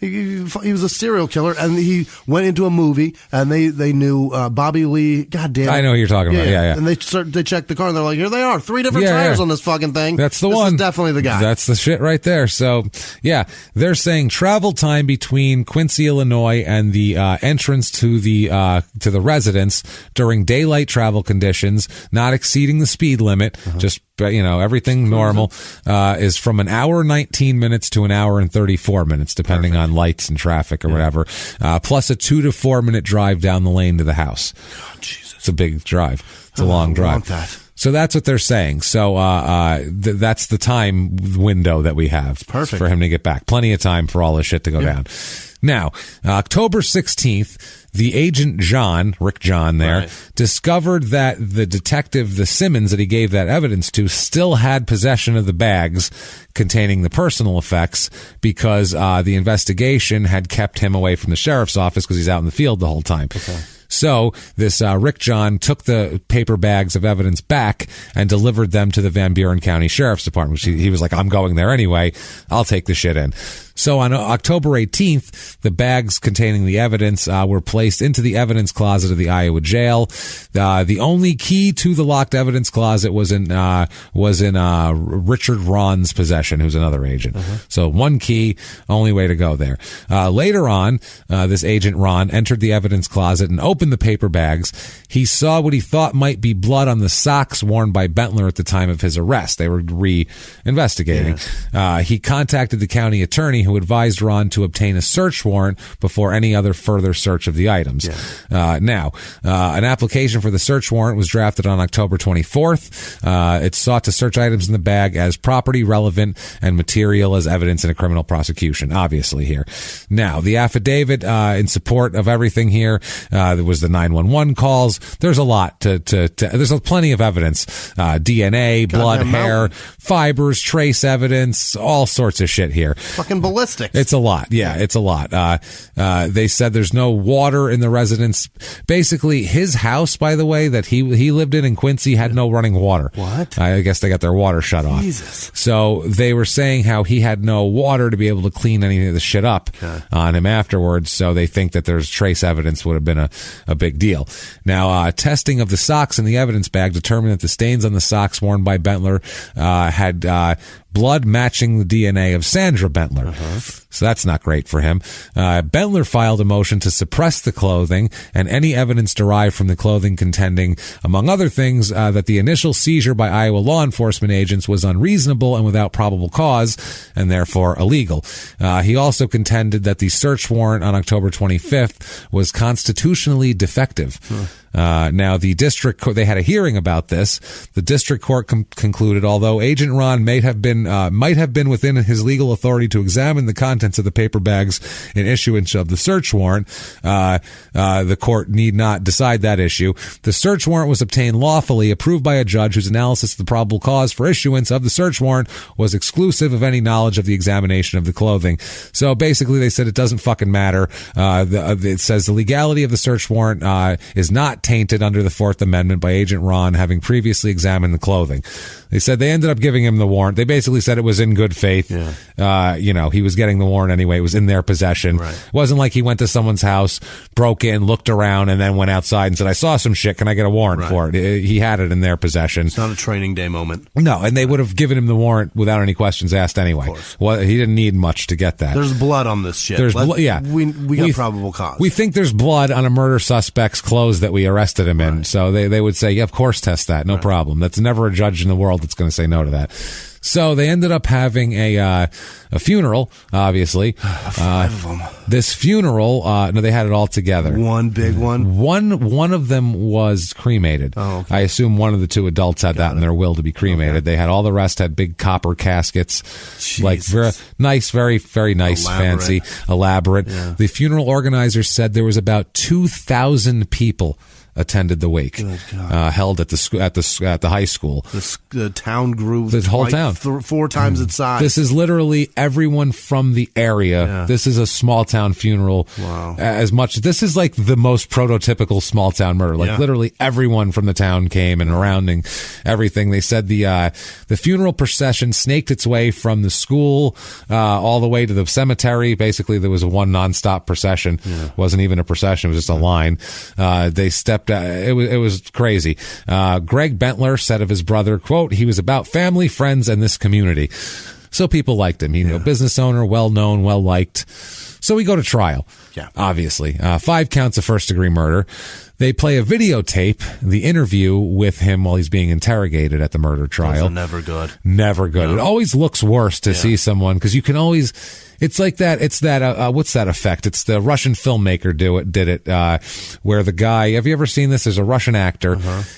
He was a serial killer and he went into a movie and they knew Bobby Lee. God damn it. I know what you're talking about. Yeah. And they checked the car and they're like, here they are. 3 different tires on this fucking thing. That's the this one. Is definitely the guy. That's the shit right there. So, yeah, they're saying travel time between Quincy, Illinois, and the entrance to the residence during daylight travel conditions, not exceeding the speed limit, just everything normal, is from an hour 19 minutes to an hour and 34 minutes, depending on lights and traffic or whatever. Plus a 2 to 4 minute drive down the lane to the house. Oh, Jesus. It's a big drive. It's a long drive. I want that. So that's what they're saying. So that's the time window that we have for him to get back. Plenty of time for all this shit to go down. Now, October 16th, the agent Rick John discovered that the detective, the Simmons that he gave that evidence to, still had possession of the bags containing the personal effects because the investigation had kept him away from the sheriff's office because he's out in the field the whole time. So this Rick John took the paper bags of evidence back and delivered them to the Van Buren County Sheriff's Department. He was like, I'm going there anyway. I'll take the shit in. So on October 18th, the bags containing the evidence were placed into the evidence closet of the Iowa jail. The only key to the locked evidence closet was in Richard Ron's possession, who's another agent. So one key, only way to go there. Later on, this agent Ron entered the evidence closet and opened the paper bags. He saw what he thought might be blood on the socks worn by Bentler at the time of his arrest. They were re-investigating. He contacted the county attorney, who advised Ron to obtain a search warrant before any other further search of the items. Now, an application for the search warrant was drafted on October 24th. It sought to search items in the bag as property relevant and material as evidence in a criminal prosecution, obviously here. Now, the affidavit in support of everything here, there was the 911 calls. There's a lot there's plenty of evidence. DNA, blood, hair, fibers, trace evidence, all sorts of shit here. Fucking baloney. ballistics. It's a lot. Yeah, it's a lot. They said there's no water in the residence. Basically, his house, by the way, that he lived in Quincy had no running water. What? I guess they got their water shut off. Jesus. So they were saying how he had no water to be able to clean any of the shit up on him afterwards. So they think that there's trace evidence would have been a big deal. Now, testing of the socks in the evidence bag determined that the stains on the socks worn by Bentler had blood matching the DNA of Sandra Bentler. So that's not great for him. Bentler filed a motion to suppress the clothing and any evidence derived from the clothing, contending, among other things, that the initial seizure by Iowa law enforcement agents was unreasonable and without probable cause, and therefore illegal. He also contended that the search warrant on October 25th was constitutionally defective. Now, the district court, they had a hearing about this. The district court concluded, although Agent Ron might have been within his legal authority to examine the contents of the paper bags in issuance of the search warrant, the court need not decide that issue. The search warrant was obtained lawfully, approved by a judge whose analysis of the probable cause for issuance of the search warrant was exclusive of any knowledge of the examination of the clothing. So basically, they said it doesn't fucking matter. It says the legality of the search warrant is not tainted under the Fourth Amendment by Agent Ron having previously examined the clothing. They said they ended up giving him the warrant. They basically said it was in good faith. He was getting the warrant anyway. It was in their possession. Right. It wasn't like he went to someone's house, broke in, looked around, and then went outside and said, I saw some shit. Can I get a warrant for it? He had it in their possession. It's not a training day moment. No, and they would have given him the warrant without any questions asked anyway. Well, he didn't need much to get that. There's blood on this shit. We got probable cause. We think there's blood on a murder suspect's clothes that we arrested him in. So they would say, yeah, of course, test that. No problem. That's never a judge in the world that's going to say no to that. So they ended up having a funeral, obviously. 5 of them. This funeral, no, they had it all together. One big one? One of them was cremated. Oh, okay. I assume one of the two adults had that in their will to be cremated. Okay. They had all the rest had big copper caskets. Jesus. Like very nice, very, very nice, fancy, elaborate. Yeah. The funeral organizers said there was about 2,000 people attended the wake, held at the high school. The town grew. The whole town, 4 times its size. This is literally everyone from the area. Yeah. This is a small town funeral. Wow. This is like the most prototypical small town murder. Like literally everyone from the town came and surrounding everything. They said the funeral procession snaked its way from the school all the way to the cemetery. Basically, there was a one nonstop procession. Yeah. It wasn't even a procession; it was just a line. They stepped. It was crazy. Greg Bentler said of his brother, quote, he was about family, friends, and this community. So people liked him. He, business owner, well-known, well-liked. So we go to trial, obviously. 5 counts of first-degree murder. They play a videotape, the interview with him while he's being interrogated at the murder trial. Those are never good. Never good. No. It always looks worse to see someone, because you can always... It's like that. It's that. What's that effect? It's the Russian filmmaker did it. Where the guy. Have you ever seen this? There's a Russian actor,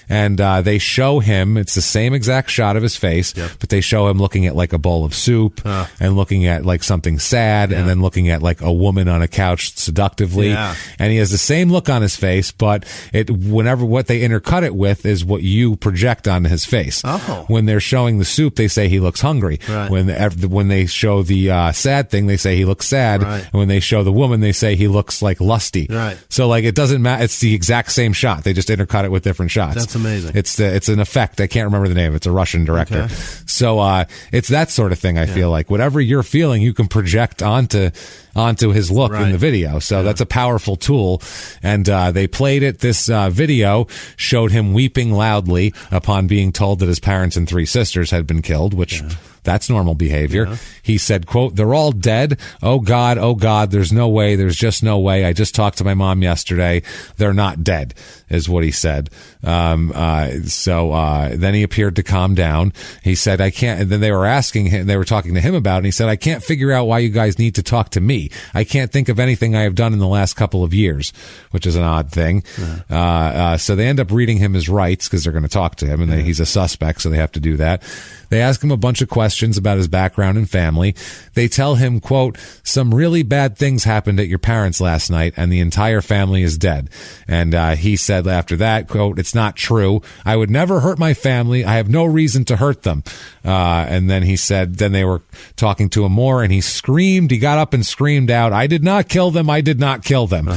and they show him. It's the same exact shot of his face, but they show him looking at like a bowl of soup and looking at like something sad, and then looking at like a woman on a couch seductively, and he has the same look on his face, but whenever what they intercut it with is what you project on his face. When they're showing the soup, they say he looks hungry. Right. When they show the sad thing, they say he looks sad. Right. And when they show the woman, they say he looks like lusty. Right. So like it doesn't matter. It's the exact same shot. They just intercut it with different shots. That's amazing. It's an effect. I can't remember the name. It's a Russian director. Okay. So it's that sort of thing. I feel like whatever you're feeling, you can project onto his look in the video. So that's a powerful tool. And they played it. This video showed him weeping loudly upon being told that his parents and 3 sisters had been killed, which that's normal behavior. He said, quote, they're all dead. Oh God, there's no way. There's just no way. I just talked to my mom yesterday. They're not dead, is what he said. So then he appeared to calm down. He said, I can't, and then they were asking him, they were talking to him about it, and he said, I can't figure out why you guys need to talk to me. I can't think of anything I have done in the last couple of years, which is an odd thing. So they end up reading him his rights because they're going to talk to him, and he's a suspect, so they have to do that. They ask him a bunch of questions questions about his background and family. They tell him, quote, some really bad things happened at your parents last night and the entire family is dead. And he said after that, quote, it's not true. I would never hurt my family. I have no reason to hurt them. And then he said, then they were talking to him more and he screamed. He got up and screamed out, I did not kill them. I did not kill them.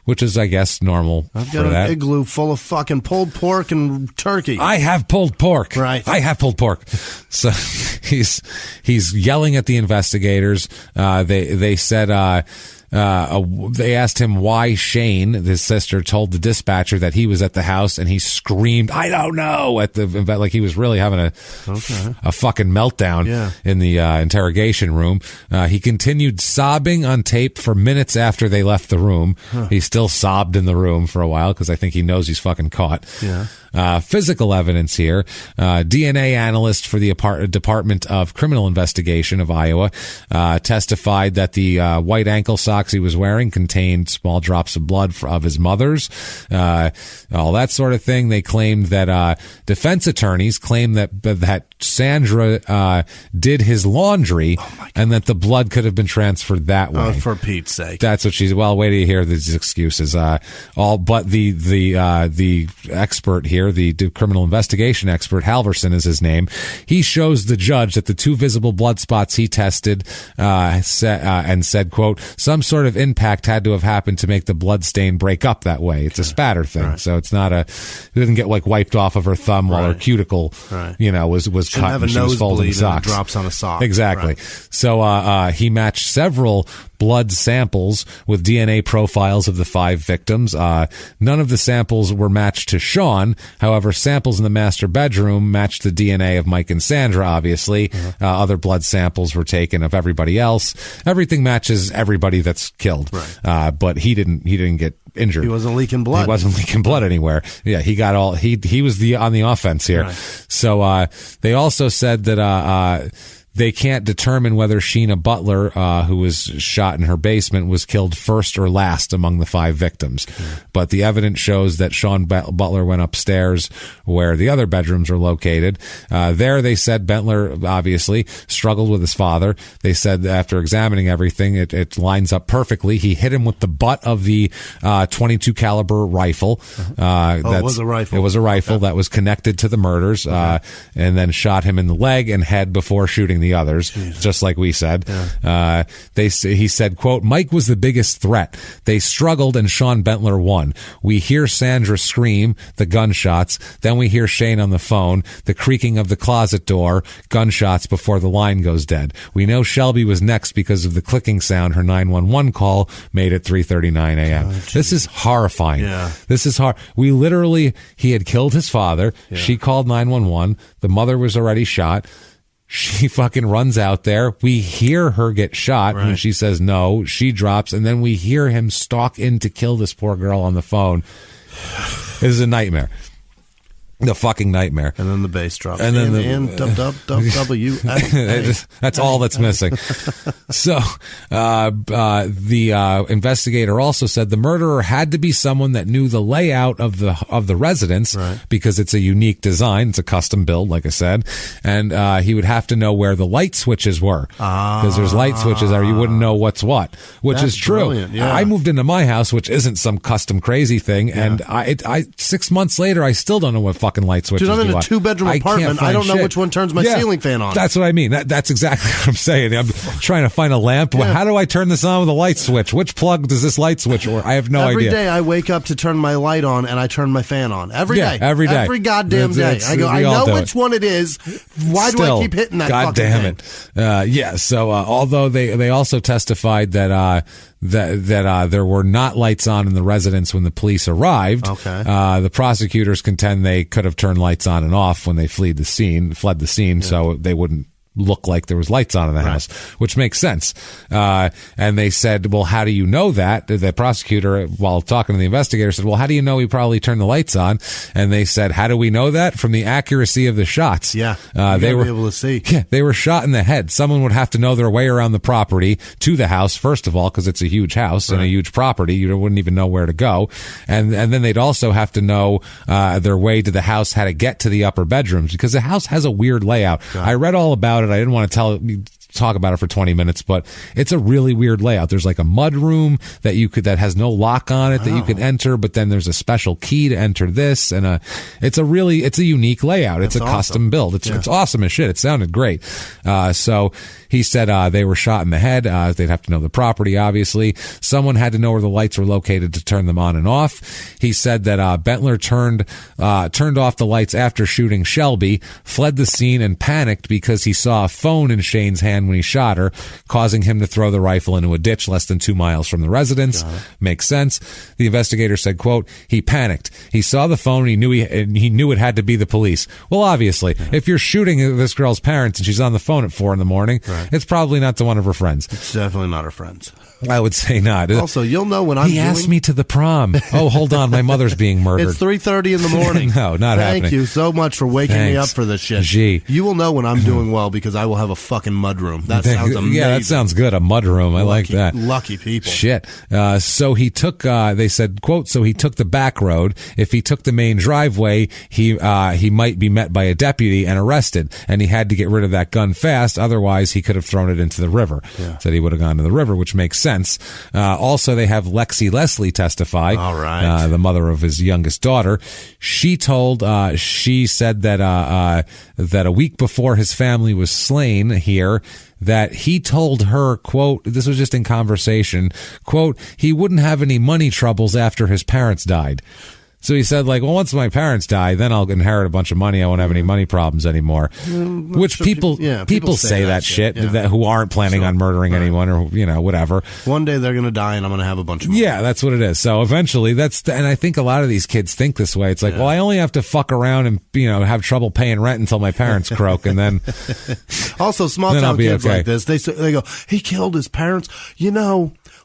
Which is, I guess, normal. I've got an igloo full of fucking pulled pork and turkey. I have pulled pork. Right. I have pulled pork. So he's yelling at the investigators. They said, they asked him why Shane, his sister, told the dispatcher that he was at the house, and he screamed, I don't know, at the like he was really having a fucking meltdown in the interrogation room. He continued sobbing on tape for minutes after they left the room. He still sobbed in the room for a while because I think he knows he's fucking caught. Physical evidence here. DNA analyst for the Department of Criminal Investigation of Iowa testified that the white ankle socks he was wearing contained small drops of blood of his mother's. All that sort of thing. They claimed that defense attorneys claimed that Sandra did his laundry and that the blood could have been transferred that way. Oh, for Pete's sake. That's what she's. Well, wait till you hear these excuses. But the expert here, the criminal investigation expert, Halverson is his name. He shows the judge that the two visible blood spots he tested and said, quote, some sort of impact had to have happened to make the blood stain break up that way. It's a spatter thing. So it's not it didn't get like wiped off of her thumb while her cuticle, was cut and she was folding socks. Drops on a sock. Exactly. So he matched several blood samples with DNA profiles of the 5 victims. None of the samples were matched to Sean. However, samples in the master bedroom matched the DNA of Mike and Sandra, obviously. Other blood samples were taken of everybody else. Everything matches everybody that's killed. But he didn't get injured. He wasn't leaking blood. He wasn't leaking blood anywhere. Yeah, he got all he was on the offense here. So they also said that they can't determine whether Sheena Butler, who was shot in her basement, was killed first or last among the 5 victims. But the evidence shows that Sean Butler went upstairs where the other bedrooms are located. There, they said Bentler obviously struggled with his father. They said that after examining everything, it lines up perfectly. He hit him with the butt of the 22 caliber rifle. It was a rifle. It was a rifle that was connected to the murders, and then shot him in the leg and head before shooting the others, just like we said. He said, quote, Mike was the biggest threat. They struggled and Sean Bentler won. We hear Sandra scream, the gunshots. Then we hear Shane on the phone, the creaking of the closet door, gunshots before the line goes dead. We know Shelby was next because of the clicking sound her 911 call made at 3:39 a.m. This is horrifying. This is hard. He had killed his father. She called 911. The mother was already shot. She fucking runs out there. We hear her get shot when she says no. She drops, and then we hear him stalk in to kill this poor girl on the phone. It is a nightmare. The fucking nightmare. And then the bass drops. And then that's all that's missing. So, the investigator also said the murderer had to be someone that knew the layout of the residence because it's a unique design. It's a custom build, like I said. And, he would have to know where the light switches were. Because there's light switches there. You wouldn't know what's what, which is true. I moved into my house, which isn't some custom crazy thing. And I 6 months later, I still don't know what fucking light switches. Dude, I'm in a 2-bedroom apartment. I don't know which one turns my ceiling fan on. That's what I mean. That's exactly what I'm saying. I'm trying to find a lamp. Well, how do I turn this on with a light switch? Which plug does this light switch? Or I have no idea. Every day I wake up to turn my light on and I turn my fan on. Every day. Every day. Every goddamn day. I go, I know which one it is. Why do I keep hitting that fucking thing? God damn it. So, although they also testified that there were not lights on in the residence when the police arrived. The prosecutors contend they could have turned lights on and off when they fled the scene, so they wouldn't look like there was lights on in the house, which makes sense. And they said, well, how do you know that? The prosecutor, while talking to the investigator, said, well, how do you know he probably turned the lights on? And they said, how do we know that? From the accuracy of the shots. They were able to see. Yeah, they were shot in the head. Someone would have to know their way around the property to the house, first of all, because it's a huge house and a huge property. You wouldn't even know where to go. And then they'd also have to know their way to the house, how to get to the upper bedrooms, because the house has a weird layout. I read all about it it. I didn't want to talk about it for 20 minutes, but it's a really weird layout. There's like a mud room that has no lock on it that you can enter, but then there's a special key to enter this, and it's a unique layout. It's a custom build. It's awesome as shit. It sounded great. So he said they were shot in the head. They'd have to know the property, obviously. Someone had to know where the lights were located to turn them on and off. He said that Bentler turned off the lights after shooting Shelby, fled the scene, and panicked because he saw a phone in Shane's hand when he shot her, causing him to throw the rifle into a ditch less than 2 miles from the residence. Makes sense. The investigator said, quote, he panicked. He saw the phone and he knew it had to be the police. Well, obviously, if you're shooting this girl's parents and she's on the phone at 4 a.m, it's probably not to one of her friends. It's definitely not her friends. I would say not. Also, you'll know when He asked me to the prom. Oh, hold on. My mother's being murdered. It's 3:30 in the morning. No, not happening. Thank you so much for waking me up for this shit. Gee. You will know when I'm doing well because I will have a fucking mudroom. That sounds amazing. Yeah, that sounds good. A mudroom. I like that. Lucky people. Shit. So he took, they said, quote, so he took the back road. If he took the main driveway, he might be met by a deputy and arrested. And he had to get rid of that gun fast. Otherwise, he could have thrown it into the river. Said he would have gone to the river, which makes sense. Also, they have Lexi Leslie testify. All right. The mother of his youngest daughter. She said that a week before his family was slain here, that he told her, quote, this was just in conversation, quote, he wouldn't have any money troubles after his parents died. So he said, like, well, once my parents die, then I'll inherit a bunch of money. I won't have any money problems anymore. Which people say that shit who aren't planning on murdering anyone or, whatever. One day they're going to die and I'm going to have a bunch of money. Yeah, that's what it is. So eventually and I think a lot of these kids think this way. It's like, well, I only have to fuck around and, have trouble paying rent until my parents croak. And then. Also, small town kids like this, they go, he killed his parents.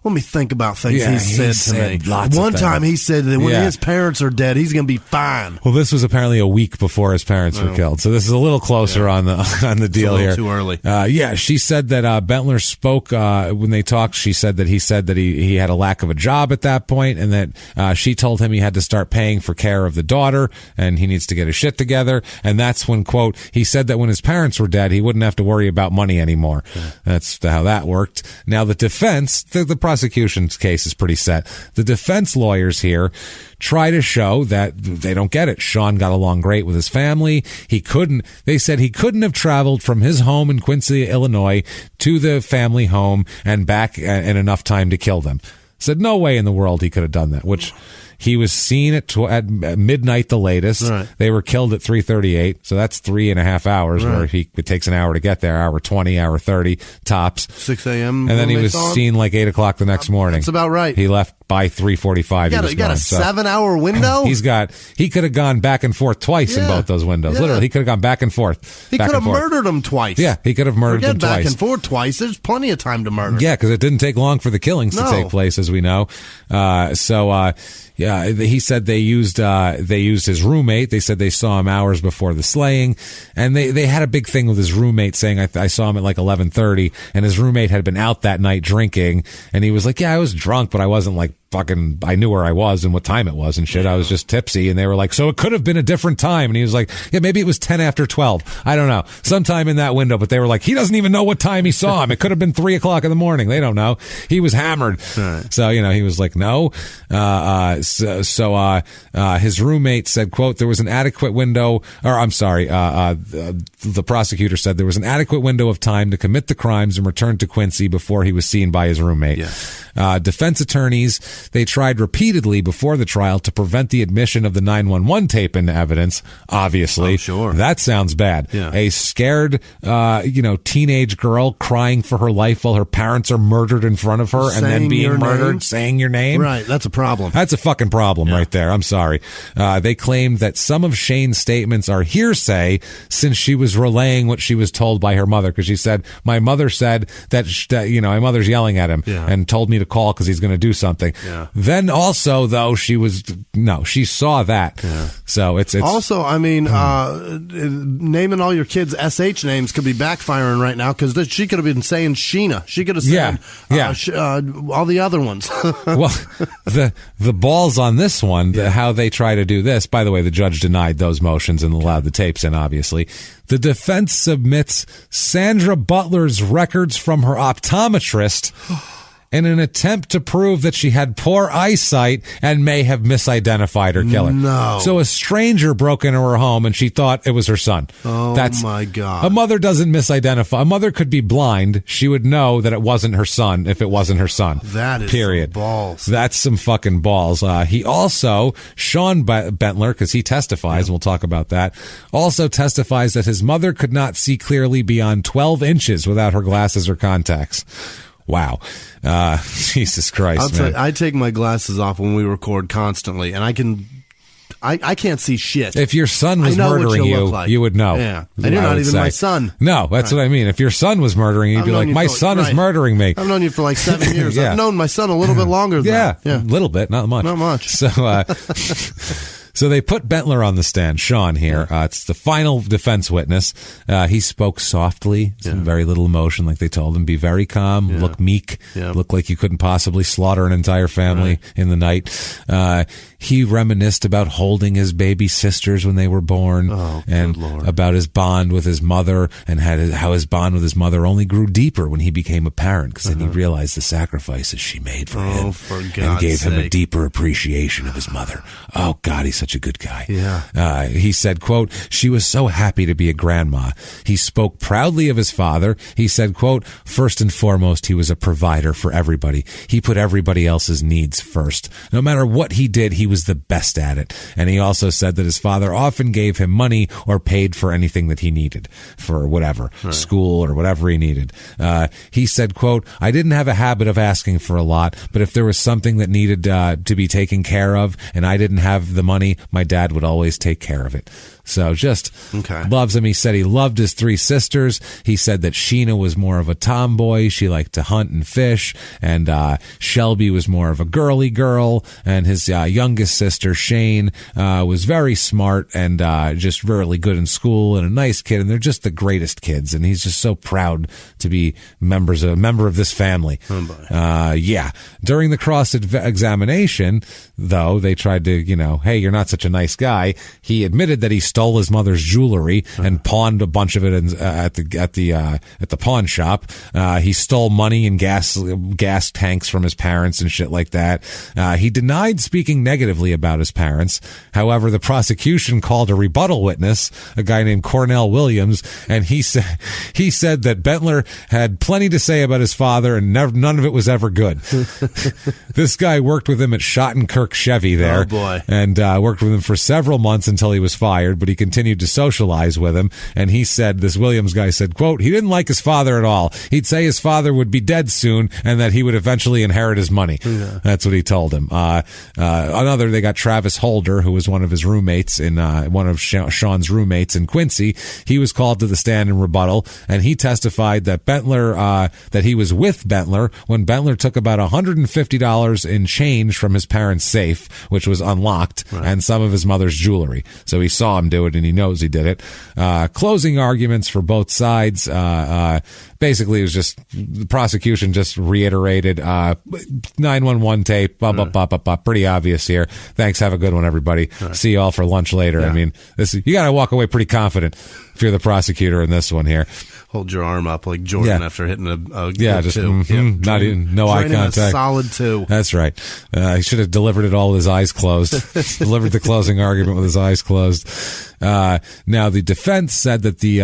Let me think about things he said to me. One time he said that when his parents are dead, he's going to be fine. Well, this was apparently a week before his parents were killed. So this is a little closer on the deal here. Too early. She said that Bentler spoke when they talked. She said that he said that he had a lack of a job at that point, and that she told him he had to start paying for care of the daughter, and he needs to get his shit together. And that's when, quote, he said that when his parents were dead, he wouldn't have to worry about money anymore. That's how that worked. Now the defense, the prosecution's case is pretty set. The defense lawyers here try to show that they don't get it. Sean got along great with his family. They said he couldn't have traveled from his home in Quincy, Illinois to the family home and back in enough time to kill them. Said no way in the world he could have done that, which he was seen at midnight the latest. Right. They were killed at 3:38, so that's 3.5 hours, where it takes an hour to get there, hour 20, hour 30, tops. 6 a.m. And then he was seen like 8 o'clock the next morning. That's about right. He left by 3:45. You got a 7-hour window? He could have gone back and forth twice in both those windows. Literally, he could have gone back and forth. He could have murdered him twice. Yeah, he could have murdered them twice. Back and forth twice. There's plenty of time to murder. Yeah, because it didn't take long for the killings to take place, as we know. Yeah, he said they used his roommate. They said they saw him hours before the slaying, and they had a big thing with his roommate saying I saw him at like 11:30, and his roommate had been out that night drinking, and he was like, yeah, I was drunk, but I wasn't like fucking, I knew where I was and what time it was and shit. I was just tipsy, and they were like, so it could have been a different time, and he was like, yeah, maybe it was 10 after 12. I don't know, sometime in that window, but they were like, he doesn't even know what time he saw him. It could have been 3 o'clock in the morning. They don't know. He was hammered. Right. So, he was like, no. His roommate said, quote, there was an adequate window, the prosecutor said there was an adequate window of time to commit the crimes and return to Quincy before he was seen by his roommate. Yeah. Defense attorneys, they tried repeatedly before the trial to prevent the admission of the 911 tape into evidence. Obviously. Oh, sure. That sounds bad. Yeah. A scared, teenage girl crying for her life while her parents are murdered in front of her and then being murdered, saying your name. Right. That's a problem. That's a fucking problem right there. I'm sorry. They claimed that some of Shane's statements are hearsay since she was relaying what she was told by her mother, because she said, my mother said that my mother's yelling at him and told me to call because he's going to do something. Yeah. Then also, though, she saw that. Yeah. So it's also, I mean, naming all your kids SH names could be backfiring right now, because she could have been saying Sheena. She could have said all the other ones. Well, the balls on this one, how they try to do this. By the way, the judge denied those motions and allowed the tapes in, obviously. The defense submits Sandra Butler's records from her optometrist in an attempt to prove that she had poor eyesight and may have misidentified her killer. No. So a stranger broke into her home and she thought it was her son. Oh, my God. A mother doesn't misidentify. A mother could be blind. She would know that it wasn't her son if it wasn't her son. That is period. Some balls. That's some fucking balls. He also, Sean Bentler, because he testifies, and we'll talk about that, also testifies that his mother could not see clearly beyond 12 inches without her glasses or contacts. Wow. Jesus Christ, man. I take my glasses off when we record constantly, and I can't see shit. If your son was murdering you would know. Yeah. And you're not even my son. No, that's what I mean. If your son was murdering you, you'd be like, my son is murdering me. I've known you for like 7 years. Yeah. I've known my son a little bit longer than that. Yeah, a little bit, not much. Not much. So, so they put Bentler on the stand, Sean here. It's the final defense witness. He spoke softly, some very little emotion, like they told him. Be very calm, look meek, look like you couldn't possibly slaughter an entire family in the night. He reminisced about holding his baby sisters when they were born, and about his bond with his mother, and how his bond with his mother only grew deeper when he became a parent, because then he realized the sacrifices she made for him, and gave him a deeper appreciation of his mother. Oh, God, he's such a good guy. Yeah. He said, quote, she was so happy to be a grandma. He spoke proudly of his father. He said, quote, first and foremost, he was a provider for everybody. He put everybody else's needs first. No matter what he did, he was the best at it. And he also said that his father often gave him money or paid for anything that he needed, for whatever, school or whatever he needed. He said, quote, I didn't have a habit of asking for a lot, but if there was something that needed to be taken care of and I didn't have the money, my dad would always take care of it. So just loves him. He said he loved his 3 sisters. He said that Sheena was more of a tomboy. She liked to hunt and fish. And Shelby was more of a girly girl. And his youngest sister, Shane, was very smart and just really good in school and a nice kid. And they're just the greatest kids. And he's just so proud to be a member of this family. During the cross-examination, though, they tried to, hey, you're not such a nice guy. He admitted that he stole his mother's jewelry and pawned a bunch of it at the pawn shop. He stole money and gas tanks from his parents and shit like that. He denied speaking negatively about his parents. However, the prosecution called a rebuttal witness, a guy named Cornell Williams, and he said that Bentler had plenty to say about his father and none of it was ever good. This guy worked with him at Schottenkirk Chevy there, and worked with him for several months until he was fired, but he continued to socialize with him. And he said, this Williams guy said, quote, he didn't like his father at all. He'd say his father would be dead soon and that he would eventually inherit his money. That's what he told him. They got Travis Holder, who was one of his roommates one of Sean's roommates in Quincy. He was called to the stand in rebuttal, and he testified that that he was with Bentler when Bentler took about $150 in change from his parents' safe, which was unlocked, and some of his mother's jewelry. So he saw him do it, and he knows he did it. Closing arguments for both sides. Basically, it was just the prosecution just reiterated 911 tape. Pretty obvious here. Thanks. Have a good one, everybody. See you all for lunch later. I mean, you got to walk away pretty confident if you're the prosecutor in this one here. Hold your arm up like Jordan after hitting a just 2. Not even no eye contact. A solid 2. That's right. He should have delivered it all with his eyes closed. Delivered the closing argument with his eyes closed. Now the defense said that the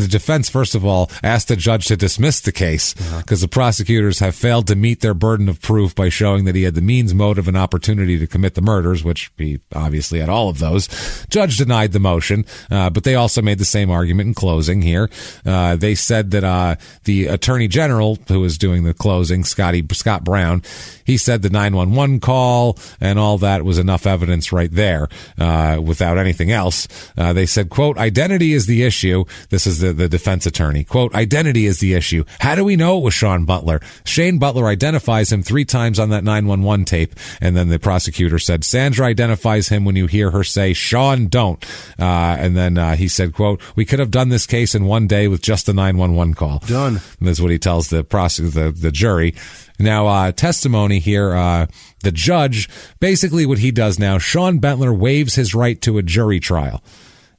defense first of all asked the judge to dismiss the case because the prosecutors have failed to meet their burden of proof by showing that he had the means, motive, and opportunity to commit the murders, which he obviously had all of those. Judge denied the motion, but they also made the same argument in closing here. They said that the attorney general who was doing the closing, Scott Brown, he said the 911 call and all that was enough evidence right there without anything else. They said, quote, identity is the issue. This is the defense attorney. Quote, identity is the issue. How do we know it was Sean Butler? Shane Butler identifies him 3 times on that 911 tape. And then the prosecutor said, Sandra identifies him when you hear her say, Sean, don't. And then he said, quote, we could have done this case in one day with just the 911 call. Done. That's what he tells the jury. Now, testimony here, the judge, basically what he does now, Sean Butler waives his right to a jury trial.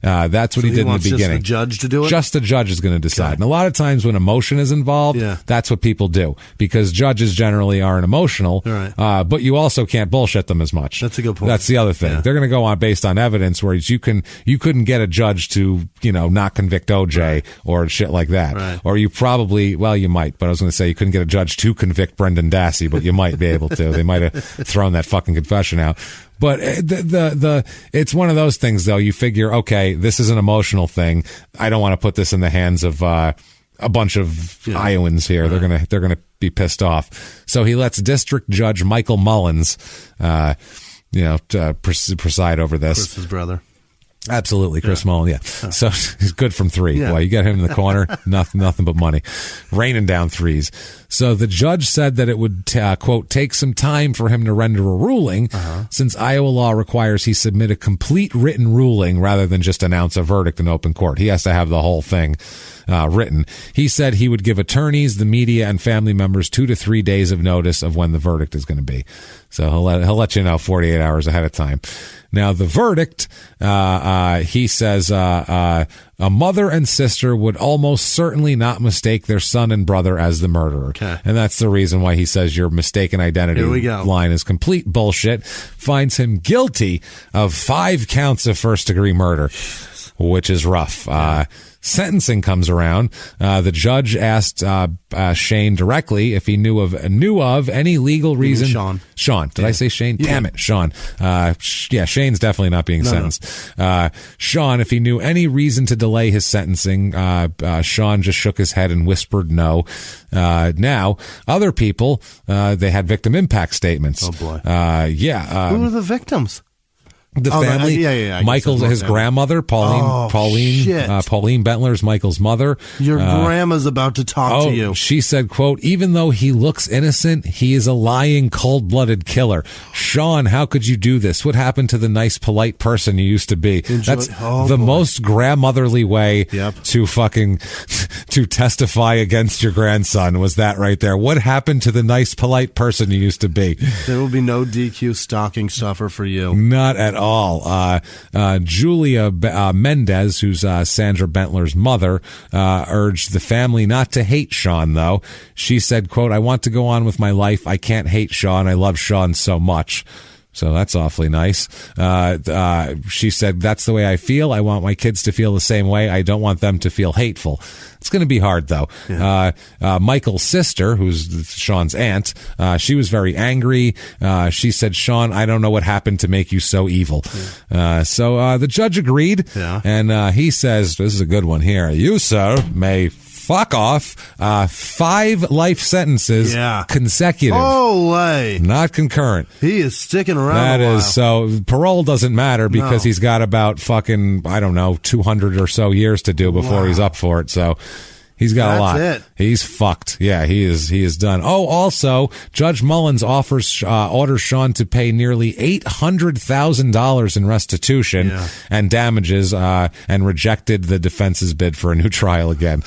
That's what he did in the beginning. Just the judge to do it? Just the judge is going to decide. Okay. And a lot of times when emotion is involved, that's what people do. Because judges generally aren't emotional, right. But you also can't bullshit them as much. That's a good point. That's the other thing. Yeah. They're going to go on based on evidence, whereas you couldn't get a judge to, not convict OJ right. or shit like that. Right. Or you probably, well, you might, but I was going to say you couldn't get a judge to convict Brendan Dassey, but you might be able to. They might have thrown that fucking confession out. But it's one of those things, though. You figure, okay, this is an emotional thing. I don't want to put this in the hands of a bunch of Iowans here. Right. They're gonna be pissed off. So he lets District Judge Michael Mullins, preside over this. Chris's brother. Absolutely, Chris Mullen, yeah. So he's good from 3. Yeah. Boy, you get him in the corner, nothing but money. Raining down 3s. So the judge said that it would, quote, take some time for him to render a ruling, since Iowa law requires he submit a complete written ruling rather than just announce a verdict in open court. He has to have the whole thing written. He said he would give attorneys, the media, and family members 2 to 3 days of notice of when the verdict is going to be. So he'll let you know 48 hours ahead of time. Now, the verdict, he says, a mother and sister would almost certainly not mistake their son and brother as the murderer. Okay. And that's the reason why he says your mistaken identity line is complete bullshit. Finds him guilty of 5 counts of first-degree murder, which is rough. Sentencing comes around. The judge asked Shane directly if he knew of any legal reason. Sean. Did I say Shane? Yeah. Damn it, Sean. Shane's definitely not being sentenced. Sean, if he knew any reason to delay his sentencing, Sean just shook his head and whispered no. Now, other people, they had victim impact statements. Oh boy. Who are the victims? The family, Michael's, his grandmother, Pauline Bentler's Michael's mother. Your grandma's about to talk to you. She said, quote, even though he looks innocent, he is a lying, cold-blooded killer. Sean, how could you do this? What happened to the nice, polite person you used to be? That's most grandmotherly way to testify against your grandson was that right there. What happened to the nice, polite person you used to be? There will be no DQ stocking stuffer for you. Not at all. Julia Mendez, who's Sandra Bentler's mother, urged the family not to hate Sean, though. She said, quote, I want to go on with my life. I can't hate Sean. I love Sean so much. So that's awfully nice. She said, that's the way I feel. I want my kids to feel the same way. I don't want them to feel hateful. It's going to be hard, though. Yeah. Michael's sister, who's Sean's aunt, she was very angry. She said, Sean, I don't know what happened to make you so evil. Yeah. So the judge agreed. Yeah. And he says, this is a good one here. You, sir, may fuck off. 5 life sentences consecutive. Holy. Not concurrent. He is sticking around That a while. is, so parole doesn't matter because he's got about fucking, 200 or so years to do before he's up for it. So he's got a lot. That's it. He's fucked. Yeah, he is done. Oh, also, Judge Mullins orders Sean to pay nearly $800,000 in restitution and damages, and rejected the defense's bid for a new trial again.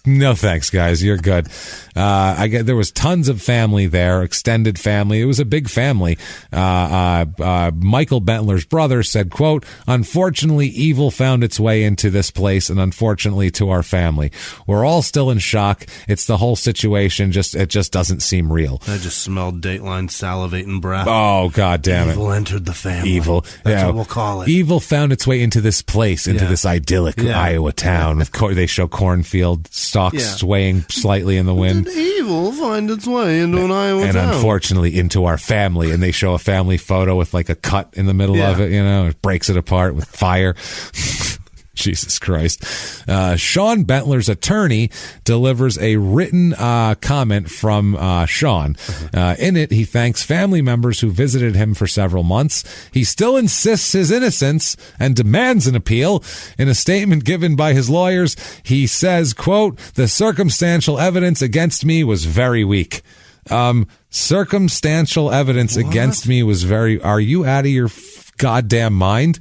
No thanks, guys. You're good. There was tons of family there, extended family. It was a big family. Michael Bentler's brother said, quote, unfortunately, evil found its way into this place and unfortunately to our family. We're all still in shock. It's the whole situation. It just doesn't seem real. I just smelled Dateline salivating breath. Oh, God damn it. Evil entered the family. Evil. That's what we'll call it. Evil found its way into this place, into this idyllic Iowa town. They show cornfield stalks swaying slightly in the wind. Did evil find its way into an Iowa town? And unfortunately into our family. And they show a family photo with like a cut in the middle of it, it breaks it apart with fire. Jesus Christ. Sean Bentler's attorney delivers a written comment from Sean. In it, he thanks family members who visited him for several months. He still insists his innocence and demands an appeal. In a statement given by his lawyers, he says, quote, "The circumstantial evidence against me was very weak." Circumstantial evidence against me was very... Are you out of your goddamn mind?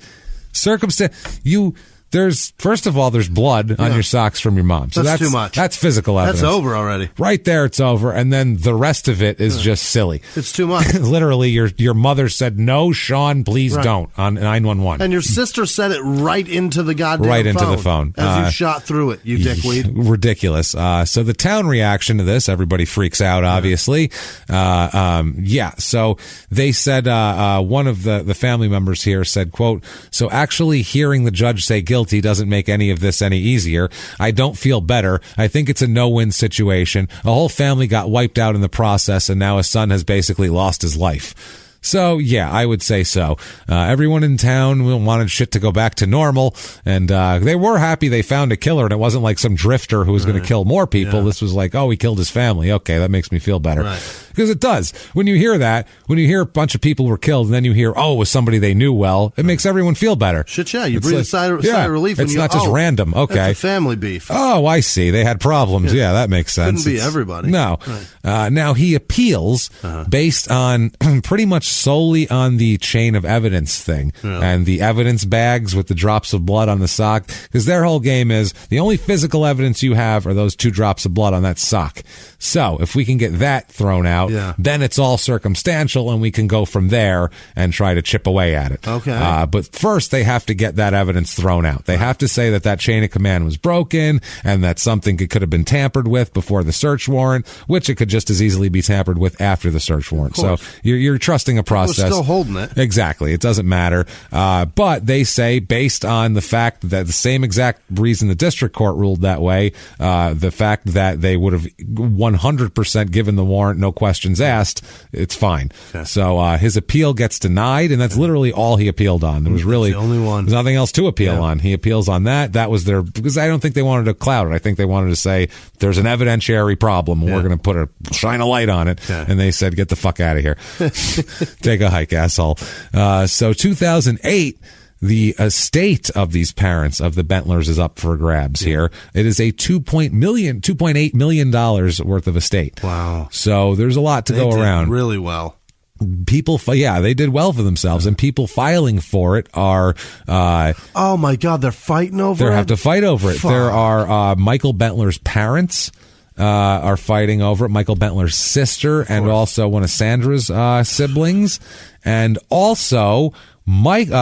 First of all, there's blood on your socks from your mom. So that's too much. That's physical evidence. That's over already. Right there, it's over. And then the rest of it is just silly. It's too much. Literally, your mother said, "No, Sean, please don't," on 911. And your sister said it right into the goddamn phone. Right into the phone. As you shot through it, you dickweed. Ridiculous. So the town reaction to this, everybody freaks out, obviously. So they said, one of the family members here said, quote, "So actually hearing the judge say guilty doesn't make any of this any easier. I don't feel better. I think it's a no-win situation. A whole family got wiped out in the process, and now a son has basically lost his life." So, yeah, I would say so. Everyone in town wanted shit to go back to normal, and they were happy they found a killer, and it wasn't like some drifter who was going to kill more people. Yeah. This was like, oh, he killed his family. Okay, that makes me feel better. Right. Because it does. When you hear that, when you hear a bunch of people were killed, and then you hear, oh, it was somebody they knew well, it makes everyone feel better. Shit, yeah. You breathe a sigh of relief. It's not just random. Okay. It's a family beef. Oh, I see. They had problems. Yeah, that makes sense. Couldn't be everybody. No. Right. Now, he appeals based on pretty much solely on the chain of evidence thing and the evidence bags with the drops of blood on the sock, because their whole game is the only physical evidence you have are those 2 drops of blood on that sock. So if we can get that thrown out, then it's all circumstantial and we can go from there and try to chip away at it. Okay. But first they have to get that evidence thrown out. They have to say that chain of command was broken and that something could have been tampered with before the search warrant, which it could just as easily be tampered with after the search warrant. So you're trusting a process. We're still holding it. Exactly. It doesn't matter. But they say, based on the fact that the same exact reason the district court ruled that way, the fact that they would have 100% given the warrant, no questions asked, it's fine. Okay. So his appeal gets denied, and that's literally all he appealed on. There was really the only one. There's nothing else to appeal on. He appeals on that. That was because I don't think they wanted to cloud it. I think they wanted to say there's an evidentiary problem, and we're going to shine a light on it. Okay. And they said, get the fuck out of here. Take a hike, asshole. So 2008, the estate of these parents of the Bentlers is up for grabs here. It is a $2.8 million worth of estate. Wow. So there's a lot to go around. Really well. People, they did well for themselves, and people filing for it are. Oh my God, they're fighting over it. They have to fight over it. Fuck. There are Michael Bentler's parents. Are fighting over it. Michael Bentler's sister and also one of Sandra's siblings, and also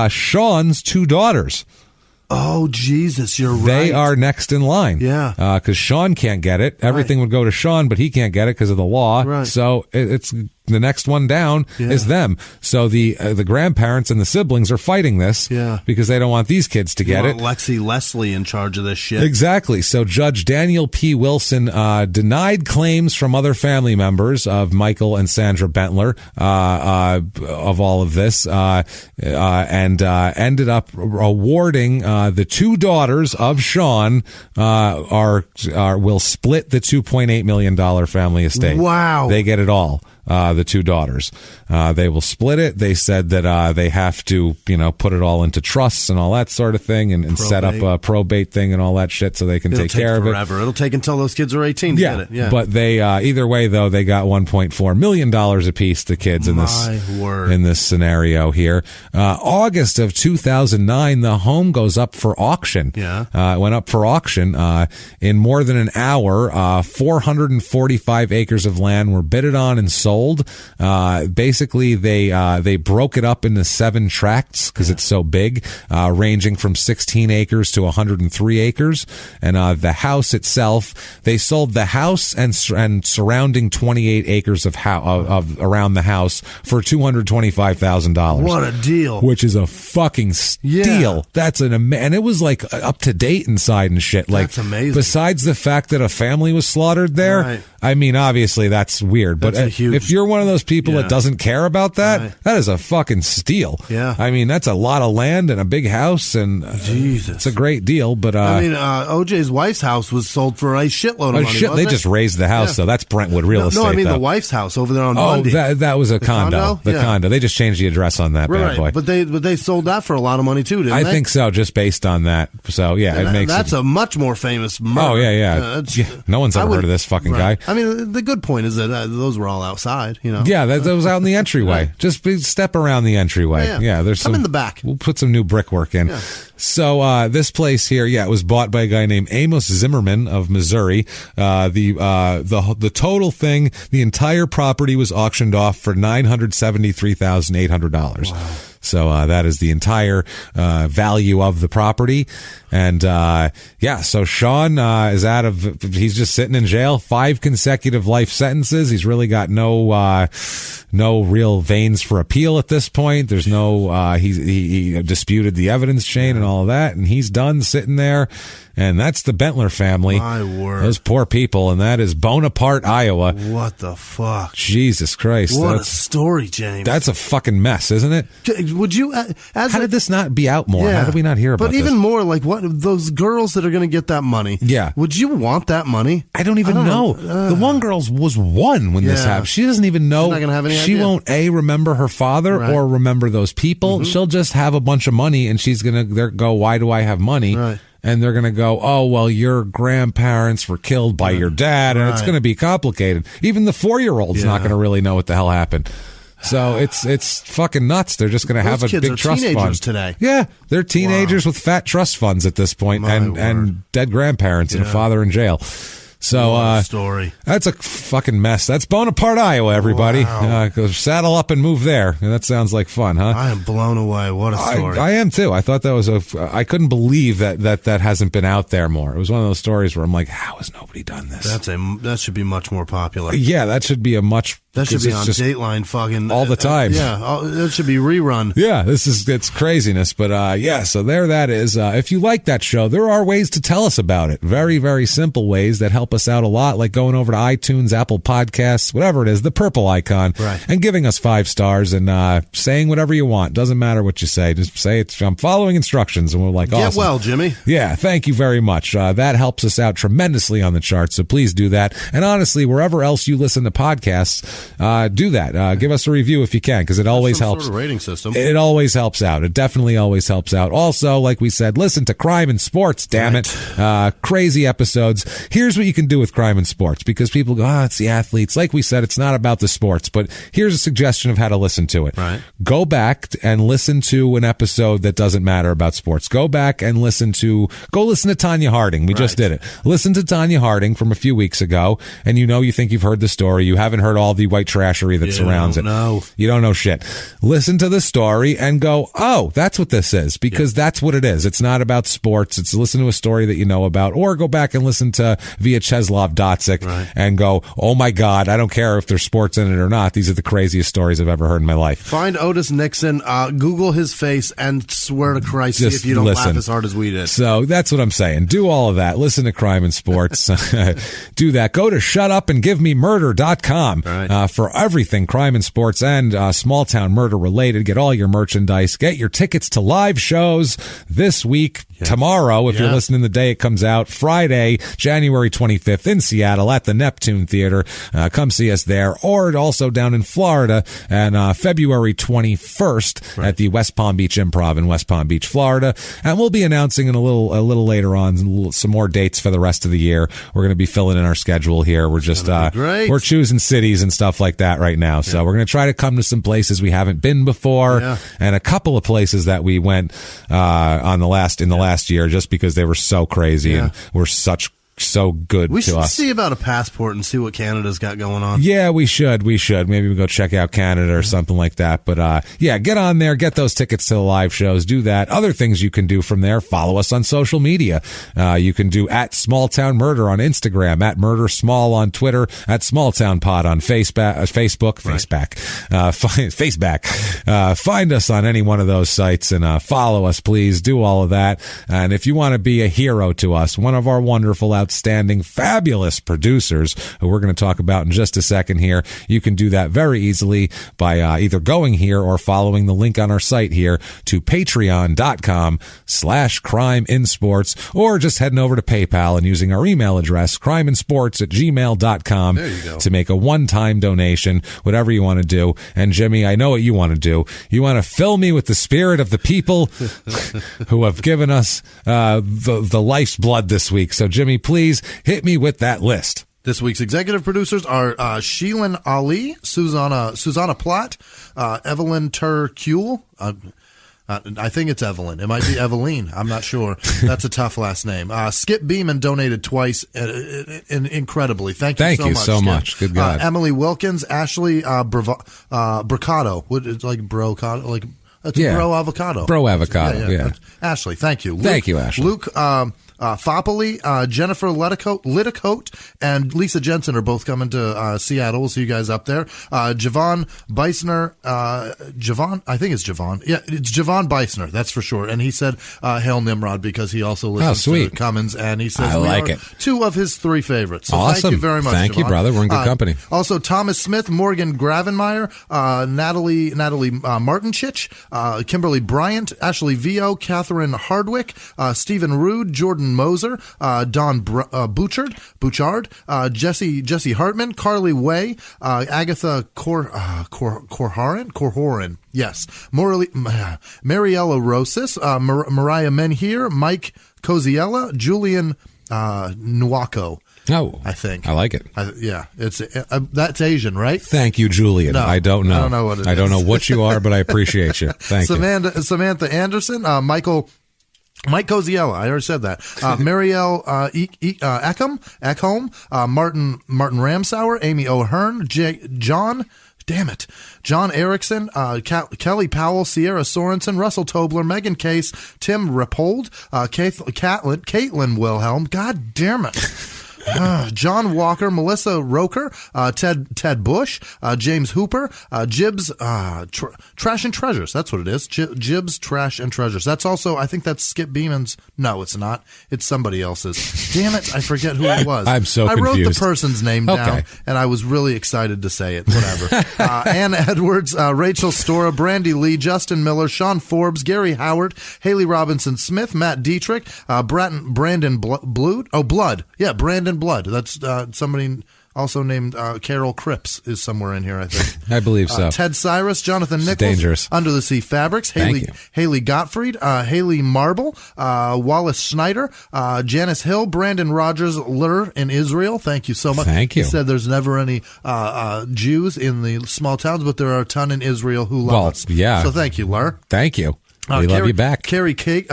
Sean's 2 daughters. Oh, Jesus, you're right. They are next in line. Yeah. Because Sean can't get it. Everything would go to Sean, but he can't get it because of the law. Right. So it's the next one down is them. So the grandparents and the siblings are fighting this because they don't want these kids to get it. Lexi Leslie in charge of this shit. Exactly. So Judge Daniel P. Wilson denied claims from other family members of Michael and Sandra Bentler of all of this and ended up awarding the 2 daughters of Sean will split the $2.8 million family estate. Wow. They get it all. The 2 daughters. They will split it. They said that they have to, put it all into trusts and all that sort of thing and set up a probate thing and all that shit so they can take care of it. It'll take until those kids are 18 to get it. Yeah. But they, either way, though, they got $1.4 million apiece, the kids, in this scenario here. August of 2009, the home goes up for auction. Yeah. It went up for auction in more than an hour. 445 acres of land were bidded on and sold. Basically, they broke it up into 7 tracts because it's so big, ranging from 16 acres to 103 acres. And the house itself, they sold the house and surrounding 28 acres of around the house for $225,000. What a deal! Which is a fucking steal. Yeah. That's and it was like up to date inside and shit. Like, that's amazing. Besides the fact that a family was slaughtered there. Right. I mean, obviously that's weird, but that's a huge if you're one of those people that doesn't care about that, that is a fucking steal. Yeah. I mean, that's a lot of land and a big house, and Jesus. It's a great deal. But I mean, OJ's wife's house was sold for a shitload of money. They just raised the house, so that's Brentwood real estate. No, I mean though. The wife's house over there on Bundy. That was a condo. The condo. They just changed the address on that bad boy. But they sold that for a lot of money too, didn't they? I think so, just based on that. So it makes that's a much more famous murder. Oh yeah. No one's ever heard of this fucking guy. I mean, the good point is that those were all outside. Yeah, that was out in the entryway. Just step around the entryway. Yeah, there's some in the back. We'll put some new brickwork in. Yeah. So this place here, it was bought by a guy named Amos Zimmerman of Missouri. The total thing, the entire property was auctioned off for $973,800. Wow. So that is the entire value of the property. And so Sean is he's just sitting in jail, 5 consecutive life sentences. He's really got no real veins for appeal at this point. There's no he disputed the evidence chain and all of that, and he's done sitting there. And that's the Bentler family. My word. Those poor people. And that is Bonaparte, Iowa. What the fuck? Jesus Christ. What a story, James. That's a fucking mess, isn't it? Would you... How did this not be out more? How did we not hear about this? But even more, like, what those girls that are going to get that money. Yeah. Would you want that money? I don't even know. The one girl was 1 when this happened. She doesn't even know. She's not going to have any idea. She won't, remember her father or remember those people. Mm-hmm. She'll just have a bunch of money, and she's going to go, why do I have money? Right. And they're going to go, oh, well, your grandparents were killed by your dad, and it's going to be complicated. Even the 4-year-old's not going to really know what the hell happened. So it's fucking nuts. They're just going to have a big trust fund today. Yeah, they're teenagers with fat trust funds at this point, and dead grandparents and a father in jail. So story. That's a fucking mess. That's Bonaparte, Iowa, everybody. Wow. Go saddle up and move there. That sounds like fun, huh? I am blown away. What a story. I am too. I thought that was I couldn't believe that hasn't been out there more. It was one of those stories where I'm like, how has nobody done this? That should be much more popular. Yeah, that should be that should be on Dateline fucking all the time. That should be rerun. Yeah, it's craziness. But so there that is. If you like that show, there are ways to tell us about it. Very, very simple ways that help us out a lot, like going over to iTunes, Apple Podcasts, whatever it is, the purple icon, and giving us 5 stars and saying whatever you want. Doesn't matter what you say. Just say I'm following instructions, and we're like, awesome. Get well, Jimmy. Yeah, thank you very much. That helps us out tremendously on the charts, so please do that. And honestly, wherever else you listen to podcasts, do that. Give us a review if you can, because it always helps. Sort of rating system. It always helps out. It definitely always helps out. Also, like we said, listen to Crime and Sports, damn it. Crazy episodes. Here's what you can do with Crime and Sports, because people go, it's the athletes. Like we said, it's not about the sports, but here's a suggestion of how to listen to it. Right. Go back and listen to an episode that doesn't matter about sports. Go back and listen to Tanya Harding. We just did it. Listen to Tanya Harding from a few weeks ago, and you think you've heard the story. You haven't heard all the white trashery that surrounds it. You don't know shit. Listen to the story and go, oh, that's what this is, because that's what it is. It's not about sports. It's listen to a story that you know about, or go back and listen to Vyacheslav Dotsic and go, oh my God, I don't care if there's sports in it or not. These are the craziest stories I've ever heard in my life. Find Otis Nixon, Google his face, and swear to Christ, see if you don't laugh as hard as we did. So that's what I'm saying. Do all of that. Listen to Crime and Sports. Do that. Go to shutupandgivememurder.com for everything crime and sports and small town murder related. Get all your merchandise. Get your tickets to live shows this week, tomorrow, if you're listening the day it comes out, Friday, January 25th in Seattle at the Neptune Theater. Come see us there, or also down in Florida and February 21st at the West Palm Beach Improv in West Palm Beach, Florida. And we'll be announcing in a little later on some more dates for the rest of the year. We're going to be filling in our schedule here. We're just we're choosing cities and stuff like that right now. So we're going to try to come to some places we haven't been before, and a couple of places that we went in the last year just because they were so crazy and were so good to us. We should see about a passport and see what Canada's got going on. Yeah, we should. Maybe we go check out Canada or something like that. But get on there, get those tickets to the live shows, do that. Other things you can do from there, follow us on social media. You can do at Small Town Murder on Instagram, at Murder Small on Twitter, at Small Town Pod on Facebook. Find us on any one of those sites and follow us, please. Do all of that. And if you want to be a hero to us, one of our wonderful outstanding outstanding, fabulous producers who we're going to talk about in just a second here. You can do that very easily by either going here or following the link on our site here to patreon.com/crimeinsports, or just heading over to PayPal and using our email address, crimeinsports@gmail.com, to make a one-time donation, whatever you want to do. And Jimmy, I know what you want to do. You want to fill me with the spirit of the people who have given us the life's blood this week. So Jimmy, please hit me with that list. This week's executive producers are Sheelan Ali, Susanna Platt, Evelyn Turkuel. I think it's Evelyn. It might be Eveline. I'm not sure. That's a tough last name. Skip Beeman donated twice, incredibly. Thank you so much. Good God. Emily Wilkins, Ashley Brocado. It's like brocado, like it's bro avocado. Bro avocado. Yeah. Ashley, thank you. Thank you, Ashley. Luke. Foppoli, Jennifer Liticote, and Lisa Jensen are both coming to Seattle. We'll see you guys up there. Javon Beisner, I think it's Javon. Yeah, it's Javon Beisner, that's for sure. And he said, Hail Nimrod, because he also listens to Cummins, and he says we are two of his three favorites. So awesome. Thank you very much, Thank Javon. you, brother. We're in good company. Also, Thomas Smith, Morgan Gravenmeyer, Natalie Martinchich, Kimberly Bryant, Ashley Vio, Catherine Hardwick, Stephen Rude, Jordan Moser, Don Bouchard, Jesse Hartman, Carly Way, Agatha Corhoran, yes, Mariella Rosas, Mariah Menhir, Mike Coziella, Julian Nwako. Oh, I think I like it. It's that's Asian, right? Thank you, Julian. No, I don't know. I don't know what it is. I don't know what you are, but I appreciate you. Thank you. Samantha Anderson, Mike Coziella, I already said that. Marielle Ekholm, Martin Ramsauer, Amy O'Hearn, John Erickson, Kelly Powell, Sierra Sorensen, Russell Tobler, Megan Case, Tim Rappold, Caitlin Wilhelm. God damn it. John Walker, Melissa Roker, Ted Bush, James Hooper, Jibs, Trash and Treasures. That's what it is. Jibs, Trash and Treasures. That's also, I think that's Skip Beeman's. No, it's not. It's somebody else's. Damn it. I forget who it was. I'm so confused. I wrote the person's name down, and I was really excited to say it. Whatever. Ann Edwards, Rachel Stora, Brandy Lee, Justin Miller, Sean Forbes, Gary Howard, Haley Robinson Smith, Matt Dietrich, Brandon Blood. Yeah, Brandon Blood. That's somebody also named Carol Cripps is somewhere in here, I think. I believe so. Ted Cyrus, Jonathan Nichols, dangerous. Under the Sea Fabrics, Haley Gottfried, Haley Marble, Wallace Schneider, Janice Hill, Brandon Rogers, Lur in Israel. Thank you so much. Thank you. He said there's never any Jews in the small towns, but there are a ton in Israel who love us. Yeah. So thank you, Lur. Thank you. We love you back. Carrie Gage.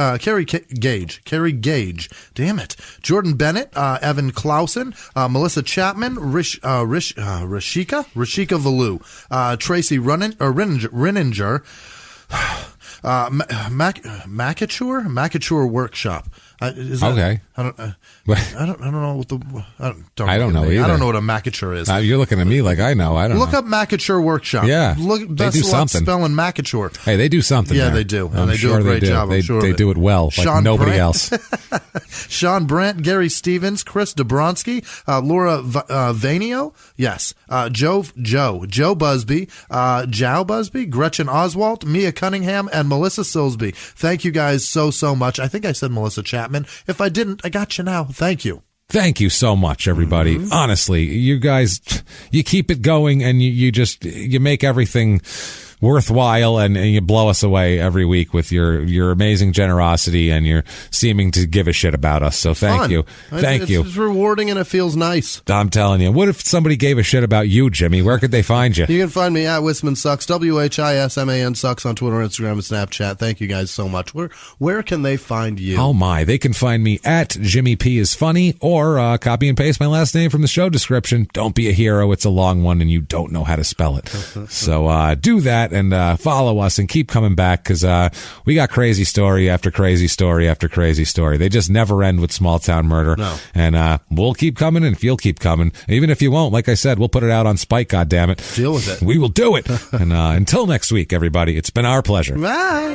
Damn it. Jordan Bennett, Evan Clausen, Melissa Chapman, Rashika Valu, Tracy Renninger, Macature Workshop. Is that, okay. I don't know what the. I don't know either. I don't know what a macature is. You're looking at me like I know. I don't Look know. up Macature Workshop. Yeah, they do something. Spelling Macature. Hey, they do something. Yeah, there. they do. And I'm they sure do a great job. They do it well, like nobody else. Sean Brandt, Gary Stevens, Chris Dobronsky, Laura Vanio. Yes. Joe Busby, Joe Busby, Gretchen Oswalt, Mia Cunningham, and Melissa Silsby. Thank you guys so much. I think I said Melissa Chapman. If I didn't, I got you now. Thank you. Thank you so much, everybody. Mm-hmm. Honestly, you guys, you keep it going, and you make everything worthwhile, and you blow us away every week with your amazing generosity and your seeming to give a shit about us. So thank you. Thank you. It's rewarding and it feels nice. I'm telling you. What if somebody gave a shit about you, Jimmy? Where could they find you? You can find me at Whisman Sucks, WHISMAN Sucks on Twitter, Instagram, and Snapchat. Thank you guys so much. Where can they find you? Oh my, they can find me at Jimmy P is funny, or copy and paste my last name from the show description. Don't be a hero. It's a long one and you don't know how to spell it. So do that. And follow us and keep coming back, because we got crazy story after crazy story after crazy story. They just never end with small town murder. No. And we'll keep coming, and if you'll keep coming, even if you won't, like I said, we'll put it out on Spike, goddammit. Deal with it. We will do it. And until next week, everybody, it's been our pleasure. Bye.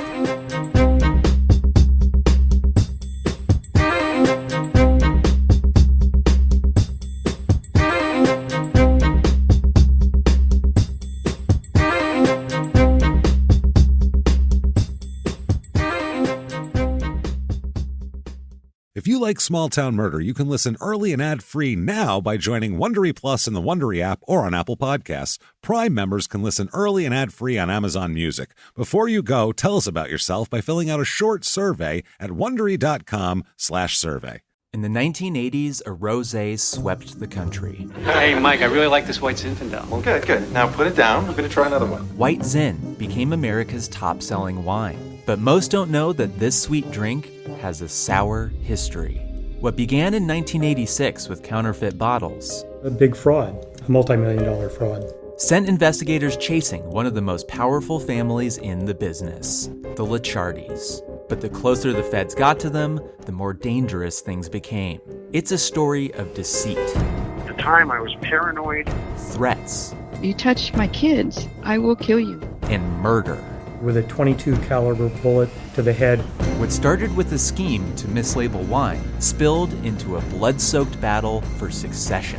If you like Small Town Murder, you can listen early and ad-free now by joining Wondery Plus in the Wondery app or on Apple Podcasts. Prime members can listen early and ad-free on Amazon Music. Before you go, tell us about yourself by filling out a short survey at Wondery.com/survey. In the 1980s, a rosé swept the country. Hey, Mike, I really like this White Zinfandel. Well, good. Now put it down. I'm going to try another one. White Zin became America's top-selling wine. But most don't know that this sweet drink has a sour history. What began in 1986 with counterfeit bottles, a big fraud, a multi-million-dollar fraud, sent investigators chasing one of the most powerful families in the business, the Licciardis. But the closer the feds got to them, the more dangerous things became. It's a story of deceit. At the time, I was paranoid. Threats. You touch my kids, I will kill you. And murder. With a .22 caliber bullet to the head. What started with a scheme to mislabel wine spilled into a blood-soaked battle for succession.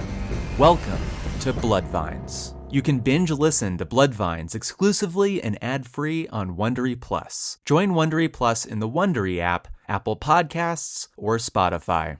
Welcome to Bloodvines. You can binge listen to Bloodvines exclusively and ad-free on Wondery Plus. Join Wondery Plus in the Wondery app, Apple Podcasts, or Spotify.